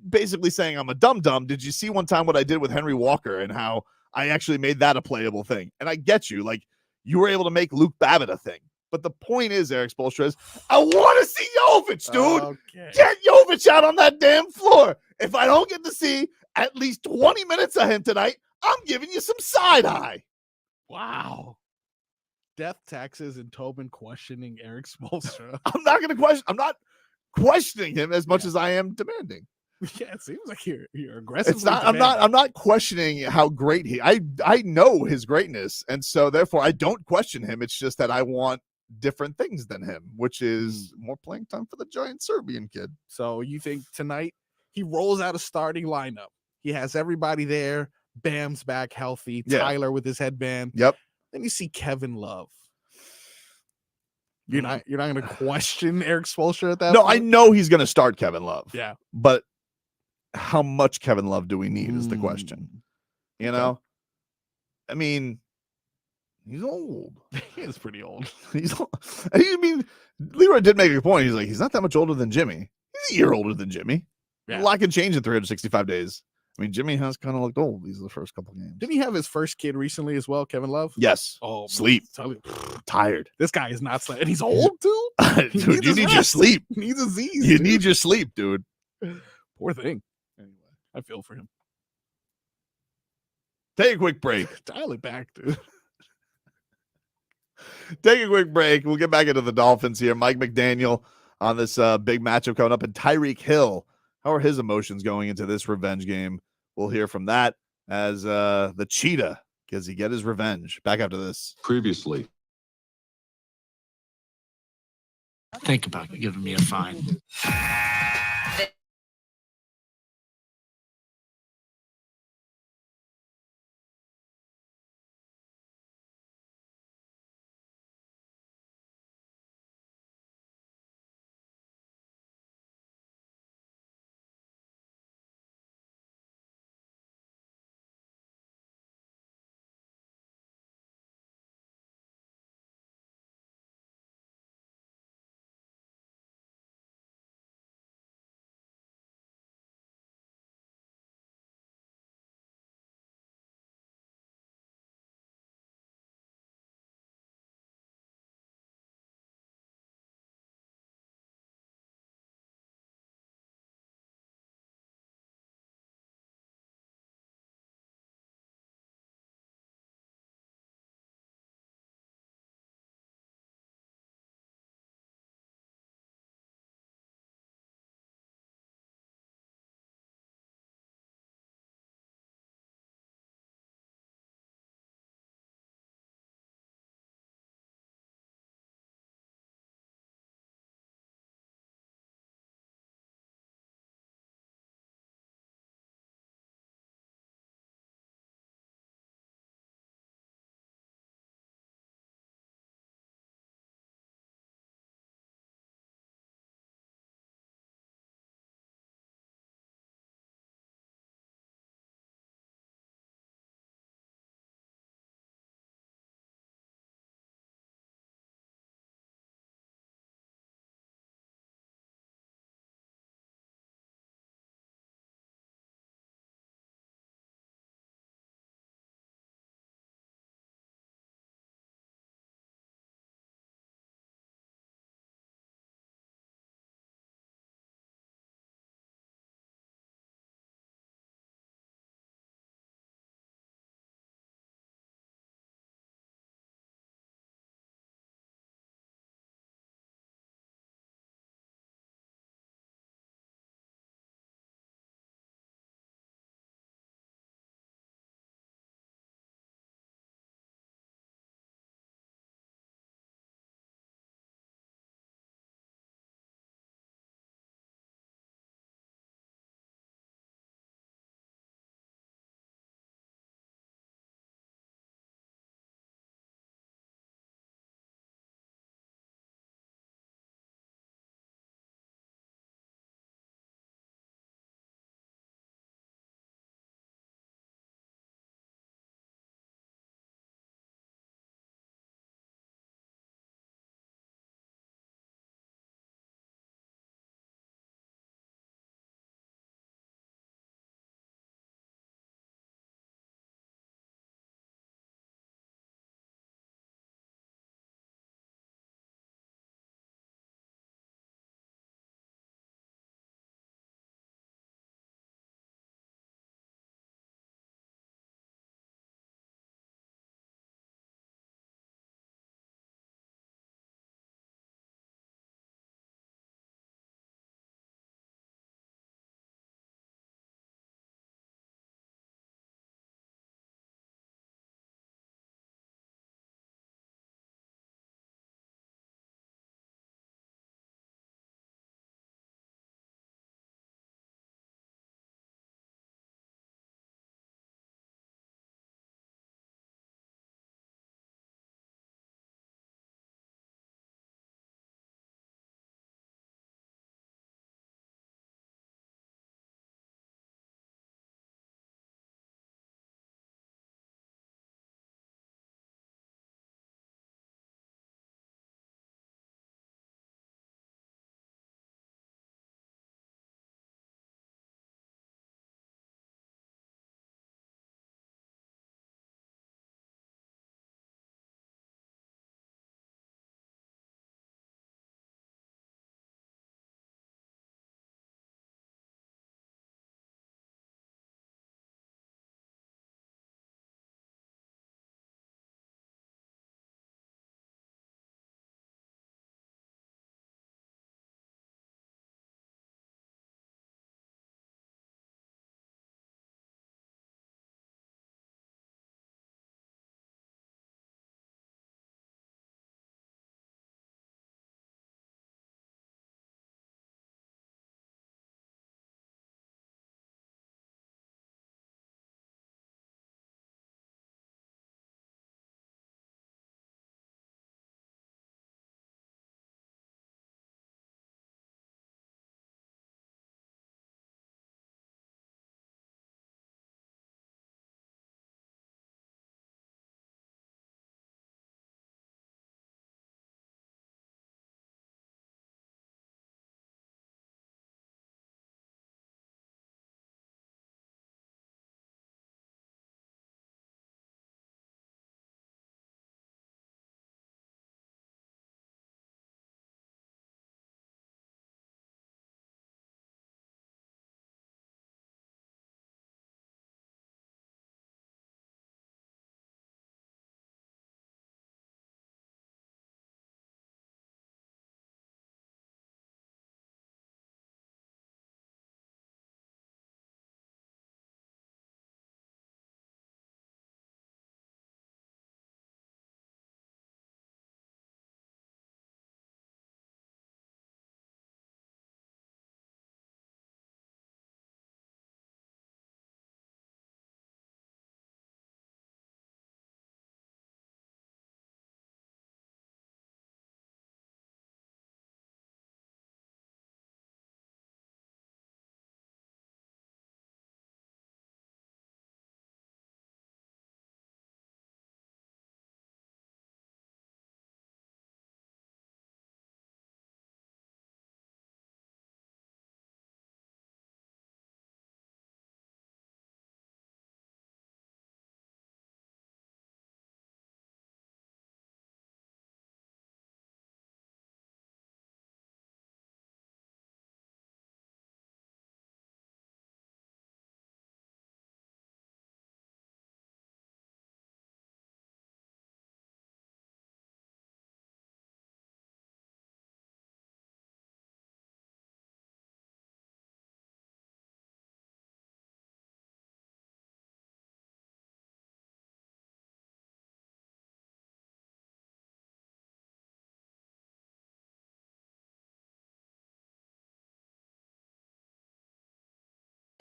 basically saying I'm a dum-dum. Did you see one time what I did with Henry Walker and how I actually made that a playable thing? And I get you, like you were able to make Luke Babbitt a thing. But the point is, Eric Spoelstra, is I want to see Jović, dude. Okay. Get Jović out on that damn floor. If I don't get to see at least 20 minutes of him tonight, I'm giving you some side eye. Wow. Death taxes and Tobin questioning Eric Spoelstra. I'm not questioning him as much as I am demanding. Yeah, it seems like you're aggressive. It's not. I'm not questioning how great I know his greatness, and so therefore I don't question him. It's just that I want different things than him, which is more playing time for the giant Serbian kid. So you think tonight he rolls out a starting lineup? He has everybody there. Bam's back healthy. Yeah. Tyler with his headband. Yep. Then you see Kevin Love. You're not going to question Eric Spoelstra at that No, point? I know he's going to start Kevin Love. Yeah. But how much Kevin Love do we need is the question. You know? I mean, he's old. He is pretty old. He's old. I mean, Leroy did make a point. He's like, he's not that much older than Jimmy. He's a year older than Jimmy. Yeah. A lot can change in 365 days. I mean, Jimmy has kind of looked old these are the first couple games. Didn't he have his first kid recently as well, Kevin Love? Yes. Oh, Sleep. Tired. This guy is not sleeping. And he's old, too? Dude, you need your sleep. He needs a Z's. You need your sleep, dude. Poor thing. Anyway, I feel for him. Take a quick break. Dial it back, dude. Take a quick break. We'll get back into the Dolphins here. Mike McDaniel on this big matchup coming up, and Tyreek Hill. How are his emotions going into this revenge game? We'll hear from that as the cheetah, does he get his revenge? Back after this. Previously. Think about giving me a fine.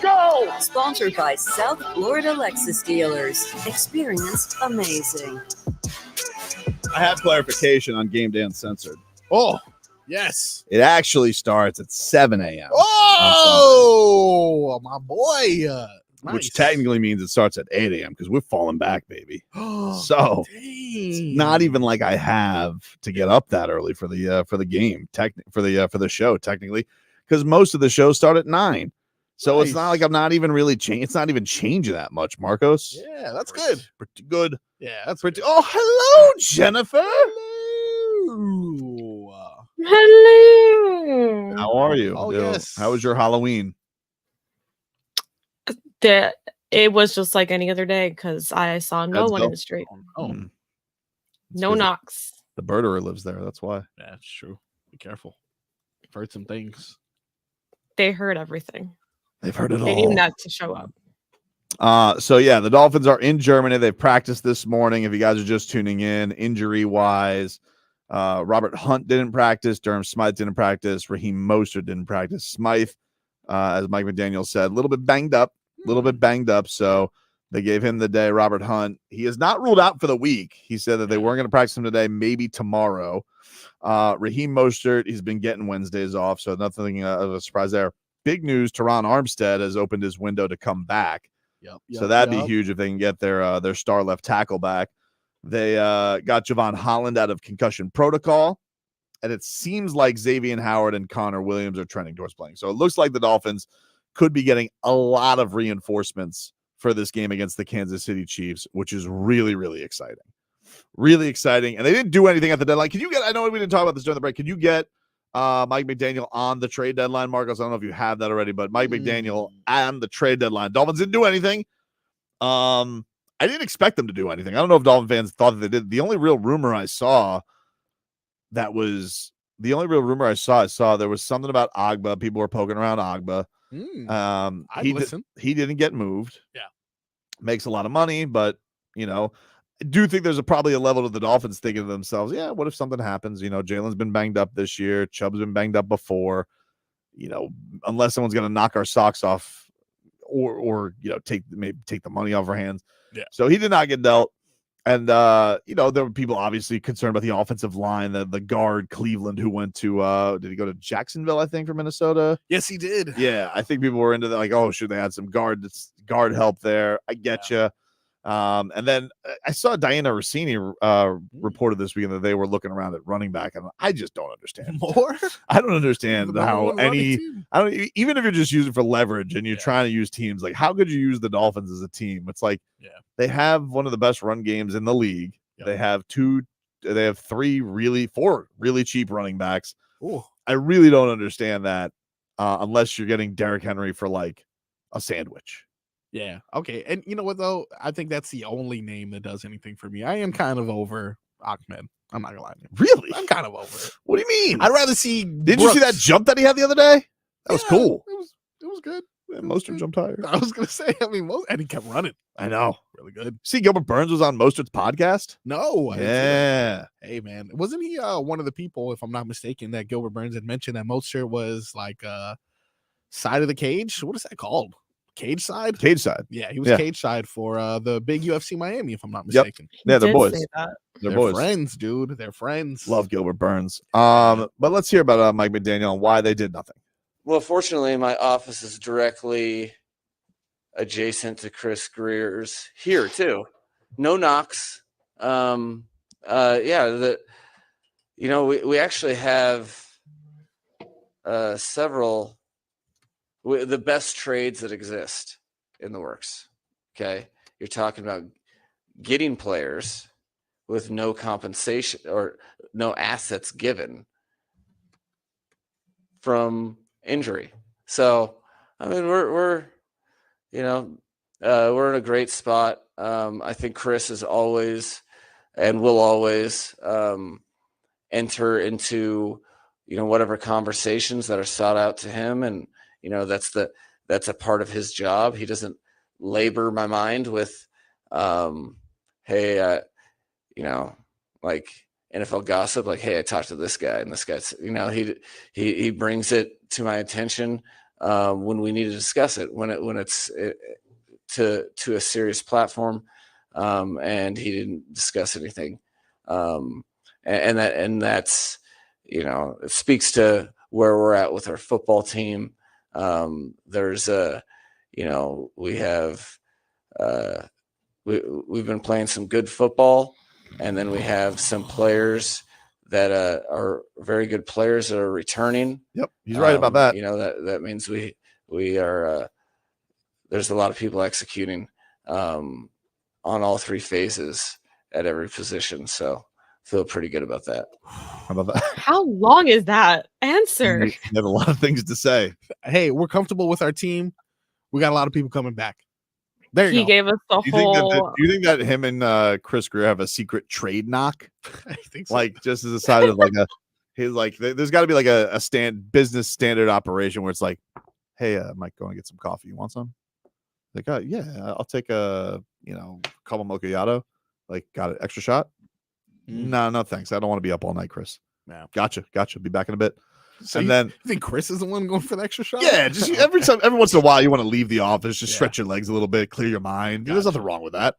go! Sponsored by South Florida Lexus Dealers. Experience amazing. I have clarification on Game Day Uncensored. Oh, yes. It actually starts at 7 a.m. Oh, my boy. Which technically means it starts at 8 a.m. because we're falling back, baby. So it's not even like I have to get up that early for the game, for the show, technically, because most of the shows start at 9. So it's not like I'm not even really it's not even changing that much, Marcos. Yeah, that's good. Pretty good. Yeah, that's pretty. Oh, hello, Jennifer. Hello. How are you? Oh, Yo, yes. How was your Halloween? It was just like any other day because I saw no That's one in dope. the street. Oh, No knocks. The birderer lives there. That's why. Yeah, that's true. Be careful. I've heard some things. They heard everything. They've heard it They all. knew not to show up. So yeah, the Dolphins are in Germany. They've practiced this morning. If you guys are just tuning in, injury wise, Robert Hunt didn't practice. Durham Smythe didn't practice. Raheem Mostert didn't practice. Smythe, as Mike McDaniel said, a little bit banged up. So they gave him the day. Robert Hunt, he is not ruled out for the week. He said that they weren't going to practice him today, maybe tomorrow. Raheem Mostert, he's been getting Wednesdays off, so nothing of a surprise there. Big news, Terron Armstead has opened his window to come back. So that'd be huge if they can get their star left tackle back. They got Javon Holland out of concussion protocol, and it seems like Xavier Howard and Connor Williams are trending towards playing. So it looks like the Dolphins could be getting a lot of reinforcements for this game against the Kansas City Chiefs, which is really, really exciting. Really exciting. And they didn't do anything at the deadline. I know we didn't talk about this during the break. Can you get Mike McDaniel on the trade deadline, Marcos? I don't know if you have that already, but Mike McDaniel on the trade deadline. Dolphins didn't do anything. I didn't expect them to do anything. I don't know if Dolphin fans thought that they did. The only real rumor I saw there was something about Agba. People were poking around Agba. He didn't get moved. Yeah. Makes a lot of money, but I do think there's probably a level of the Dolphins thinking to themselves, yeah, what if something happens? Jalen's been banged up this year. Chubb's been banged up before. Unless someone's going to knock our socks off or take the money off our hands. Yeah. So he did not get dealt. And, there were people obviously concerned about the offensive line, the guard Cleveland who went to, did he go to Jacksonville, I think, from Minnesota? Yes, he did. Yeah. I think people were into that. Like, oh, should they had some guard help there? I get you. And then I saw Diana Rossini reported this weekend that they were looking around at running back, and I just don't understand. More? I don't understand how even if you're just using for leverage and you're trying to use teams, like how could you use the Dolphins as a team? It's like they have one of the best run games in the league. They have four really cheap running backs. Ooh. I really don't understand that unless you're getting Derrick Henry for like a sandwich. Yeah. Okay. And you know what, though? I think that's the only name that does anything for me. I am kind of over Ahmed. I'm not going to lie to you. Really? I'm kind of over it. What do you mean? I'd rather see. Did you see that jump that he had the other day? That was cool. It was good. Mostert jumped higher. I was going to say, and he kept running. I know. Really good. See, Gilbert Burns was on Mostert's podcast? No. I didn't see Yeah. that. Hey, man. Wasn't he one of the people, if I'm not mistaken, that Gilbert Burns had mentioned that Mostert was like side of the cage? What is that called? Cage side? Cage side. Yeah, he was cage side for the big UFC Miami, if I'm not mistaken. Yeah, they're boys. They're boys. friends, dude. They're friends. Love Gilbert Burns. But let's hear about Mike McDaniel and why they did nothing. Well, fortunately, my office is directly adjacent to Chris Greer's here too. No knocks. We actually have several. The best trades that exist in the works. Okay. You're talking about getting players with no compensation or no assets given from injury. So, I mean, we're in a great spot. I think Chris is always and will always enter into, whatever conversations that are sought out to him. And, that's a part of his job. He doesn't labor my mind with, hey, like NFL gossip, like, hey, I talked to this guy and this guy's, he brings it to my attention when we need to discuss it, when it's to a serious platform, and he didn't discuss anything, and that's it speaks to where we're at with our football team. There's we have we've been playing some good football, and then we have some players that are very good players that are returning. Yep, he's right about that. That means we are there's a lot of people executing on all three phases at every position. So feel pretty good about that. How about that? How long is that answer? You have a lot of things to say. Hey, we're comfortable with our team. We got a lot of people coming back. There you He go. gave us the Do whole. you think that him and Chris Greer have a secret trade knock? I think so. Like just as a side of there's got to be like a business standard operation where it's like, hey, Mike, go and get some coffee. You want some? Like, yeah, I'll take a caramel macchiato. Like, got it? Extra shot? No, thanks. I don't want to be up all night, Chris. No. Gotcha. Be back in a bit. So and you then think Chris is the one going for the extra shot? yeah, just every once in a while you want to leave the office, just stretch your legs a little bit, clear your mind. There's nothing wrong with that.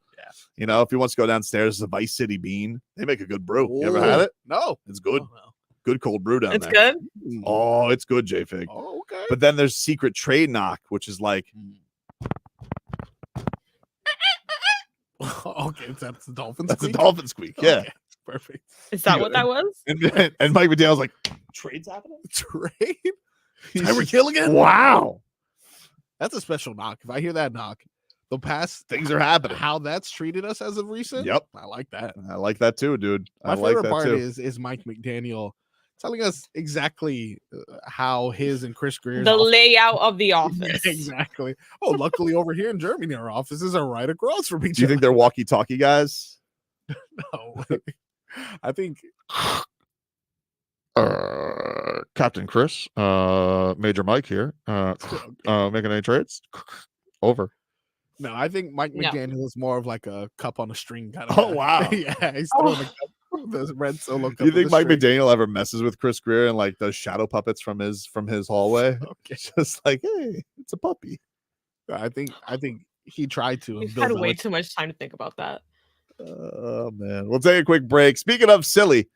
Yeah. If he wants to go downstairs, the Vice City Bean, they make a good brew. You ever had it? No. It's good. Good cold brew down It's there. good. Oh, it's good, J-Fig. Oh, okay. But then there's secret trade knock, which is like Okay, that's the Dolphins. that's a squeak? dolphin squeak. Yeah. Okay, perfect. Is that what that was? And Mike McDaniel's like, trades happening? Trade? Tyreek Hill again? Wow. That's a special knock. If I hear that knock, the past things are happening. How that's treated us as of recent. Yep. I like that. I like that too, dude. My I like favorite that part too. is Mike McDaniel telling us exactly how his and Chris Greer's The layout of the office. exactly. Oh, luckily over here in Germany, our offices are right across from each Do you think they're walkie-talkie guys? No. I think Captain Chris, Major Mike here. Making any trades? Over. no. I think Mike No. McDaniel is more of like a cup on a string kind of. Oh, guy. wow. Yeah, he's throwing the cup, the red solo cup. Do you on think the Mike string. McDaniel ever messes with Chris Greer and like does shadow puppets from his hallway? Okay. Just like, hey, it's a puppy. I think he tried to. We've and Bill had way Belichick- too much time to think about that. Oh man. We'll take a quick break. Speaking of silly,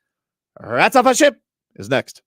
Rats Off a Ship is next.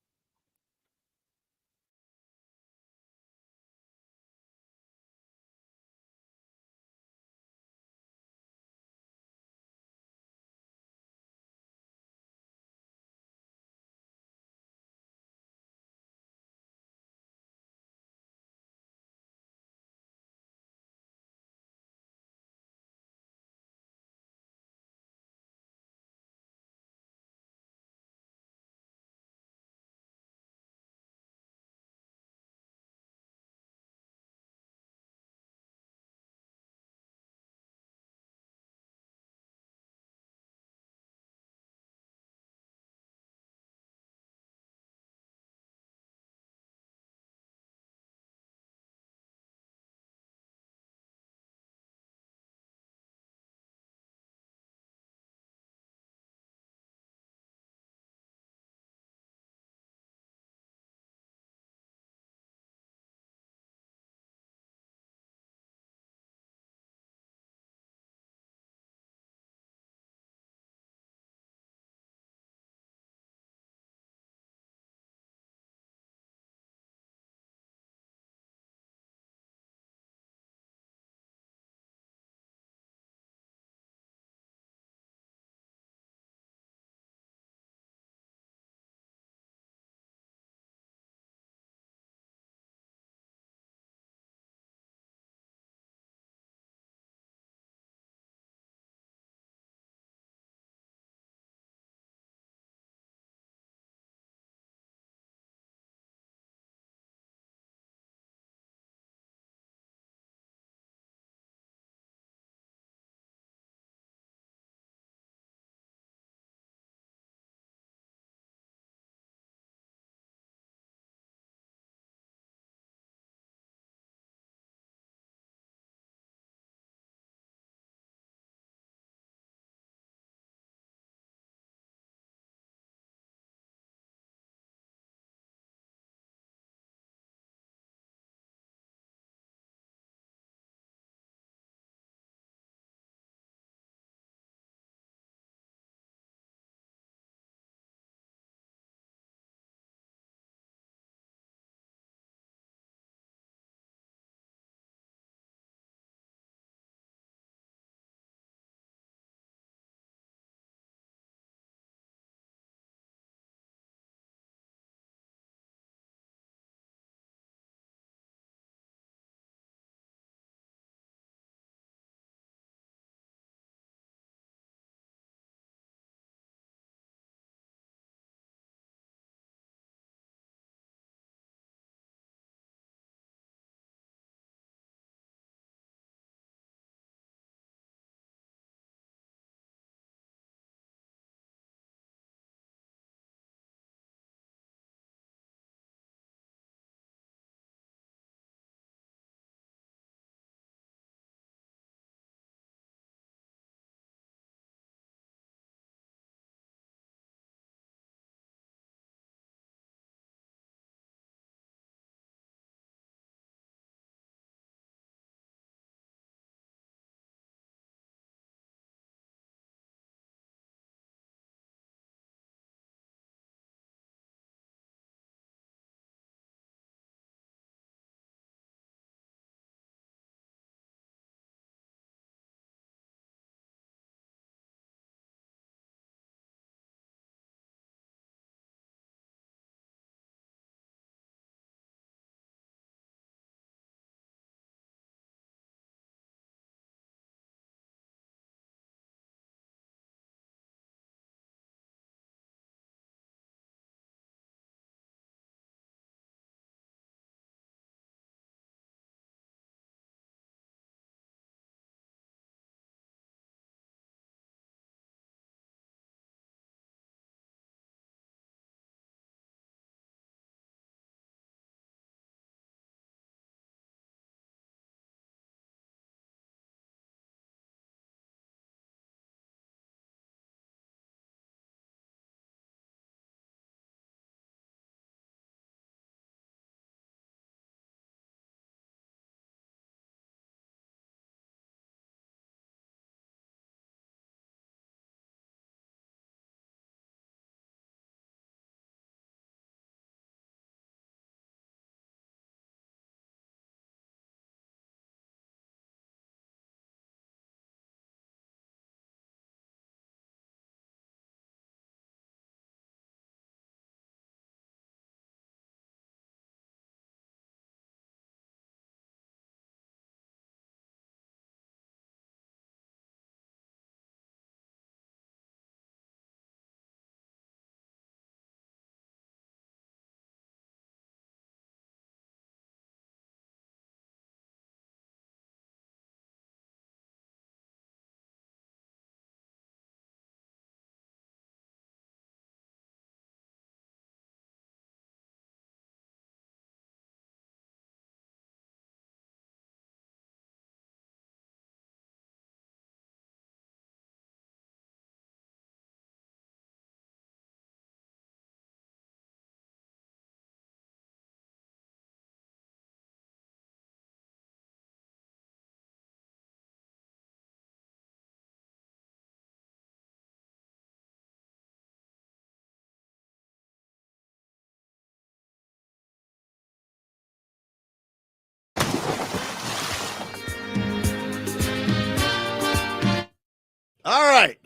All right.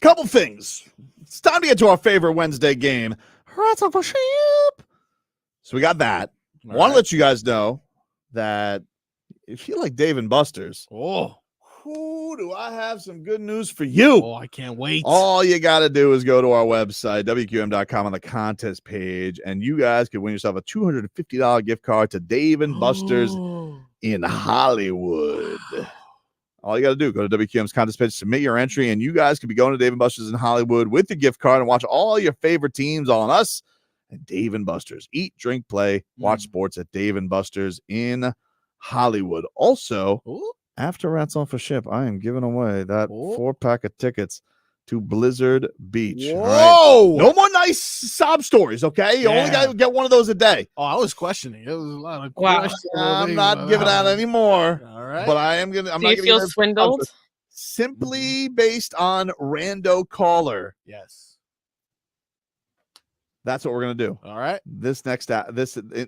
Couple things. It's time to get to our favorite Wednesday game. Rats off a ship. So we got that. Want to let you guys know that if you like Dave and Buster's, who do I have some good news for you? Oh, I can't wait. All you got to do is go to our website, WQM.com, on the contest page, and you guys can win yourself a $250 gift card to Dave and Buster's in Hollywood. All you got to do, go to WQM's contest page, submit your entry, and you guys could be going to Dave & Buster's in Hollywood with the gift card and watch all your favorite teams on us and Dave & Buster's. Eat, drink, play, watch sports at Dave & Buster's in Hollywood. Also, after Rats Off a Ship, I am giving away that 4-pack of tickets to Blizzard Beach. Whoa! All right? No more nice sob stories, okay? You only got to get one of those a day. Oh, I was questioning. It was a lot of Wow. questions. I'm not giving out any more. All right. But I am going to. Do you feel swindled? Simply based on rando caller. Yes. That's what we're going to do. All right.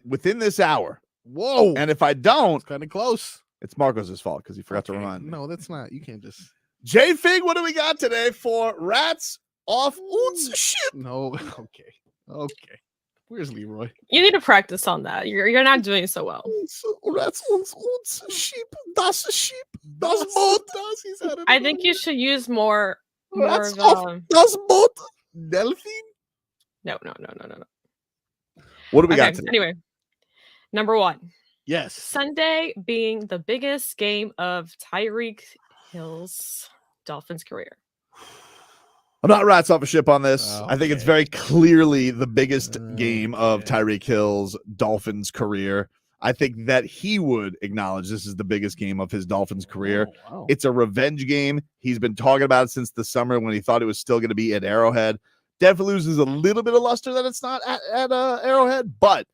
Within this hour. Whoa. And if I don't, it's kind of close. It's Marcos' fault because he forgot to remind me. No, that's not. You can't just. J Fig, what do we got today for Rats Off Ship? No. Okay. Where's Leroy? You need to practice on that. You're not doing so well. Rats sheep. Das sheep. Das Boot. I think you should use more Rats of off das Boot. Delphine? No. What do we got today? Anyway, number 1. Yes. Sunday being the biggest game of Tyreek Hill's Dolphins career. I'm not Rats Off a Ship on this. I think it's very clearly the biggest game of Tyreek Hill's Dolphins career. I think that he would acknowledge this is the biggest game of his Dolphins career. Wow. It's a revenge game. He's been talking about it since the summer when he thought it was still going to be at Arrowhead. Definitely loses a little bit of luster that it's not at Arrowhead, but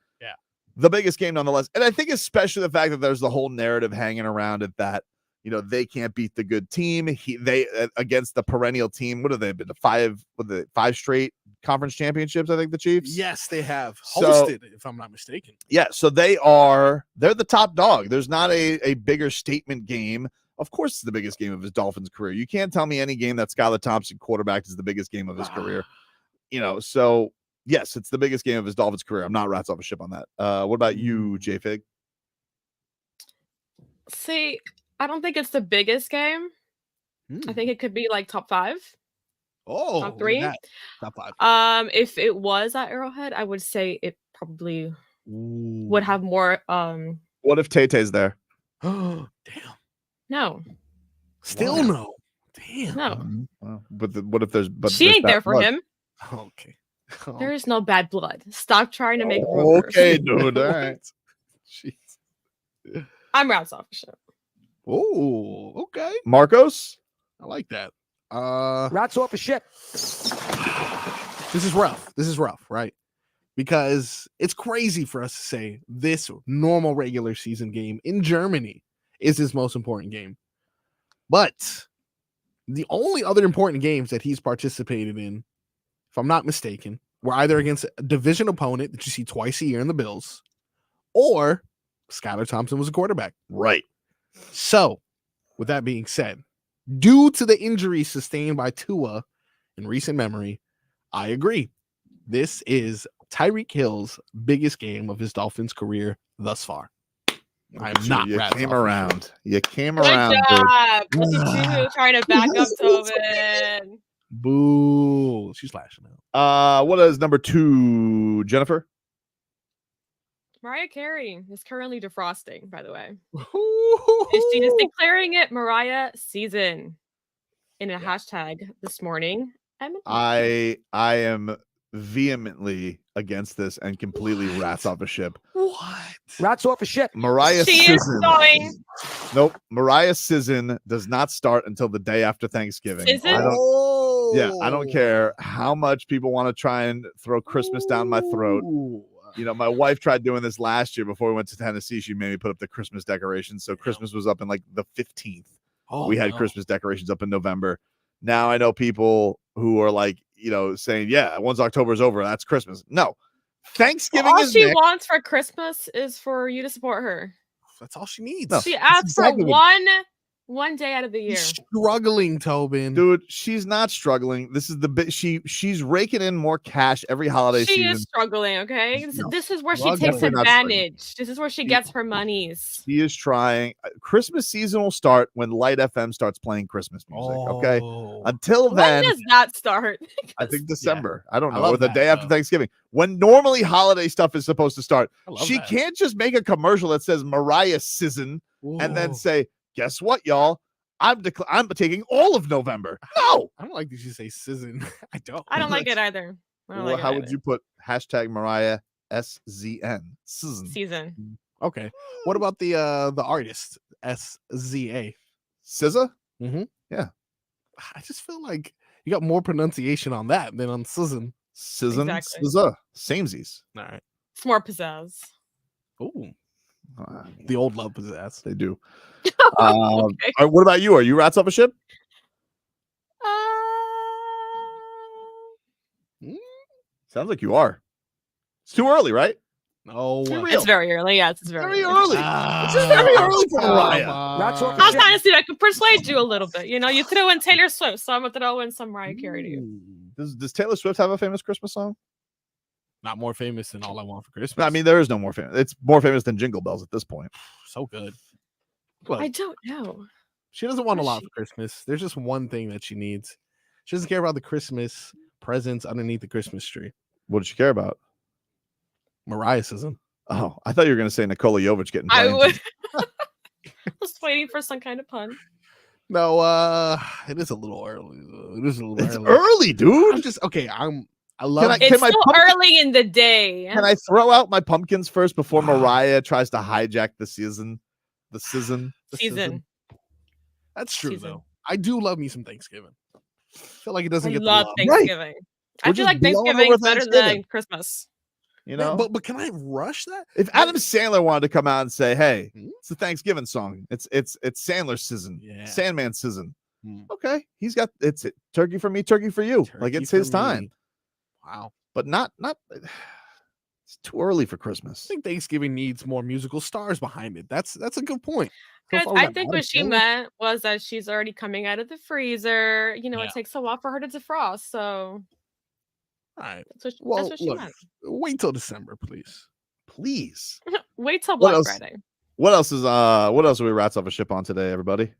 the biggest game nonetheless. And I think especially the fact that there's the whole narrative hanging around it that, they can't beat the good team. They against the perennial team. What have they been? The 5 straight conference championships, I think the Chiefs. Yes, they have So- hosted, if I'm not mistaken. Yeah, so they're the top dog. There's not a bigger statement game. Of course, it's the biggest game of his Dolphins career. You can't tell me any game that Skylar Thompson quarterbacked is the biggest game of his career. So yes, it's the biggest game of his Dolphins career. I'm not Rats Off a Ship on that. What about you, J Fig? See, I don't think it's the biggest game. I think it could be like top 5. Oh, top 3. Top 5. If it was at Arrowhead, I would say it probably would have more. What if Tay-Tay's there? Damn. No. Still no. Damn. No. Well, but what if there's? But She there's ain't bad there for blood? him. Okay. There is no bad blood. Stop trying to make rumors. Okay, dude. All right. Jeez. I'm Rats Off a Ship. Oh, okay. Marcos? I like that. Rats off a ship. This is rough, right? Because it's crazy for us to say this normal regular season game in Germany is his most important game. But the only other important games that he's participated in, if I'm not mistaken, were either against a division opponent that you see twice a year in the Bills, or Skylar Thompson was a quarterback. Right. So, with that being said, due to the injuries sustained by Tua in recent memory, I agree. This is Tyreek Hill's biggest game of his Dolphins career thus far. I'm not You Rats came Off a around. Ship. You came Good around. job. Look at you trying to back up Tobin. Boo. She's lashing out. What is number 2, Jennifer? Mariah Carey is currently defrosting, by the way. And she is declaring it MariahSZN in a hashtag this morning. I am vehemently against this and completely Rats Off a Ship. What? Rats off a ship. Mariah She is SZN. going. Nope. MariahSZN does not start until the day after Thanksgiving. Is it? I don't care how much people want to try and throw Christmas down my throat. My wife tried doing this last year before we went to Tennessee. She made me put up the Christmas decorations. So Christmas was up in like the 15th. We had Christmas decorations up in November. Now I know people who are like, saying, yeah, once October's over, that's Christmas. No. Thanksgiving All is she next. wants for Christmas is for you to support her. That's all she needs. No, She that's asked exactly for what- One day out of the year. Struggling, Tobin. Dude, she's not struggling. This is the bit. She's raking in more cash every holiday She season. is struggling, okay? This is where she Well, takes definitely not struggling. advantage. This is where she gets her monies. She is trying. Christmas season will start when Light FM starts playing Christmas music. Okay. Until then, When does that start? I think December. I don't I know, love or the that, day after though. Thanksgiving, when normally holiday stuff is supposed to start. love She that. can't just make a commercial that says MariahSZN and then say, "Guess what, y'all? I'm taking all of November." No, I don't like that you say "sizzin." I don't. I don't like it either. I don't Well, like it how would either. you put hashtag MariahSZN? Season? Okay. What about the artist SZA? SZA? Mm-hmm. Yeah. I just feel like you got more pronunciation on that than on SZN. SZN, Exactly. SZA, samesies. All right. It's more pizzazz. Ooh. The old love possess. They do. Okay. All right, what about you? Are you rats off a ship? Sounds like you are. It's too early, right? No. It's very early. Yes, it's very early. It's just very early for Mariah. I was trying to see if I could persuade you a little bit. You know, you threw in Taylor Swift, so I'm gonna throw in some Mariah Carey to you. Does Taylor Swift have a famous Christmas song? Not more famous than All I Want for Christmas. I mean, there is no more famous. It's more famous than Jingle Bells at this point. So good. I don't know. She doesn't want a Does lot she? for Christmas. There's just one thing that she needs. She doesn't care about the Christmas presents underneath the Christmas tree. What does she care about? MariahSZN. Oh, I thought you were going to say Nikola Jović getting I played. would. Just waiting for some kind of pun. No, it is a little early. It is a little It's early. early, dude. I'm just okay. I love. It's my still pumpkin- early in the day. Can I throw out my pumpkins first before Mariah tries to hijack the season? The season. Season. That's true Season. though. I do love me some Thanksgiving. I feel like it doesn't I get the love love. Thanksgiving. I We're feel just like blowing Thanksgiving over is better Thanksgiving. than Christmas. You know, But can I rush that? if Adam Sandler wanted to come out and say, "Hey, it's the Thanksgiving song. It's Sandler season, Yeah. Sandman season." Hmm. Okay, he's got it's turkey for me, turkey for you. Like Turkey it's for his me. time, Wow. but not. It's too early for Christmas. I think Thanksgiving needs more musical stars behind it. That's a good point. So Guys, far, we I got think Mariah what she Carey. meant was that she's already coming out of the freezer. You know, Yeah. it takes a while for her to defrost. So All right. that's Well, what she look, meant. wait till December, please. Please. Wait till What Black else? Friday. What else are we rats off a ship on today, everybody?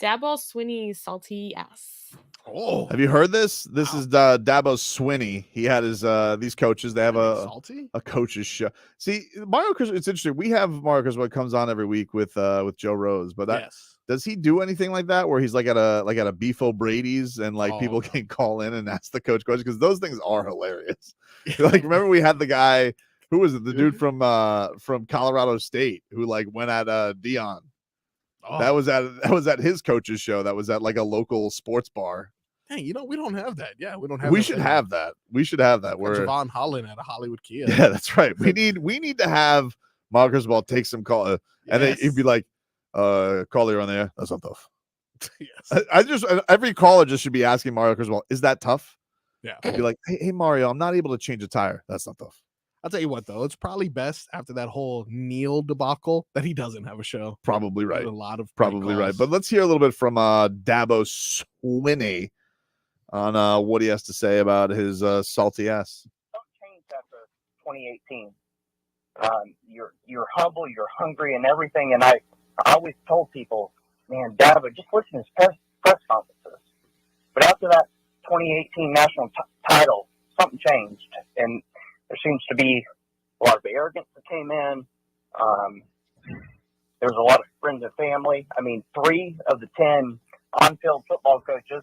Dabo Swinney salty ass. Oh, Have you heard this? This is Dabo Swinney. He had his these coaches. They have salty. a coach's show. See, Mario Chris, it's interesting. We have Mario Chris what comes on every week with Joe Rose, but Yes. does he do anything like that where he's like at a Beef O'Brady's and like people no. can call in and ask the coach questions? Because those things are hilarious. Like, remember we had the guy, who was it? The dude from Colorado State who like went at Dion. Oh. That was at his coach's show. That was at like a local sports bar. Hey, you know, we don't have that. Yeah, we don't have We that should thing. have that. We should have that. Got Where Javon Holland at a Hollywood Kia. yeah, that's right. We need to have Mark Griswold take some call, and then he'd be like, "Caller on there. That's not tough." Yes. I just every caller just should be asking Mario Griswold, "Is that tough?" Yeah. I'd be like, "Hey Mario, I'm not able to change a tire. That's not tough." I'll tell you what, though, it's probably best after that whole Neil debacle that he doesn't have a show. Probably right. A lot of Probably right. But let's hear a little bit from Dabo Swinney on what he has to say about his salty ass. Changed after 2018. You're humble, you're hungry, and everything. And I always told people, man, Dabo, just listen to his press conferences. But after that 2018 national title, something changed, and there seems to be a lot of arrogance that came in. There's a lot of friends and family. I mean, 3 of the 10 on-field football coaches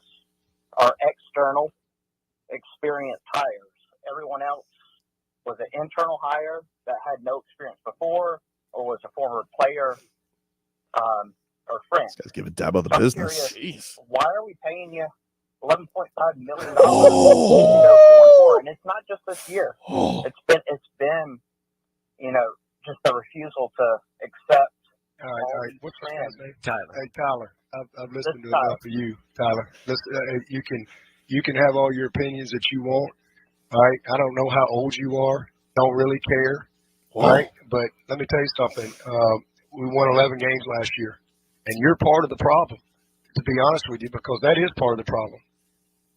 are external, experienced hires. Everyone else was an internal hire that had no experience before, or was a former player or friend. This guy's giving Dabo the So I'm business. curious, why are we paying you $11.5 million? And it's not just this year. It's been, just a refusal to accept. All right. What's your name? Tyler. Hey, Tyler. I've listened to enough of you, Tyler. Listen, you can have all your opinions that you want. All right. I don't know how old you are. Don't really care. All right. But let me tell you something. We won 11 games last year, And you're part of the problem, to be honest with you, because that is part of the problem.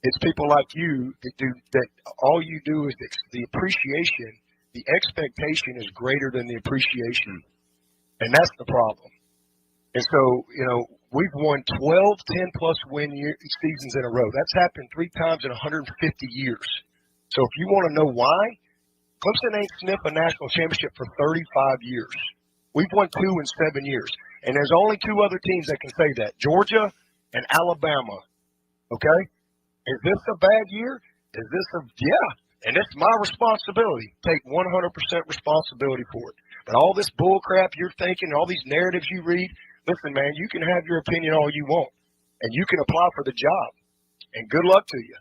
It's people like you that all you do is the appreciation, the expectation is greater than the appreciation. And that's the problem. And so, we've won 12 10-plus win seasons in a row. That's happened 3 times in 150 years. So if you want to know why, Clemson ain't sniffed a national championship for 35 years. We've won 2 in 7 years. And there's only 2 other teams that can say that, Georgia and Alabama. Okay? Is this a bad year? Yeah. And it's my responsibility. Take 100% responsibility for it. But all this bull crap you're thinking, all these narratives you read, listen, man, you can have your opinion all you want. And you can apply for the job. And good luck to you.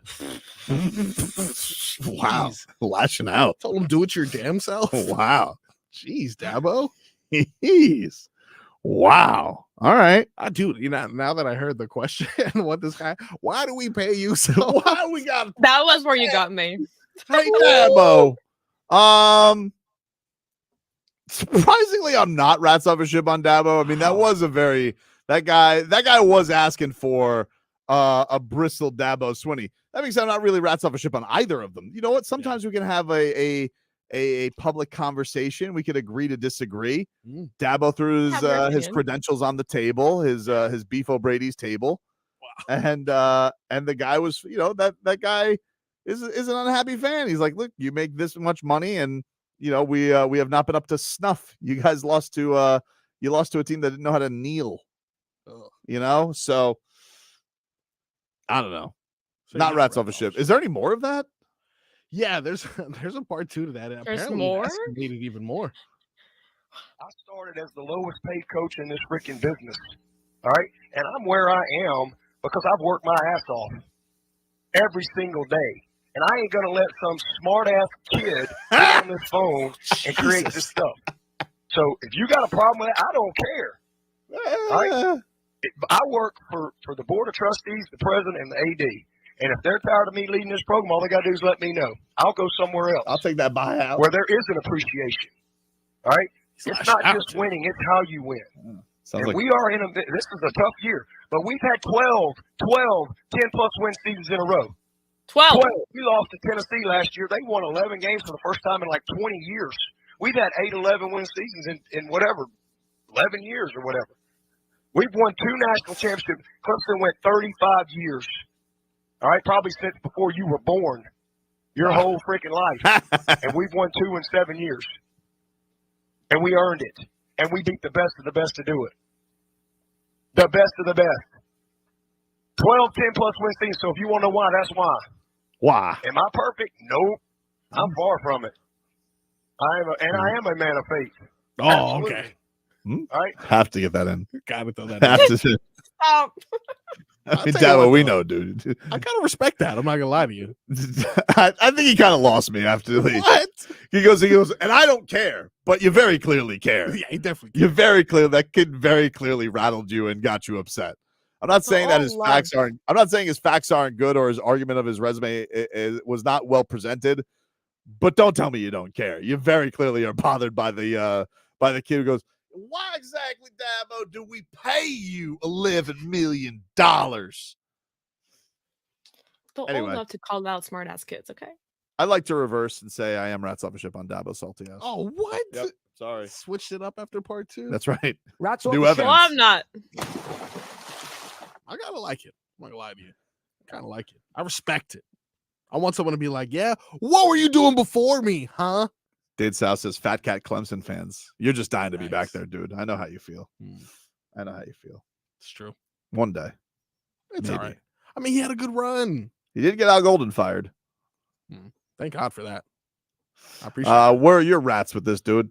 Wow. Jeez, lashing out. Told him do it your damn self. Wow. Jeez, Dabo. Jeez. Wow. All right. Dude, now that I heard the question, what this guy, why do we pay you so? Why we got That was where you got me. Hey, Dabo. Surprisingly, I'm not rats off a ship on Dabo. I mean, that guy was asking for a bristle Dabo Swinney. That means I'm not really rats off a ship on either of them. You know what? Sometimes we can have a public conversation. We could agree to disagree. Dabo threw his credentials on the table, his Beef O'Brady's table. Wow. And the guy was, that guy is an unhappy fan. He's like, look, you make this much money, and we have not been up to snuff. You guys lost to a team that didn't know how to kneel. So I don't know. So not rats off a ship. Is there any more of that? Yeah, there's a part 2 to that. And There's apparently more? that's made it even more. I started as the lowest paid coach in this freaking business. All right. And I'm where I am because I've worked my ass off every single day. And I ain't going to let some smart ass kid get on this phone and create this stuff. So if you got a problem with it, I don't care. All right? I work for the board of trustees, the president, and the AD. And if they're tired of me leading this program, all they got to do is let me know. I'll go somewhere else. I'll take that buyout. Where there is an appreciation. All right? It's not just winning, it's how you win. And we are this is a tough year, but we've had 12 10-plus win seasons in a row. 12. We lost to Tennessee last year. They won 11 games for the first time in like 20 years. We've had 8 11-win seasons in whatever, 11 years or whatever. We've won 2 national championships. Clemson went 35 years. All right, probably since before you were born, your whole freaking life. And we've won 2 in 7 years. And we earned it. And we beat the best of the best to do it. The best of the best. 12 10-plus win seasons. So if you want to know why, that's why. Why? Am I perfect? Nope. I'm far from it. I am a man of faith. Oh, Absolutely. okay. All right. Have to get that in. Gotta throw that Have in. to. Stop. I mean, Dabo, we know, dude. I kind of respect that. I'm not gonna lie to you. I think he kind of lost me after the league. What? He goes, and I don't care, but you very clearly care. Yeah, he definitely. You very clearly, that kid very clearly rattled you and got you upset. I'm not saying that his facts aren't. I'm not saying his facts aren't good or his argument of his resume was not well presented. But don't tell me you don't care. You very clearly are bothered by the kid who goes, "Why exactly, Dabo, do we pay you $11 million?" Still Anyway. old enough to call out smart ass kids, okay? I'd like to reverse and say I am rats off a ship on Dabo salty ass. Oh, what? Yep. Sorry. Switched it up after part 2. That's right. Rats New off the evidence. Well, I'm not. I gotta like it. I'm not gonna lie to you. I kind of like it. I respect it. I want someone to be like, yeah, what were you doing before me, huh? Dade South says, Fat Cat Clemson fans. You're just dying to be back there, dude. I know how you feel. I know how you feel. It's true. One day. It's Maybe. all right. I mean, he had a good run. He did get Al Golden fired. Thank God for that. I appreciate it. Where are your rats with this, dude?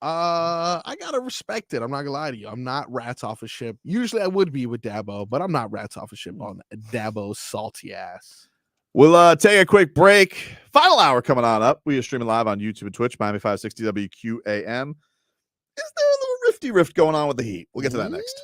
I gotta respect it. I'm not gonna lie to you. I'm not rats off a ship. Usually I would be with Dabo, but I'm not rats off a ship on Dabo's salty ass. We'll take a quick break. Final hour coming on up. We are streaming live on YouTube and Twitch, Miami 560 WQAM. Is there a little rifty rift going on with the Heat? We'll get to that next.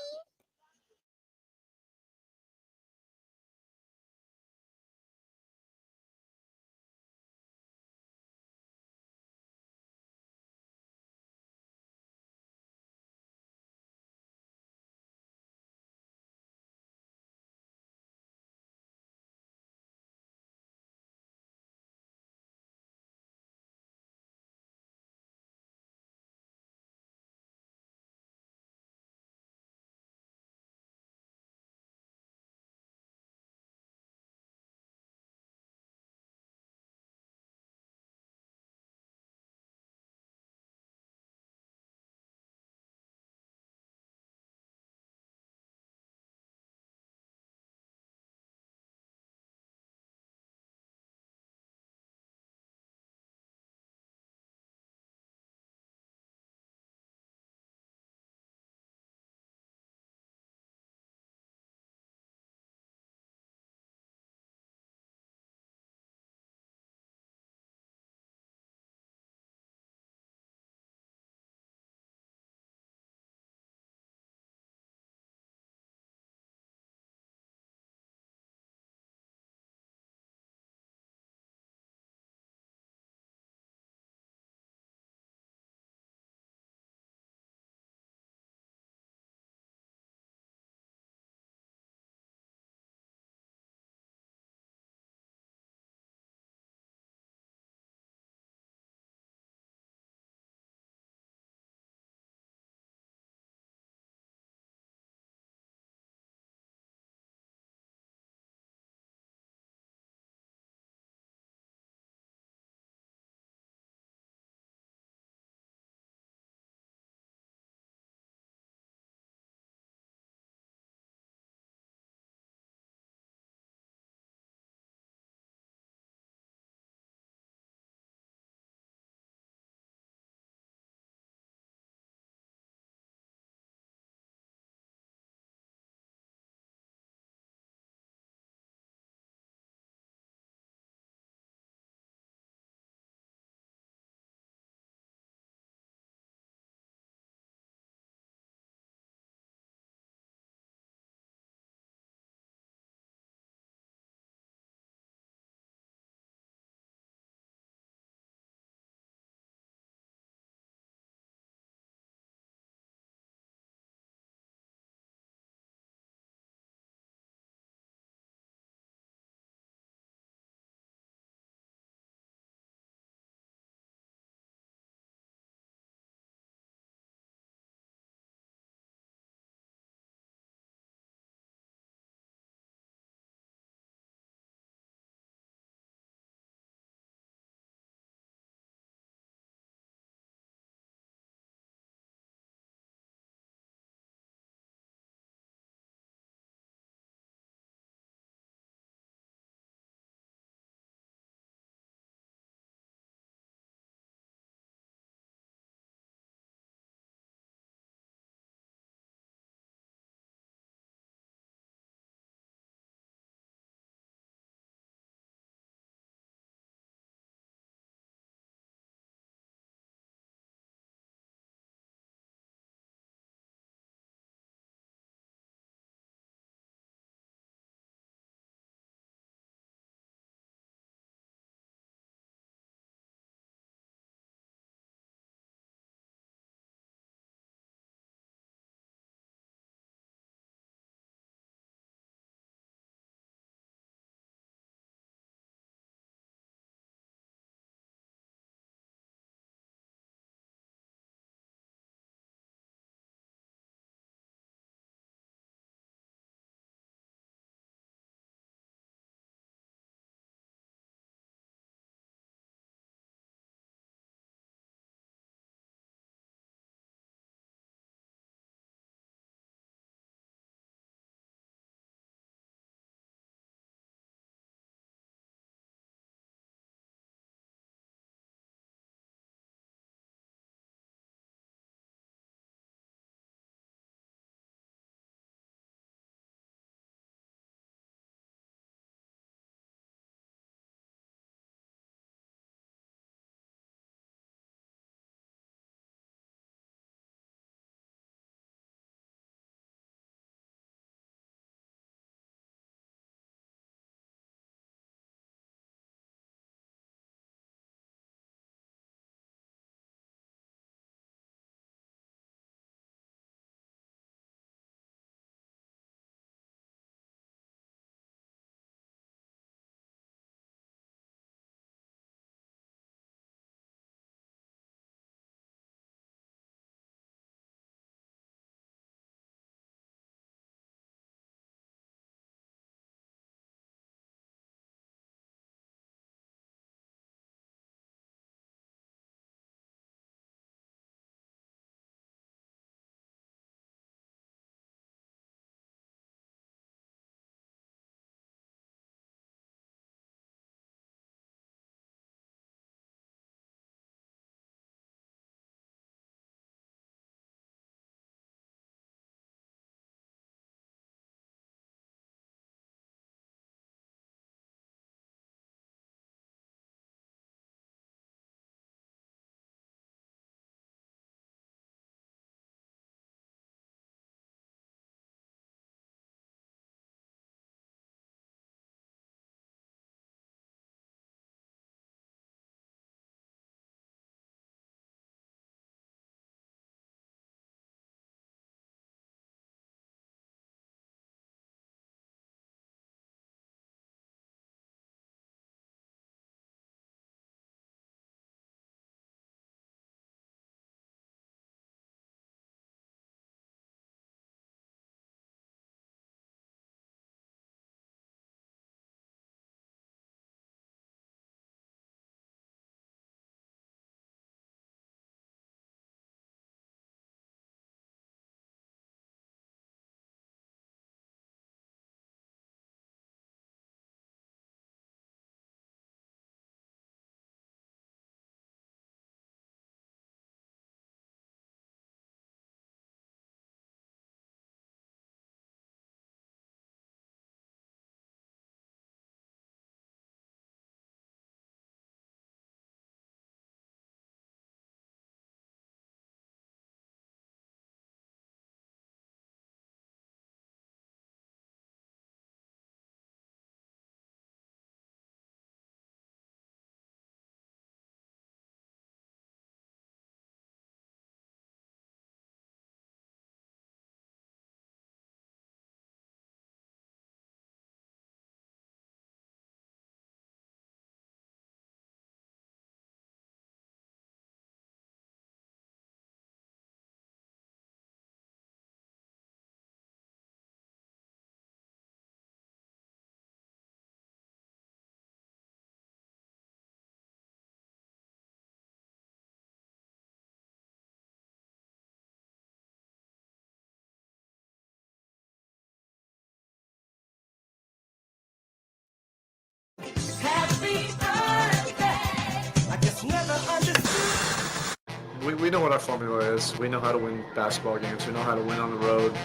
we know what our formula is. We know how to win basketball games. We know how to win on the road.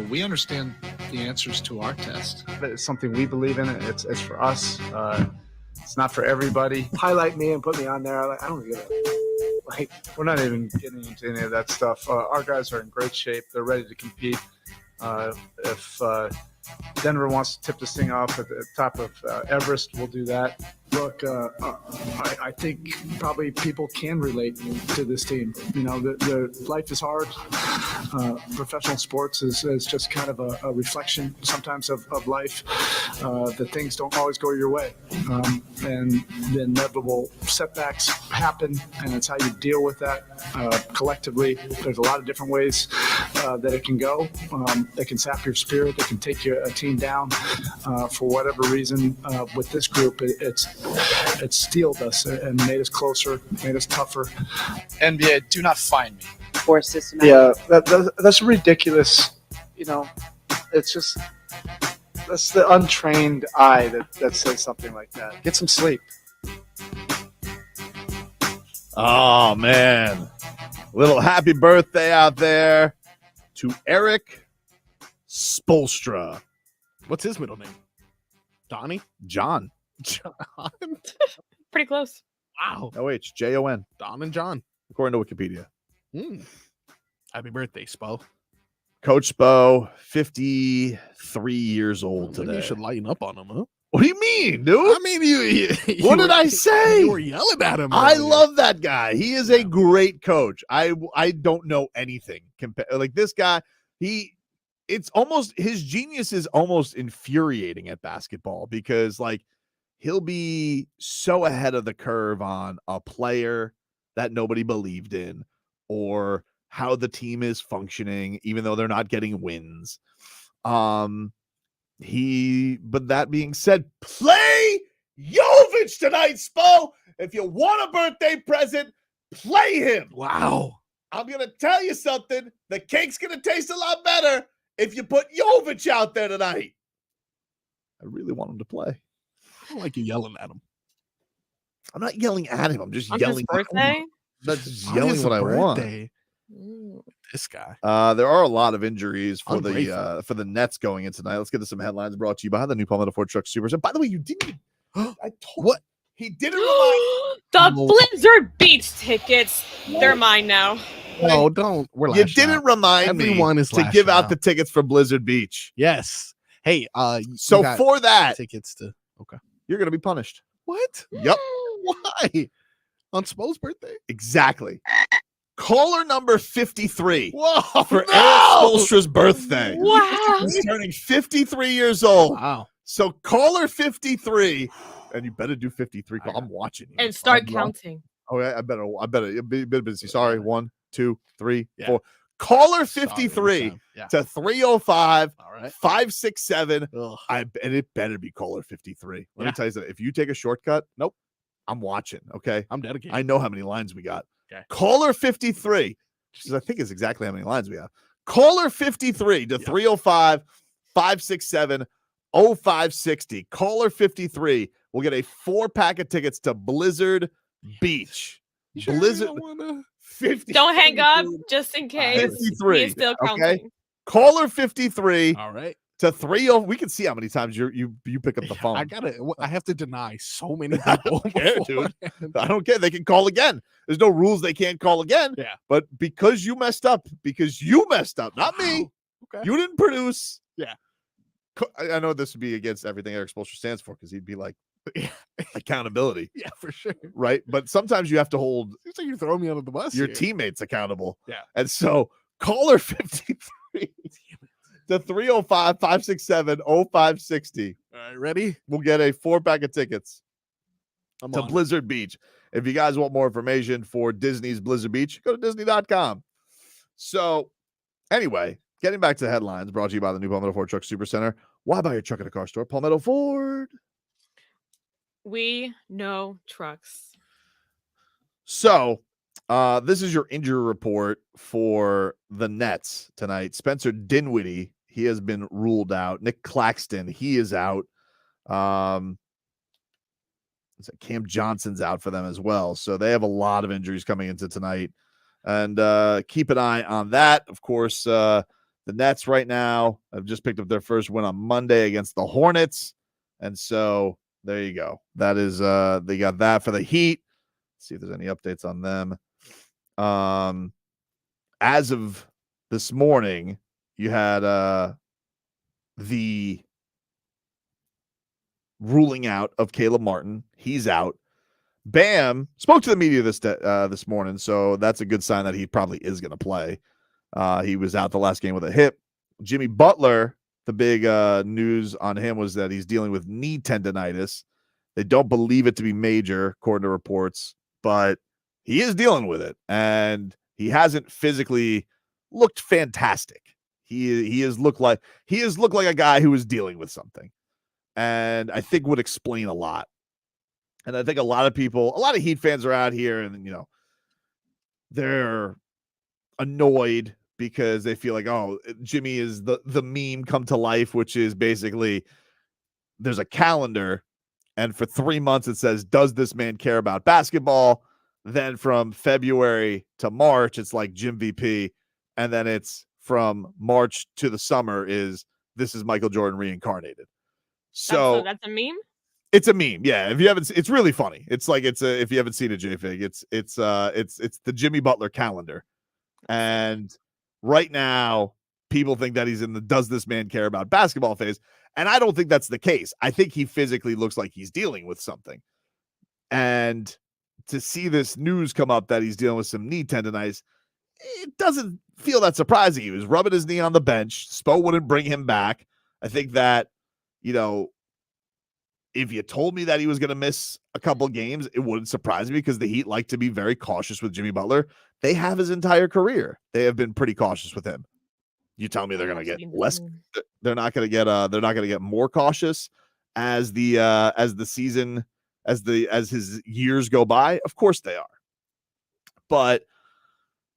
We understand the answers to our test. It's something we believe in. It's for us. It's not for everybody. Highlight me and put me on there. I don't give a. Like, we're not even getting into any of that stuff. Our guys are in great shape. They're ready to compete. If Denver wants to tip this thing off at the top of Everest, we'll do that. Look, I think probably people can relate to this team. You know, the life is hard. Professional sports is just kind of a reflection sometimes of life. That things don't always go your way. And the inevitable setbacks happen, and it's how you deal with that collectively. There's a lot of different ways that it can go. It can sap your spirit. It can take a team down for whatever reason. With this group, it's steeled us and made us closer, made us tougher. NBA, do not find me. Or systematic. Yeah, that's ridiculous. You know, it's just that's the untrained eye that says something like that. Get some sleep. Oh man, little happy birthday out there to Eric Spoelstra. What's his middle name? Donnie? John. John. Pretty close. Wow. O-H-J-O-N. Don and John. According to Wikipedia. Happy birthday, Spo. Coach Spo, 53 years old today. You should lighten up on him, huh? What do you mean, dude? I mean, you what did I say? You were yelling at him. I earlier. love that guy. He is a great coach. I don't know anything. Like this guy, it's almost, his genius is almost infuriating at basketball because like he'll be so ahead of the curve on a player that nobody believed in or how the team is functioning, even though they're not getting wins. But that being said, play Jović tonight, Spo. If you want a birthday present, play him. Wow. I'm going to tell you something. The cake's going to taste a lot better if you put Jović out there tonight. I really want him to play. I don't like you yelling at him. I'm not yelling at him. I'm just On yelling. his birthday? That's just On yelling his what I want. birthday. This guy. There are a lot of injuries for Ungrateful. the Nets going in tonight. Let's get to some headlines brought to you by the new Palmetto Ford Truck Supers. And by the way, you didn't. I told what he didn't remind The Blizzard Beach tickets. They're mine now. No, don't. We're you lashing didn't out. remind Everyone me is to lashing give out out. the tickets for Blizzard Beach. Yes. Hey, So you got for that, tickets to okay. you're gonna be punished. What? Yep. Why? On Spo's birthday? Exactly. Caller number 53 Whoa, for no! Eric Spoelstra's birthday. Wow. He's turning 53 years old. Wow. So caller 53, and you better do 53. I'm watching you. And start I'm counting. Oh, yeah, I better be a bit busy. Sorry. 1, 2, 3, Yeah. 4. Caller Sorry, 53 Sam. Yeah. to 305 All right. 567. Ugh. And it better be caller 53. Let Yeah. me tell you something. If you take a shortcut, nope, I'm watching. Okay. I'm dedicated. I know how many lines we got. Okay. Caller 53, which I think is exactly how many lines we have. Caller 53 to 305 567 0560. Caller 53 will get a 4-pack of tickets to Blizzard Beach. Sure, Blizzard I wanna... 50. Don't hang up just in case. 53. He's still counting. Okay. Caller 53 All right. to 30. We can see how many times you pick up the phone. I have to deny so many I people. don't care, dude. beforehand. I don't care. They can call again. There's no rules they can't call again. Yeah. But because you messed up, not me. Okay. You didn't produce. Yeah. I know this would be against everything Eric Spoelstra stands for because he'd be like accountability, Yeah, for sure. right? But sometimes you have to hold Seems like you're throwing me under the bus. your here. teammates accountable. Yeah. And so caller 53 to 305 567 0560 All right, ready? will get a 4-pack of tickets I'm to on. Blizzard Beach. If you guys want more information for Disney's Blizzard Beach, go to Disney.com. So, anyway, getting back to the headlines brought to you by the new Palmetto Ford Truck Super Center. Why buy your truck at a car store? Palmetto Ford. We know trucks. So, this is your injury report for the Nets tonight. Spencer Dinwiddie, he has been ruled out. Nick Claxton, he is out. Cam Johnson's out for them as well. So they have a lot of injuries coming into tonight. And keep an eye on that. Of course, the Nets right now have just picked up their first win on Monday against the Hornets. And so there you go. That is they got that for the Heat. Let's see if there's any updates on them. As of this morning, you had the ruling out of Caleb Martin. He's out. Bam spoke to the media this morning, so that's a good sign that he probably is going to play. He was out the last game with a hip. Jimmy Butler, the big news on him was that he's dealing with knee tendonitis. They don't believe it to be major, according to reports, but he is dealing with it, and he hasn't physically looked fantastic. He has looked like a guy who is dealing with something, and I think would explain a lot. And I think a lot of Heat fans are out here, and they're annoyed because they feel like, oh, Jimmy is the meme come to life, which is basically there's a calendar, and for 3 months it says, does this man care about basketball? Then from February to March, it's like Jim VP, and then it's from March to the summer is this is Michael Jordan reincarnated. So that's a meme. It's a meme, yeah. If you haven't, it's really funny. It's like if you haven't seen it, JFig, it's the Jimmy Butler calendar, and right now people think that he's in the does this man care about basketball phase, and I don't think that's the case. I think he physically looks like he's dealing with something, and to see this news come up that he's dealing with some knee tendonitis, it doesn't feel that surprising. He was rubbing his knee on the bench. Spo wouldn't bring him back. I think that if you told me that he was going to miss a couple games, it wouldn't surprise me because the Heat like to be very cautious with Jimmy Butler. They have his entire career. They have been pretty cautious with him. You tell me they're going to get less. They're not going to get. They're not going to get more cautious as the season, as his years go by. Of course they are. But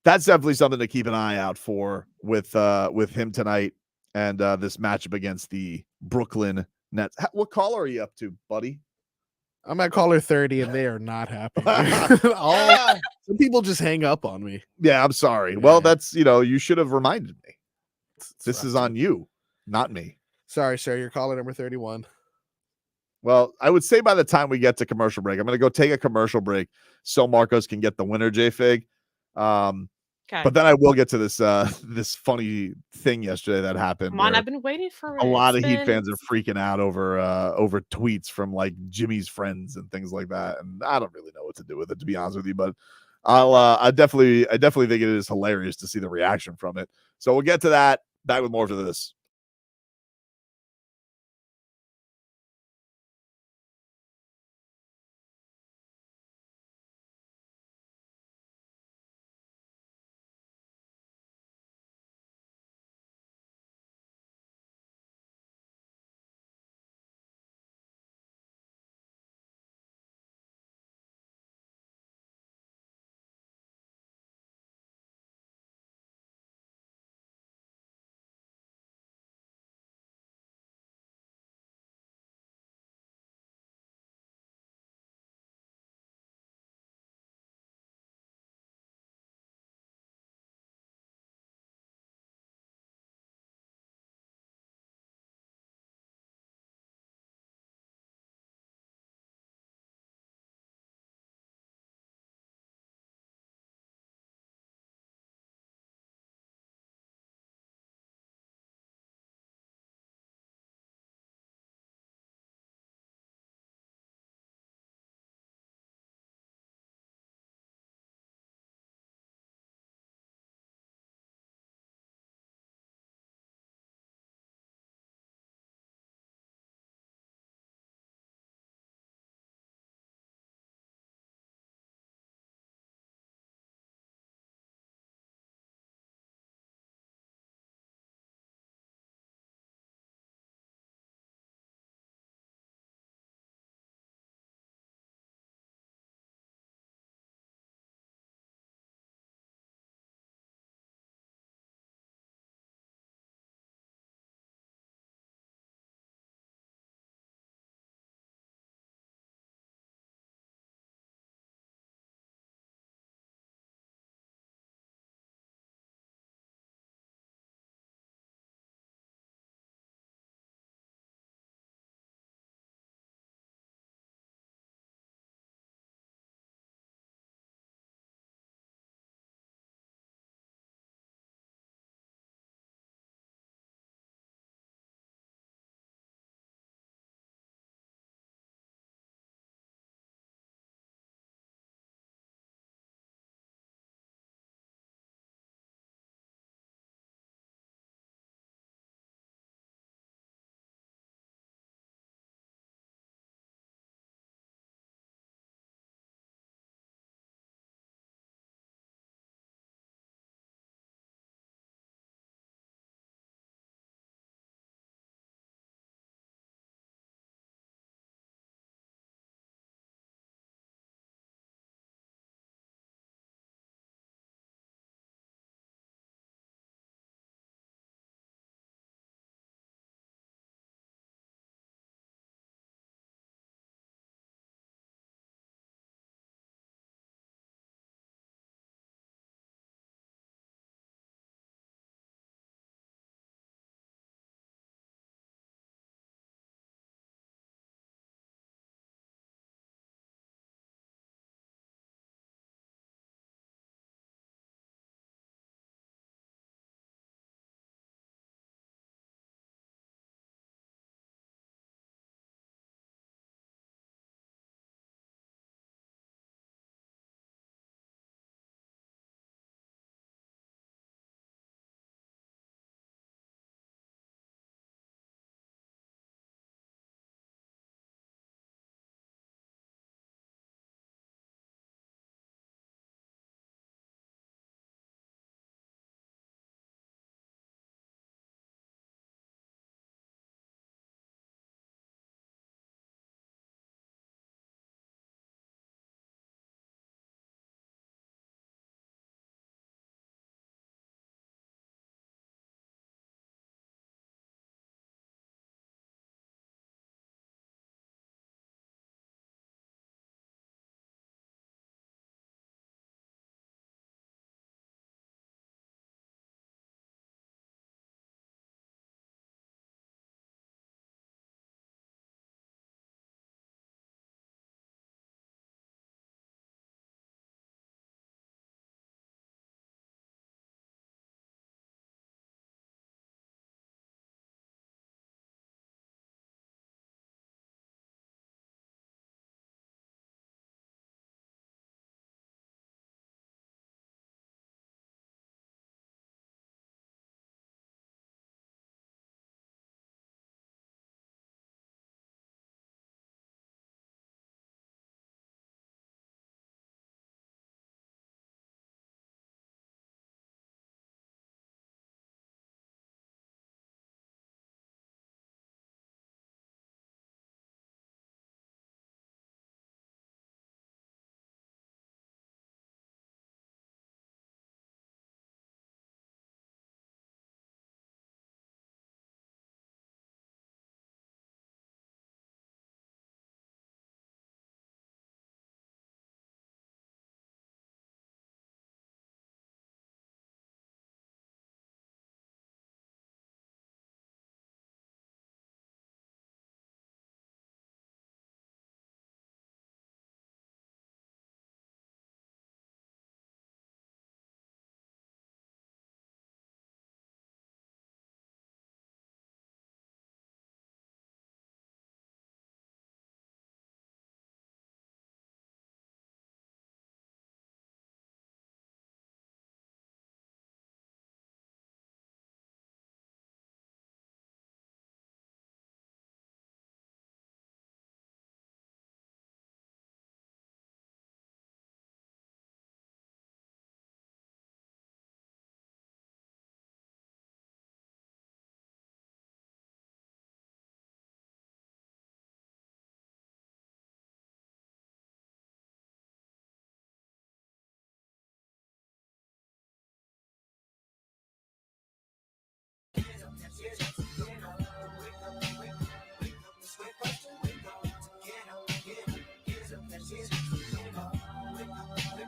that's definitely something to keep an eye out for with him tonight and this matchup against the Brooklyn Nets. What caller are you up to, buddy? I'm at caller 30, and they are not happy. Some people just hang up on me. Yeah, I'm sorry. Yeah. Well, that's you should have reminded me. This is on you, not me. Sorry, sir. You're caller number 31. Well, I would say by the time we get to commercial break, I'm going to go take a commercial break so Marcos can get the winner, J-Fig. Okay. But then I will get to this this funny thing yesterday that happened. Come on, I've been waiting for it. A lot of Heat fans are freaking out over tweets from like Jimmy's friends and things like that, and I don't really know what to do with it, to be honest with you. But I definitely think it is hilarious to see the reaction from it. So we'll get to that. Back with more for this.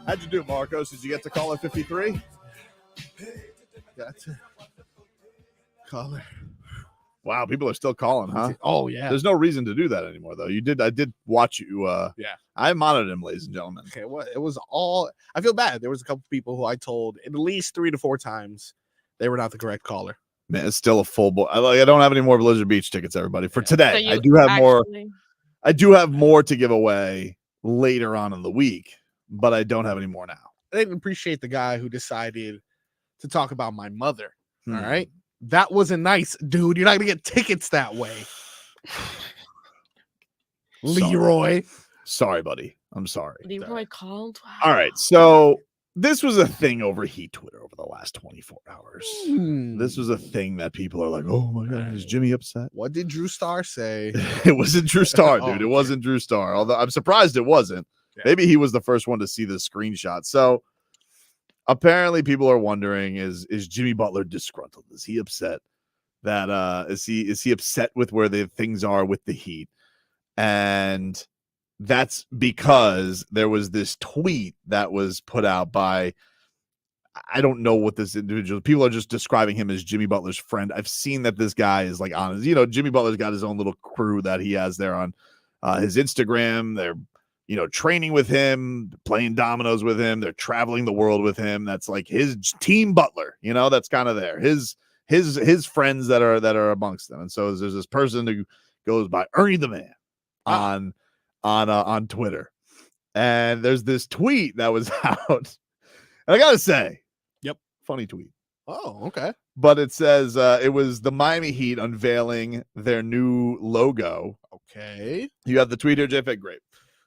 How'd you do, Marcos? Did you get to caller 53? Got to caller. Wow, people are still calling, huh? Oh yeah. There's no reason to do that anymore, though. I did watch you. Yeah. I monitored him, ladies and gentlemen. Okay, well, it was all. I feel bad. There was a couple people who I told at least 3 to 4 times they were not the correct caller. Man, it's still a full boy. I don't have any more Blizzard Beach tickets, everybody, for today. So I do have more. I do have more to give away later on in the week, but I don't have any more now. I didn't appreciate the guy who decided to talk about my mother. All right. That wasn't nice, dude. You're not gonna get tickets that way. Leroy. Sorry, buddy. I'm sorry. Leroy called. Wow. All right. So this was a thing over Heat Twitter over the last 24 hours. This was a thing that people are like, oh my God, is Jimmy upset? What did Drew Starr say? It wasn't Drew Starr, dude. It wasn't Drew Starr. Although I'm surprised it wasn't. Yeah. Maybe he was the first one to see the screenshot. So apparently people are wondering, is Jimmy Butler disgruntled? Is he upset? That is he upset with where the things are with the Heat? And that's because there was this tweet that was put out by, I don't know what this individual, people are just describing him as Jimmy Butler's friend. I've seen that this guy is like on his, Jimmy Butler's got his own little crew that he has there on his Instagram. They're, training with him, playing dominoes with him. They're traveling the world with him. That's like his team Butler, that's kind of there. His friends that are amongst them. And so there's this person who goes by Ernie the Man on Twitter. And there's this tweet that was out. And I got to say, funny tweet. Oh, okay. But it says it was the Miami Heat unveiling their new logo. Okay. You have the tweet here, JFK. Great.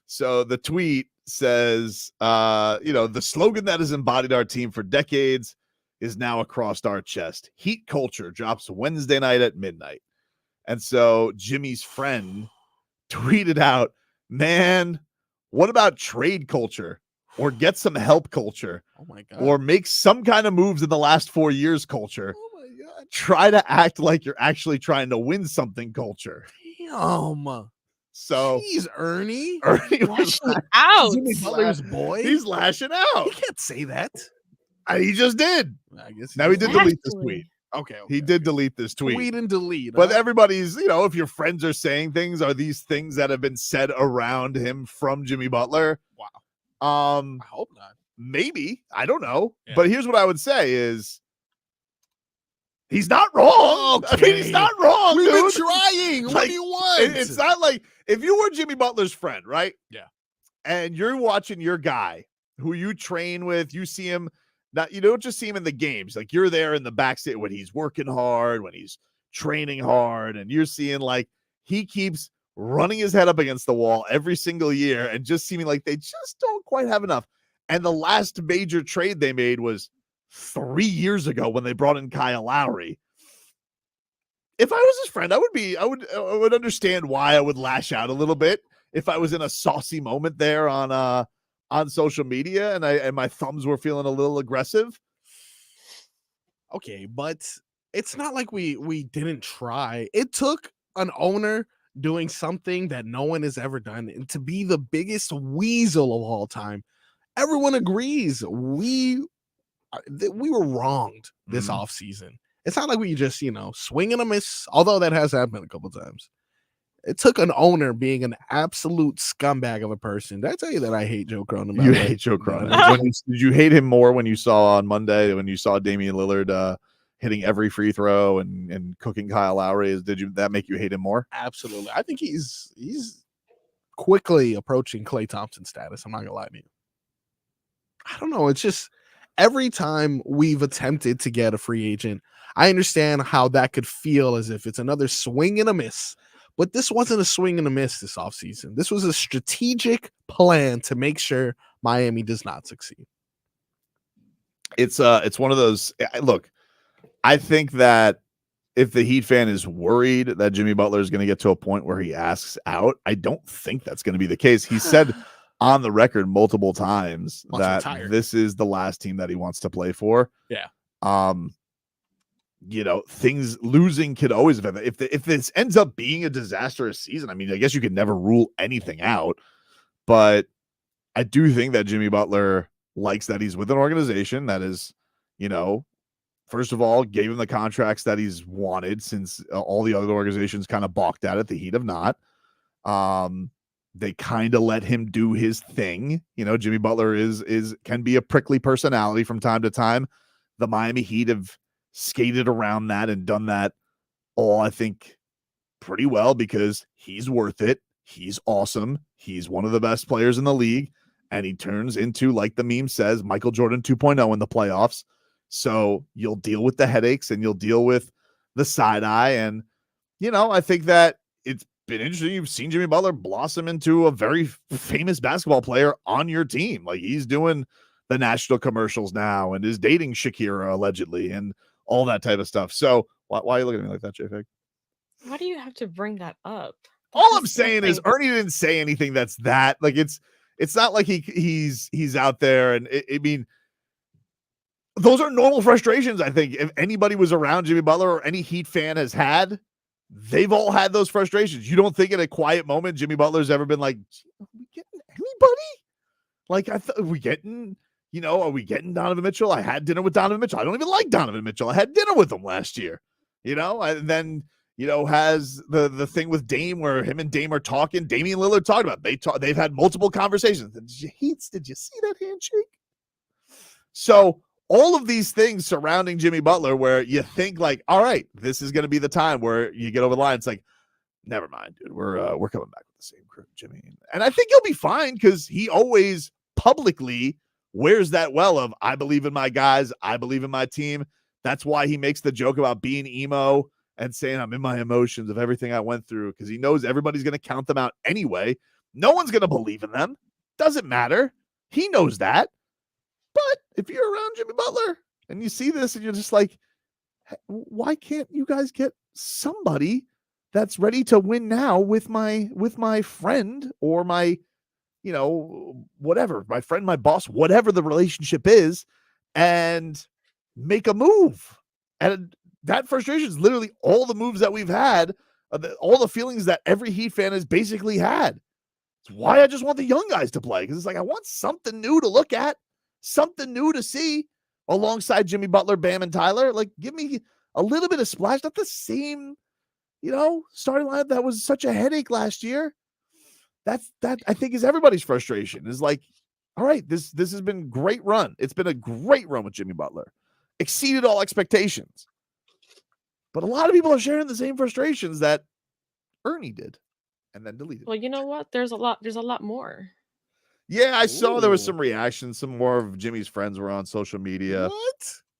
So the tweet says, the slogan that has embodied our team for decades is now across our chest. Heat culture drops Wednesday night at midnight. And so Jimmy's friend tweeted out, man, what about trade culture or get some help culture? Oh my God. Or make some kind of moves in the last 4 years culture. Oh my God. Try to act like you're actually trying to win something culture. So he's Ernie lashing out. Jimmy Butler's boy. He's lashing out. He can't say that. He just did. I guess now he did delete this tweet. Okay. He did delete this tweet. Tweet and delete. But everybody's, if your friends are saying things, are these things that have been said around him from Jimmy Butler? Wow. I hope not. Maybe. I don't know. Yeah. But here's what I would say is he's not wrong. Okay. I mean, he's not wrong. We've been dude. trying. What do you want? It's not like if you were Jimmy Butler's friend, right? Yeah. And you're watching your guy who you train with, you see him. Not, you don't just see him in the games. Like you're there in the backseat when he's working hard, when he's training hard, and you're seeing like he keeps running his head up against the wall every single year and just seeming like they just don't quite have enough. And the last major trade they made was 3 years ago when they brought in Kyle Lowry. If I was his friend, I would understand why I would lash out a little bit if I was in a saucy moment there on social media and my thumbs were feeling a little aggressive. Okay, but it's not like we didn't try. It took an owner doing something that no one has ever done and to be the biggest weasel of all time. Everyone agrees we were wronged this offseason. It's not like we just, swing and a miss, although that has happened a couple times. It took an owner being an absolute scumbag of a person. Did I tell you that I hate Joe Cronin? You hate Joe Cronin. Did you hate him more when you saw on Monday, when you saw Damian Lillard hitting every free throw and cooking Kyle Lowry? Did that make you hate him more? Absolutely. I think he's quickly approaching Klay Thompson status. I'm not gonna lie to you. I don't know. It's just every time we've attempted to get a free agent, I understand how that could feel as if it's another swing and a miss. But this wasn't a swing and a miss this offseason. This was a strategic plan to make sure Miami does not succeed. It's one of those. Look, I think that if the Heat fan is worried that Jimmy Butler is going to get to a point where he asks out, I don't think that's going to be the case. He said on the record multiple times that this is the last team that he wants to play for. Yeah. Things losing could always have if this ends up being a disastrous season. I mean, I guess you could never rule anything out, but I do think that Jimmy Butler likes that he's with an organization that is, first of all, gave him the contracts that he's wanted since all the other organizations kind of balked at it, the heat of not. They kind of let him do his thing. Jimmy Butler can be a prickly personality from time to time. The Miami Heat have skated around that and done that all, I think, pretty well because he's worth it. He's awesome. He's one of the best players in the league, and he turns into, like the meme says, Michael Jordan 2.0 in the playoffs. So you'll deal with the headaches and you'll deal with the side eye. And, I think that it's been interesting. You've seen Jimmy Butler blossom into a very famous basketball player on your team. Like, he's doing the national commercials now and is dating Shakira allegedly and all that type of stuff. So why are you looking at me like that, J-Fig? Why do you have to bring that up? All I'm saying is Ernie didn't say anything that's that. Like, it's not like he's out there. And I mean, those are normal frustrations. I think if anybody was around Jimmy Butler or any Heat fan has had, they've all had those frustrations. You don't think in a quiet moment Jimmy Butler's ever been like, are we getting anybody? Like, are we getting Donovan Mitchell? I had dinner with Donovan Mitchell. I don't even like Donovan Mitchell. I had dinner with him last year, and then, has the thing with Dame where him and Dame are talking. Damian Lillard talked about it. They've had multiple conversations. Did you see that handshake? So all of these things surrounding Jimmy Butler where you think like, all right, this is going to be the time where you get over the line. It's like, never mind, dude. We're coming back with the same crew, Jimmy. And I think he'll be fine because he always publicly wears that well of, I believe in my guys. I believe in my team. That's why he makes the joke about being emo and saying I'm in my emotions of everything I went through because he knows everybody's going to count them out anyway. No one's going to believe in them. Doesn't matter. He knows that. But if you're around Jimmy Butler and you see this and you're just like, why can't you guys get somebody that's ready to win now with my friend or my, whatever, my friend, my boss, whatever the relationship is, and make a move? And that frustration is literally all the moves that we've had, all the feelings that every Heat fan has basically had. It's why I just want the young guys to play, because it's like I want something new to look at. Something new to see alongside Jimmy Butler, Bam, and Tyler. Like, give me a little bit of splash. Not the same, starting lineup that was such a headache last year. That I think is everybody's frustration. Is like, all right, this has been a great run. It's been a great run with Jimmy Butler. Exceeded all expectations. But a lot of people are sharing the same frustrations that Ernie did and then deleted. Well, you know what? There's a lot more. Yeah, I saw there was some reactions. Some more of Jimmy's friends were on social media.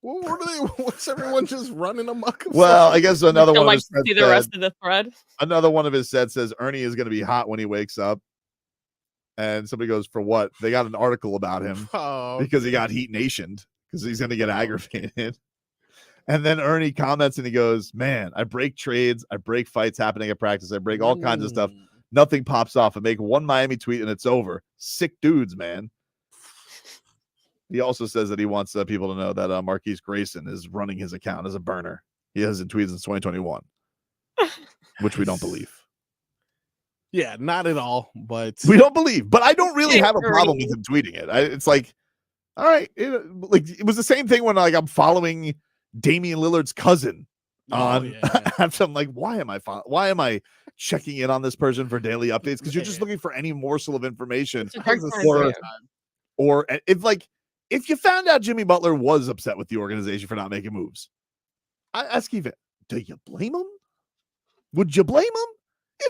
What are they? What's everyone just running amok? Well, I guess another one. Like to see the rest of the thread. Another one of his sets says Ernie is going to be hot when he wakes up, and somebody goes, "For what?" They got an article about him because he got Heat Nationed because he's going to get aggravated. And then Ernie comments and he goes, "Man, I break trades, I break fights happening at practice, I break all kinds of stuff. Nothing pops off. I make one Miami tweet and it's over. Sick dudes, man." He also says that he wants people to know that Marquise Grayson is running his account as a burner. He hasn't tweeted since 2021, which we don't believe. Yeah, not at all. But we don't believe. But I don't really have a problem with him tweeting it. It's like, all right, it was the same thing when I'm following Damian Lillard's cousin on. I'm like, why am I checking in on this person for daily updates? Because you're just looking for any morsel of information, or if you found out Jimmy Butler was upset with the organization for not making moves, I ask you, do you blame him? Would you blame him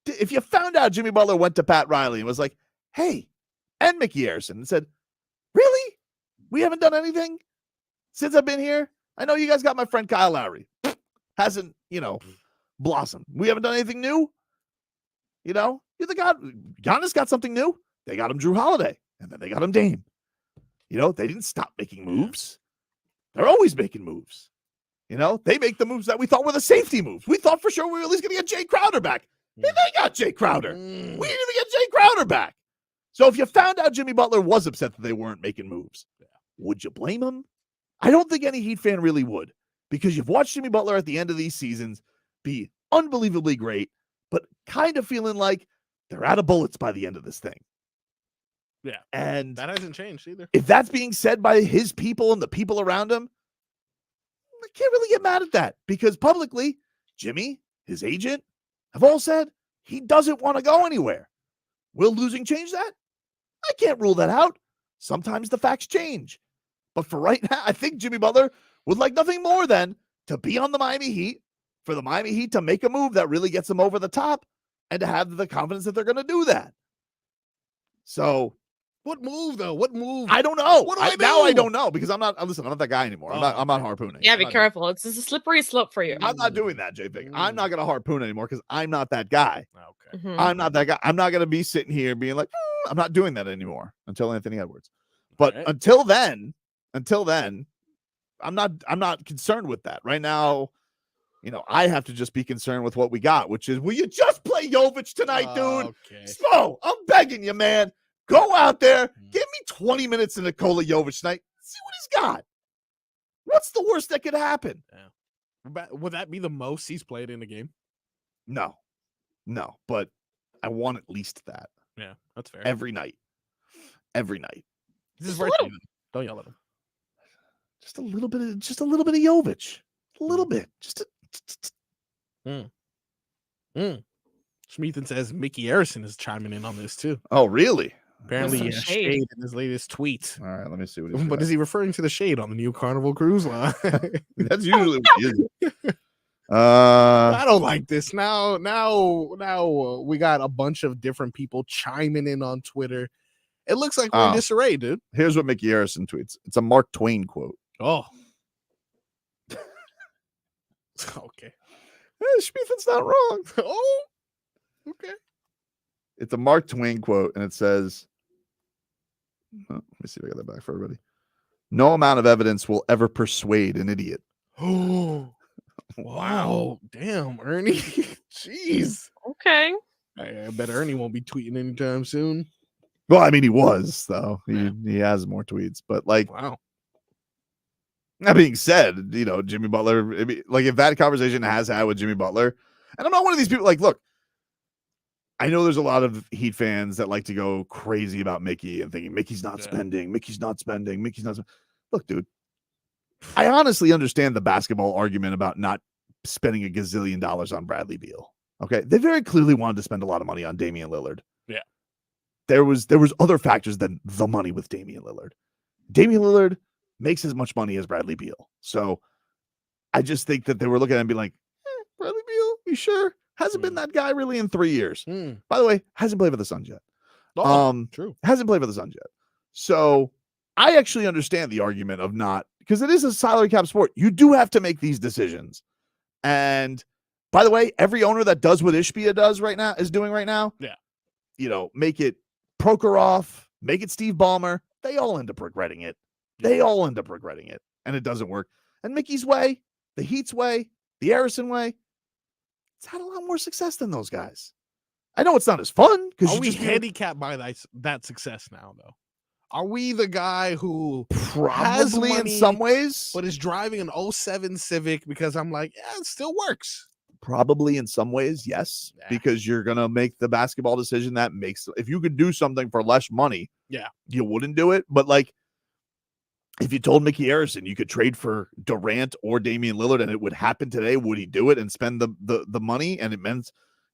if you found out Jimmy Butler went to Pat Riley and was like, "Hey," and Micky Arison and said, "Really, we haven't done anything since I've been here. I know you guys got my friend Kyle Lowry, hasn't blossomed. We haven't done anything new. You're the guy. Giannis got something new. They got him Drew Holiday, and then they got him Dame. They didn't stop making moves. They're always making moves. They make the moves that we thought were the safety moves. We thought for sure we were at least going to get Jay Crowder back. And they got Jay Crowder. We didn't even get Jay Crowder back. So if you found out Jimmy Butler was upset that they weren't making moves, would you blame him? I don't think any Heat fan really would, because you've watched Jimmy Butler at the end of these seasons be unbelievably great, but kind of feeling like they're out of bullets by the end of this thing. Yeah. And that hasn't changed either. if that's being said by his people and the people around him, I can't really get mad at that because publicly, Jimmy, his agent, have all said he doesn't want to go anywhere. Will losing change that? I can't rule that out. Sometimes the facts change. But for right now, I think Jimmy Butler would like nothing more than to be on the Miami Heat, for the Miami Heat to make a move that really gets them over the top and to have the confidence that they're going to do that. So what move though? What move? I don't know. What do I do? Now I don't know because I'm not that guy anymore. I'm not harpooning. Yeah, be careful. It's a slippery slope for you. I'm not doing that, JP. I'm not going to harpoon anymore because I'm not that guy. Okay. Mhm. I'm not that guy. I'm not going to be sitting here being like, I'm not doing that anymore until Anthony Edwards. But until then, I'm not concerned with that. Right now, I have to just be concerned with what we got, which is, will you just play Jović tonight, dude? Okay. Spo, I'm begging you, man. Go out there, give me 20 minutes in Nikola Jović tonight. See what he's got. What's the worst that could happen? Yeah. Would that be the most he's played in a game? No, but I want at least that. Yeah, that's fair. Every night. This is birthday. Don't yell at him. Just a little bit of Jović. A little bit. Schmeathan says Micky Arison is chiming in on this too. Oh, really? Apparently, Some he has shade. shade in his latest tweet. All right, let me see what he's But got. is he referring to the shade on the new Carnival Cruise Line? That's usually what he is. I don't like this. Now, we got a bunch of different people chiming in on Twitter. It looks like we're in disarray, dude. Here's what Micky Arison tweets. It's a Mark Twain quote. Oh. Okay. Schmeathan's not wrong. Oh. Okay. It's a Mark Twain quote, and it says, let me see if I got that back for everybody. No amount of evidence will ever persuade an idiot. Oh. Wow. Damn, Ernie. Jeez. Okay. I bet Ernie won't be tweeting anytime soon. Well, I mean, he was, though. He has more tweets, but wow. That being said, Jimmy Butler, if that conversation has had with Jimmy Butler, and I'm not one of these people, look, I know there's a lot of Heat fans that like to go crazy about Mickey and thinking Mickey's not spending. Look, dude, I honestly understand the basketball argument about not spending $1 gazillion on Bradley Beal. Okay. They very clearly wanted to spend a lot of money on Damian Lillard. Yeah. There was other factors than the money with Damian Lillard. Damian Lillard makes as much money as Bradley Beal. So I just think that they were looking at him and be like, Bradley Beal, you sure? Hasn't been that guy really in 3 years. By the way, hasn't played for the Suns yet. True. Hasn't played for the Suns yet. So I actually understand the argument of not, because it is a salary cap sport. You do have to make these decisions. And by the way, every owner that does what Ishbia is doing right now, make it Prokhorov, make it Steve Ballmer, they all end up regretting it. And it doesn't work. And Mickey's way, the Heat's way, the Arison way, it's had a lot more success than those guys. I know it's not as fun because are we handicapped by that success now, though? Are we the guy who has probably money, in some ways, but is driving an 07 Civic because I'm like, it still works? Probably in some ways, yes, because you're gonna make the basketball decision that makes. If you could do something for less money, you wouldn't do it. But if you told Micky Arison you could trade for Durant or Damian Lillard and it would happen today, would he do it and spend the money and it meant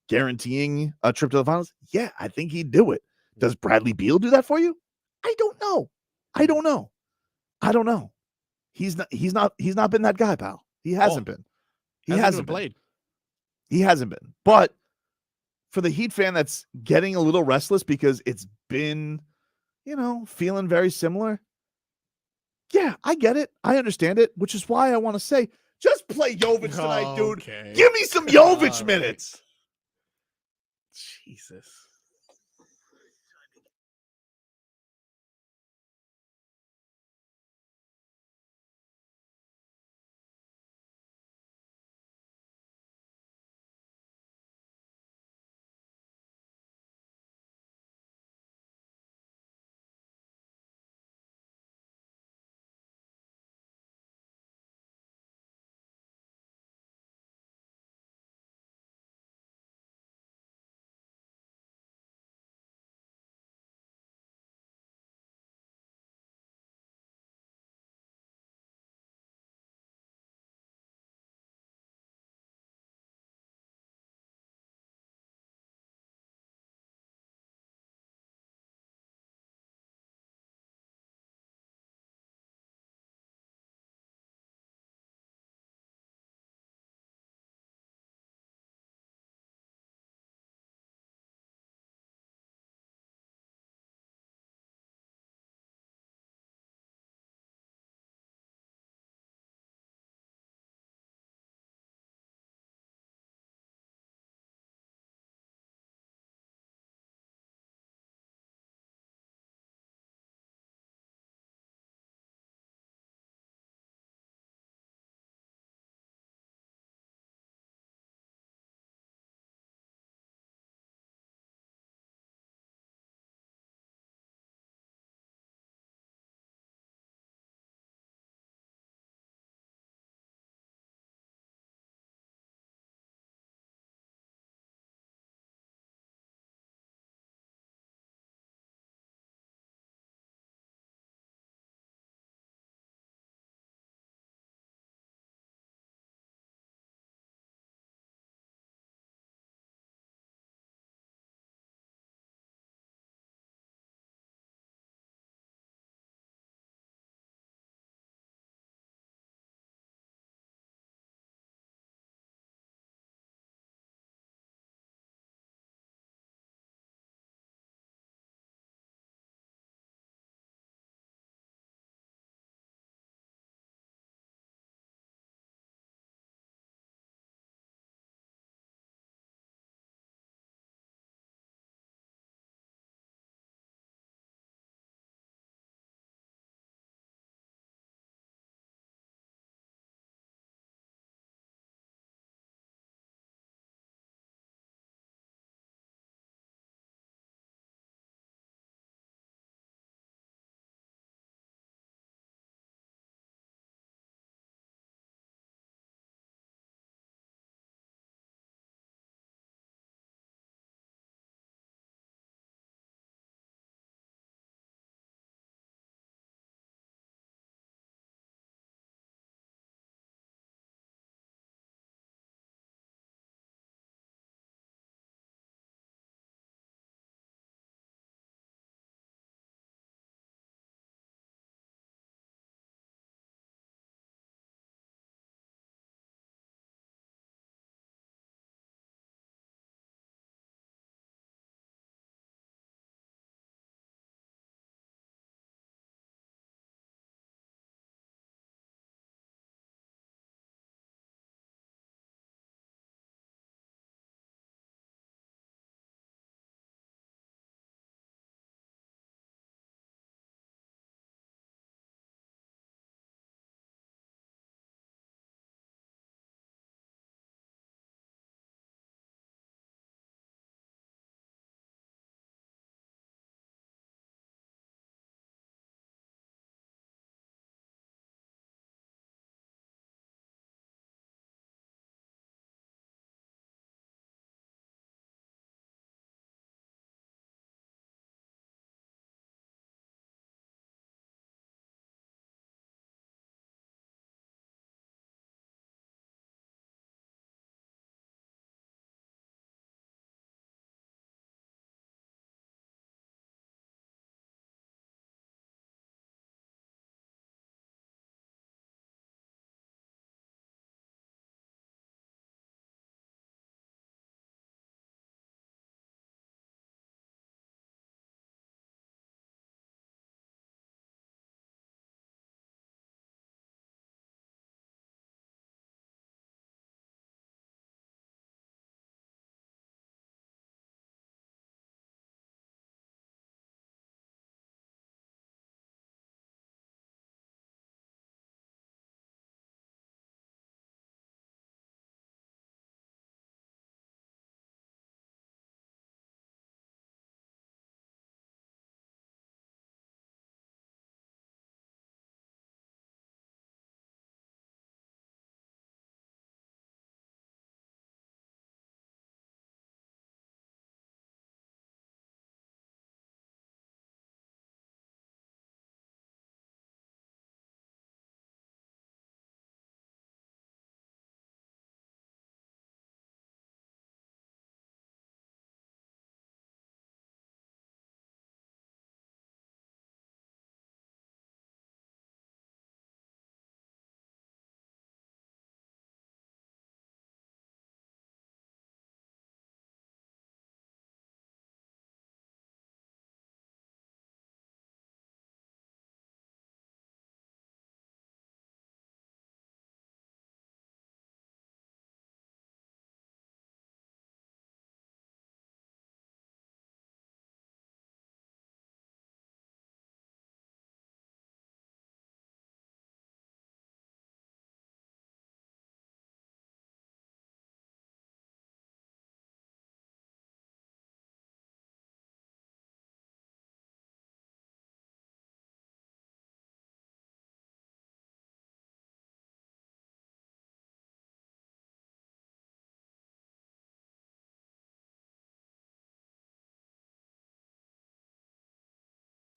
guaranteeing a trip to the finals? Yeah, I think he'd do it. Does Bradley Beal do that for you? I don't know. He's not been that guy, pal. He hasn't been. He hasn't played. He hasn't been. But for the Heat fan that's getting a little restless because it's been, feeling very similar. Yeah, I get it. I understand it, which is why I want to say, just play Jović tonight, dude. Give me some Jović minutes. Jesus.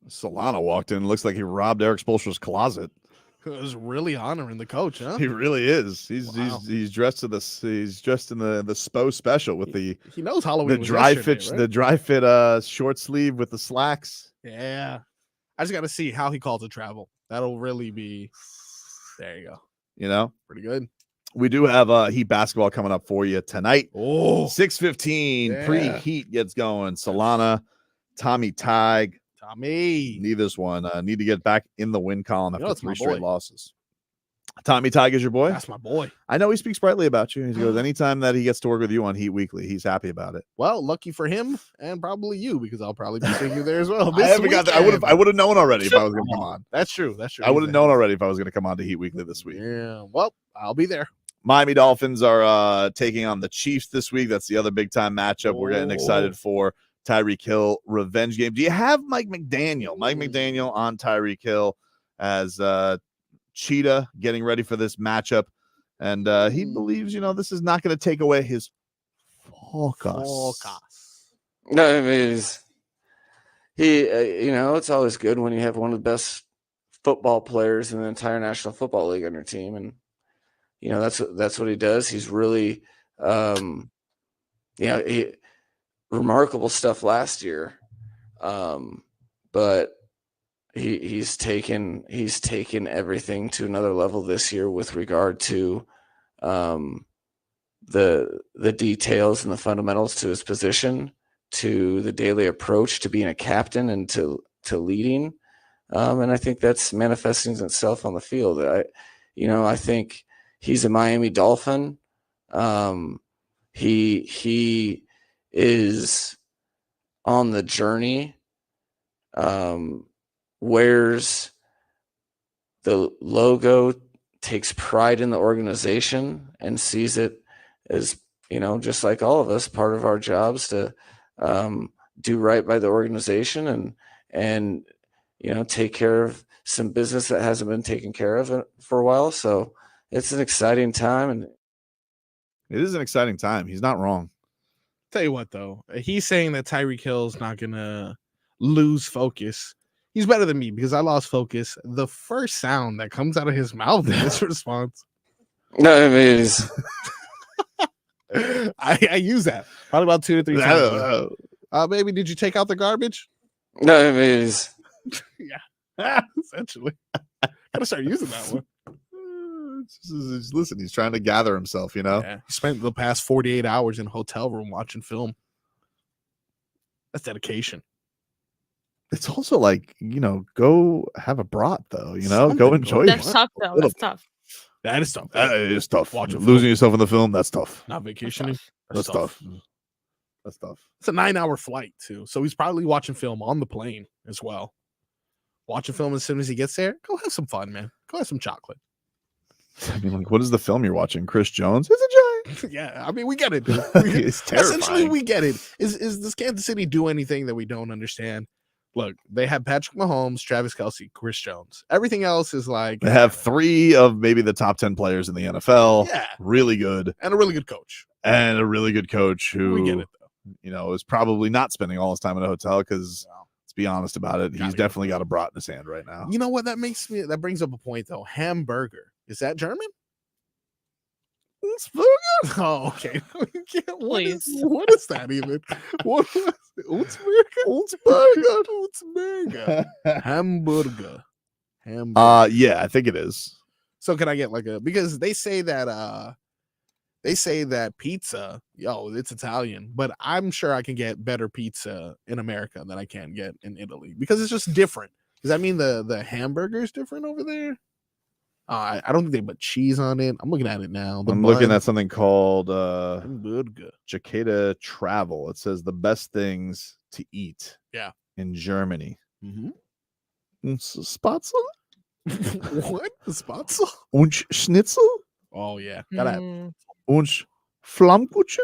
Solana walked in. Looks like he robbed Eric Spoelstra's closet. It was really honoring the coach, huh? He really is. He's Wow. he's dressed to this. He's dressed in the Spo special with the He knows Halloween the was dry yesterday, fit right? the dry fit short sleeve with the slacks. Yeah. I just got to see how he calls it travel. That'll really be. There you go. You know, Pretty good. we do have Heat basketball coming up for you tonight. Oh, 6:15 yeah. pre-Heat gets going. Solana, Tommy Tig. Tommy. Need this one. Need to get back in the win column You know after it's my 3 straight boy. losses. Tommy Tig is your boy? That's my boy. I know he speaks brightly about you. He goes, anytime that he gets to work with you on Heat Weekly, he's happy about it. Well, lucky for him and probably you because I'll probably be seeing you there as well. I haven't got that. I would have known already if I was going to come on. That's true. That's true. I would have known already if I was going to come on to Heat Weekly this week. Yeah. Well, I'll be there. Miami Dolphins are taking on the Chiefs this week. That's the other big time matchup we're getting excited for. Tyreek Hill revenge game. Do you have Mike McDaniel? Mike McDaniel on Tyreek Hill as Cheetah getting ready for this matchup. And he believes, this is not going to take away his focus. No, I mean, it's always good when you have one of the best football players in the entire National Football League on your team. And, that's what he does. He's really, remarkable stuff last year. But he's taken everything to another level this year with regard to the details and the fundamentals to his position, to the daily approach to being a captain and to leading. And I think that's manifesting itself on the field. I think he's a Miami Dolphin. He is on the journey, wears the logo, takes pride in the organization, and sees it as, just like all of us, part of our jobs to do right by the organization and take care of some business that hasn't been taken care of for a while. So it's an exciting time. And it is an exciting time. He's not wrong. Tell you what, though, he's saying that Tyreek Hill's not going to lose focus. He's better than me because I lost focus. The first sound that comes out of his mouth in this response. No, I mean, I use that probably about 2 to 3 times. Baby, did you take out the garbage? No, I mean, yeah, essentially. Gotta start using that one. Listen, he's trying to gather himself, Yeah, he spent the past 48 hours in a hotel room watching film. That's dedication. It's also like, go have a brat, though, go enjoy That's one. tough, though. That's tough. That is tough. That is tough. Watching Losing film. yourself in the film, that's tough. Not vacationing. That's tough. That's tough. It's a 9-hour flight, too. So he's probably watching film on the plane as well. Watching film as soon as he gets there. Go have some fun, man. Go have some chocolate. I mean, what is the film you're watching? Chris Jones is a giant. Yeah, I mean, we get it. Dude. It's terrifying. Essentially, we get it. Is does Kansas City do anything that we don't understand? Look, they have Patrick Mahomes, Travis Kelce, Chris Jones. Everything else is like They have 3 of maybe the top 10 players in the NFL. Yeah. Really good. and a really good coach. And a really good coach who, We get it, though. is probably not spending all his time in a hotel because, let's be honest about it, he's definitely got a brat in his hand right now. You know what? That brings up a point, though. Hamburger. Is that German? Oh, okay. What is that even? What was Utzburger? Hamburger. Yeah, I think it is. So can I get because they say that pizza, it's Italian, but I'm sure I can get better pizza in America than I can get in Italy because it's just different. Does that mean the hamburger is different over there? I don't think they put cheese on it. I'm looking at it now. I'm looking at something called Hamburger. Jakarta Travel. It says the best things to eat. Yeah. In Germany. Mm-hmm. Spatzel? What? The Spatzel? Und Schnitzel? Oh yeah. Gotta have Und Flammkuchen?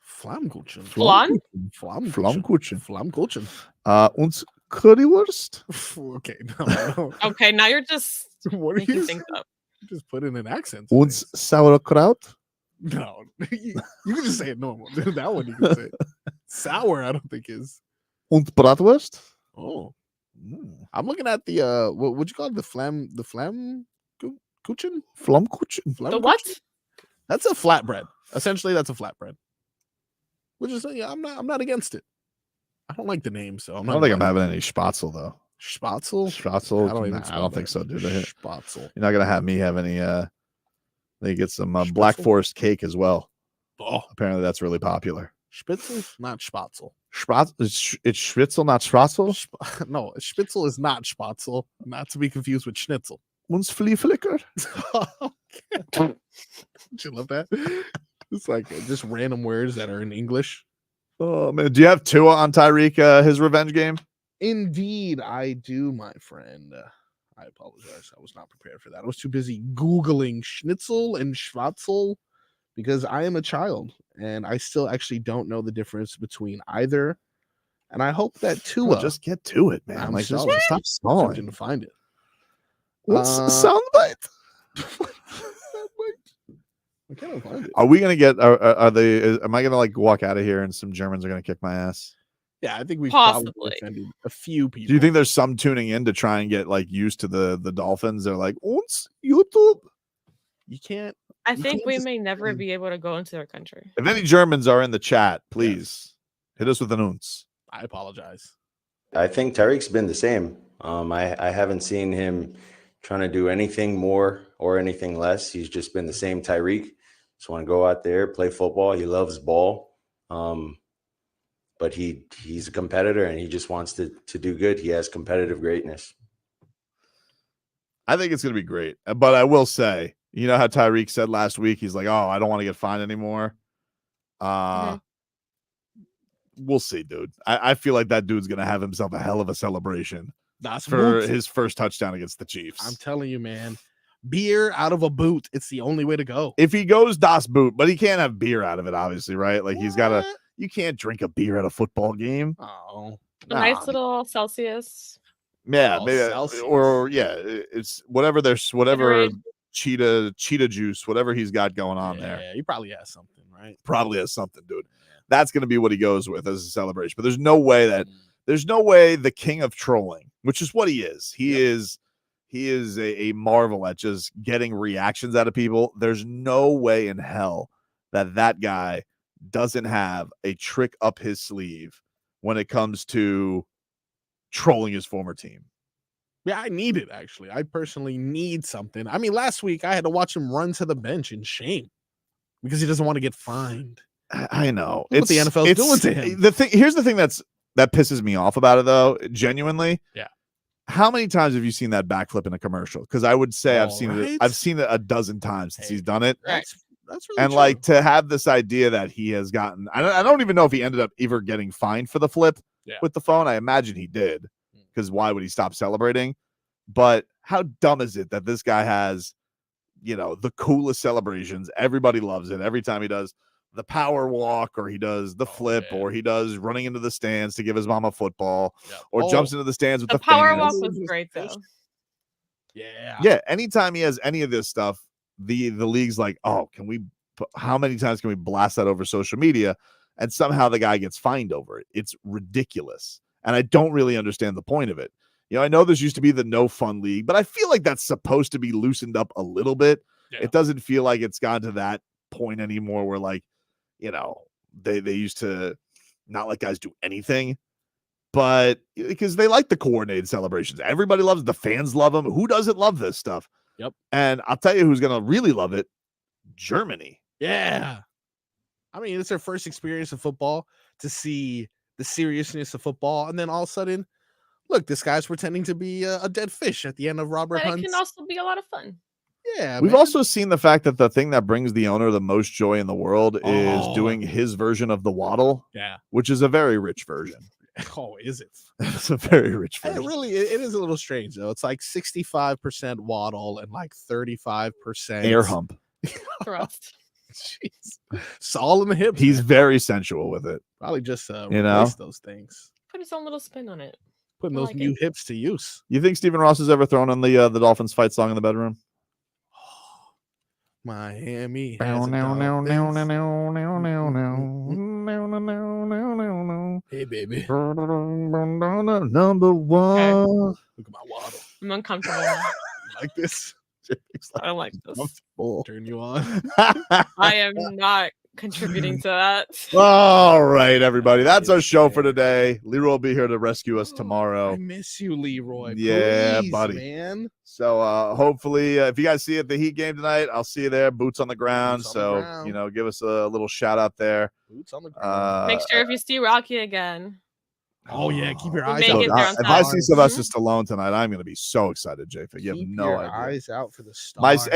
Flammkuchen. Flammkuchen. Und Currywurst? Okay. No. Okay, now you're just What are making you things up. just put in an accent? Und Sauerkraut? No. You can just say it normal. That one you can say. Sour, I don't think is. Und Bratwurst? Oh. I'm looking at the what you call it? The flam kuchen? The what? That's a flatbread. Essentially, that's a flatbread. Which is I'm not against it. I don't like the name, so I'm I not. don't think I'm having any spatzel though. Spatzel? Spatzel? I don't even I don't think so, dude. Spatzel. You're not gonna have me have any. They get some Black Forest cake as well. Oh, apparently that's really popular. Spitzel, not Spatzel. It's Spitzel, not Spatzel. No, Spitzel is not Spatzel. Not to be confused with Schnitzel. Uns Flea Flicker. Don't you love that? It's like just random words that are in English. Oh man, do you have Tua on Tyreek? His revenge game? Indeed, I do, my friend. I apologize. I was not prepared for that. I was too busy Googling Schnitzel and Schwatzel because I am a child and I still actually don't know the difference between either. And I hope that Tua. Just get to it, man. I'm Like, just just stop stalling. to find it. What's the soundbite? I can't find it. Are we gonna get? Are they? Am I gonna like walk out of here and some Germans are gonna kick my ass? Yeah, I think we've Possibly. probably offended a few people. Do you think there's some tuning in to try and get like used to the Dolphins? They're like, "Uns YouTube." You can't. I think we may never be able to go into their country. If any Germans are in the chat, please hit us with an uns. I apologize. I think Tyreek's been the same. I haven't seen him trying to do anything more or anything less. He's just been the same Tyreek. Just want to go out there, play football. He loves ball. But he's a competitor and he just wants to do good. He has competitive greatness. I think it's going to be great. But I will say, you know how Tyreek said last week, he's like, oh, I don't want to get fined anymore. We'll see, dude. I feel like that dude's going to have himself a hell of a celebration for his first touchdown against the Chiefs. I'm telling you, man. Beer out of a boot. It's the only way to go. If he goes Das Boot, but he can't have beer out of it, obviously, right? Like he's got to. You can't drink a beer at a football game. Oh, A nice little Celsius. Yeah, Oh, maybe, Celsius. or it's whatever. There's whatever Gatorade. cheetah juice, whatever he's got going on there. Yeah, he probably has something, right? Probably has something, dude. That's going to be what he goes with as a celebration. But there's no way the king of trolling, which is what he is. He is a marvel at just getting reactions out of people. There's no way in hell that guy doesn't have a trick up his sleeve when it comes to trolling his former team. Yeah, I need it, actually. I personally need something. I mean, last week I had to watch him run to the bench in shame because he doesn't want to get fined. I know. Look what the NFL's doing to him. Here's the thing that pisses me off about it, though, genuinely. Yeah. How many times have you seen that backflip in a commercial? Because I would say I've seen right? it a dozen times since he's done it. That's really And true. like to have this idea that he has gotten, I don't even know if he ended up ever getting fined for the flip with the phone. I imagine he did, because why would he stop celebrating? But how dumb is it that this guy has, the coolest celebrations? Everybody loves it every time he does the power walk, or he does the flip, or he does running into the stands to give his mom a football, or jumps into the stands with the power fans. walk was great though. Yeah. Anytime he has any of this stuff, the league's like, oh, how many times can we blast that over social media? And somehow the guy gets fined over it. It's ridiculous. And I don't really understand the point of it. I know this used to be the no fun league, but I feel like that's supposed to be loosened up a little bit. Yeah. It doesn't feel like it's gone to that point anymore where like, they used to not let guys do anything, but because they like the coordinated celebrations. Everybody loves, the fans love them. Who doesn't love this stuff? Yep. And I'll tell you who's going to really love it. Germany. Yeah. I mean, it's their first experience of football, to see the seriousness of football. And then all of a sudden, look, this guy's pretending to be a dead fish at the end of Robert But Hunt's. it can also be a lot of fun. Yeah, We've man. also seen the fact that the thing that brings the owner the most joy in the world is doing his version of the waddle. Yeah. Which is a very rich version. Oh, is it? It's a very rich version. It is a little strange though. It's like 65% waddle and like 35% Air hump. Thrust. Jeez. It's all in the hips. He's very sensual with it. Probably just You know? replace those things. Put his own little spin on it. Putting I those like new it. hips to use. You think Stephen Ross has ever thrown on the Dolphins fight song in the bedroom? Miami. Bow, has a now, now, Dolphins. now, now, now, now, now, now, now, now, now, now. Hey, baby. Number one. Look at my waddle. I'm uncomfortable now. Like this. I don't like this. Turn you on. I am not contributing to that. All right, everybody. That's our show for today. Leroy will be here to rescue us tomorrow. I miss you, Leroy. Yeah, Please, buddy. man. So hopefully, if you guys see it at the Heat game tonight, I'll see you there. Boots on the ground. Boots on the ground. You know, give us a little shout out there. Boots on the ground. Make sure if you see Rocky again. Oh yeah, keep your We'll eyes make out. it there on If I time. see Sylvester Stallone tonight, I'm going to be so excited, JFig. You have Keep no your idea. eyes out for the stars.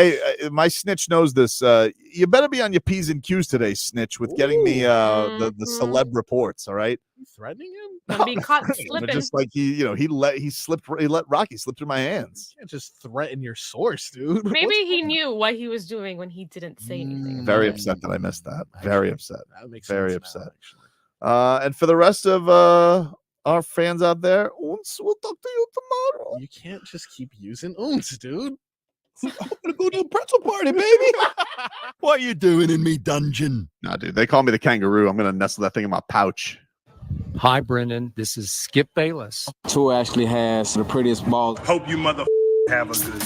My snitch knows this. You better be on your P's and Q's today, snitch, with getting me the celeb reports. All right. You threatening him? Don't be caught But slipping. just like he let Rocky slip through my hands. You can't just threaten your source, dude. Maybe he knew what he was doing when he didn't say anything. Very upset that I missed that. Very upset. That makes Very sense now, upset. And for the rest of our fans out there, we'll talk to you tomorrow. You can't just keep using oons, dude. I'm gonna go to a pretzel party, baby. What are you doing in me dungeon? Nah, dude, they call me the kangaroo. I'm gonna nestle that thing in my pouch. Hi, Brendan. This is Skip Bayless. Tour actually has the prettiest balls. Hope you mother have a good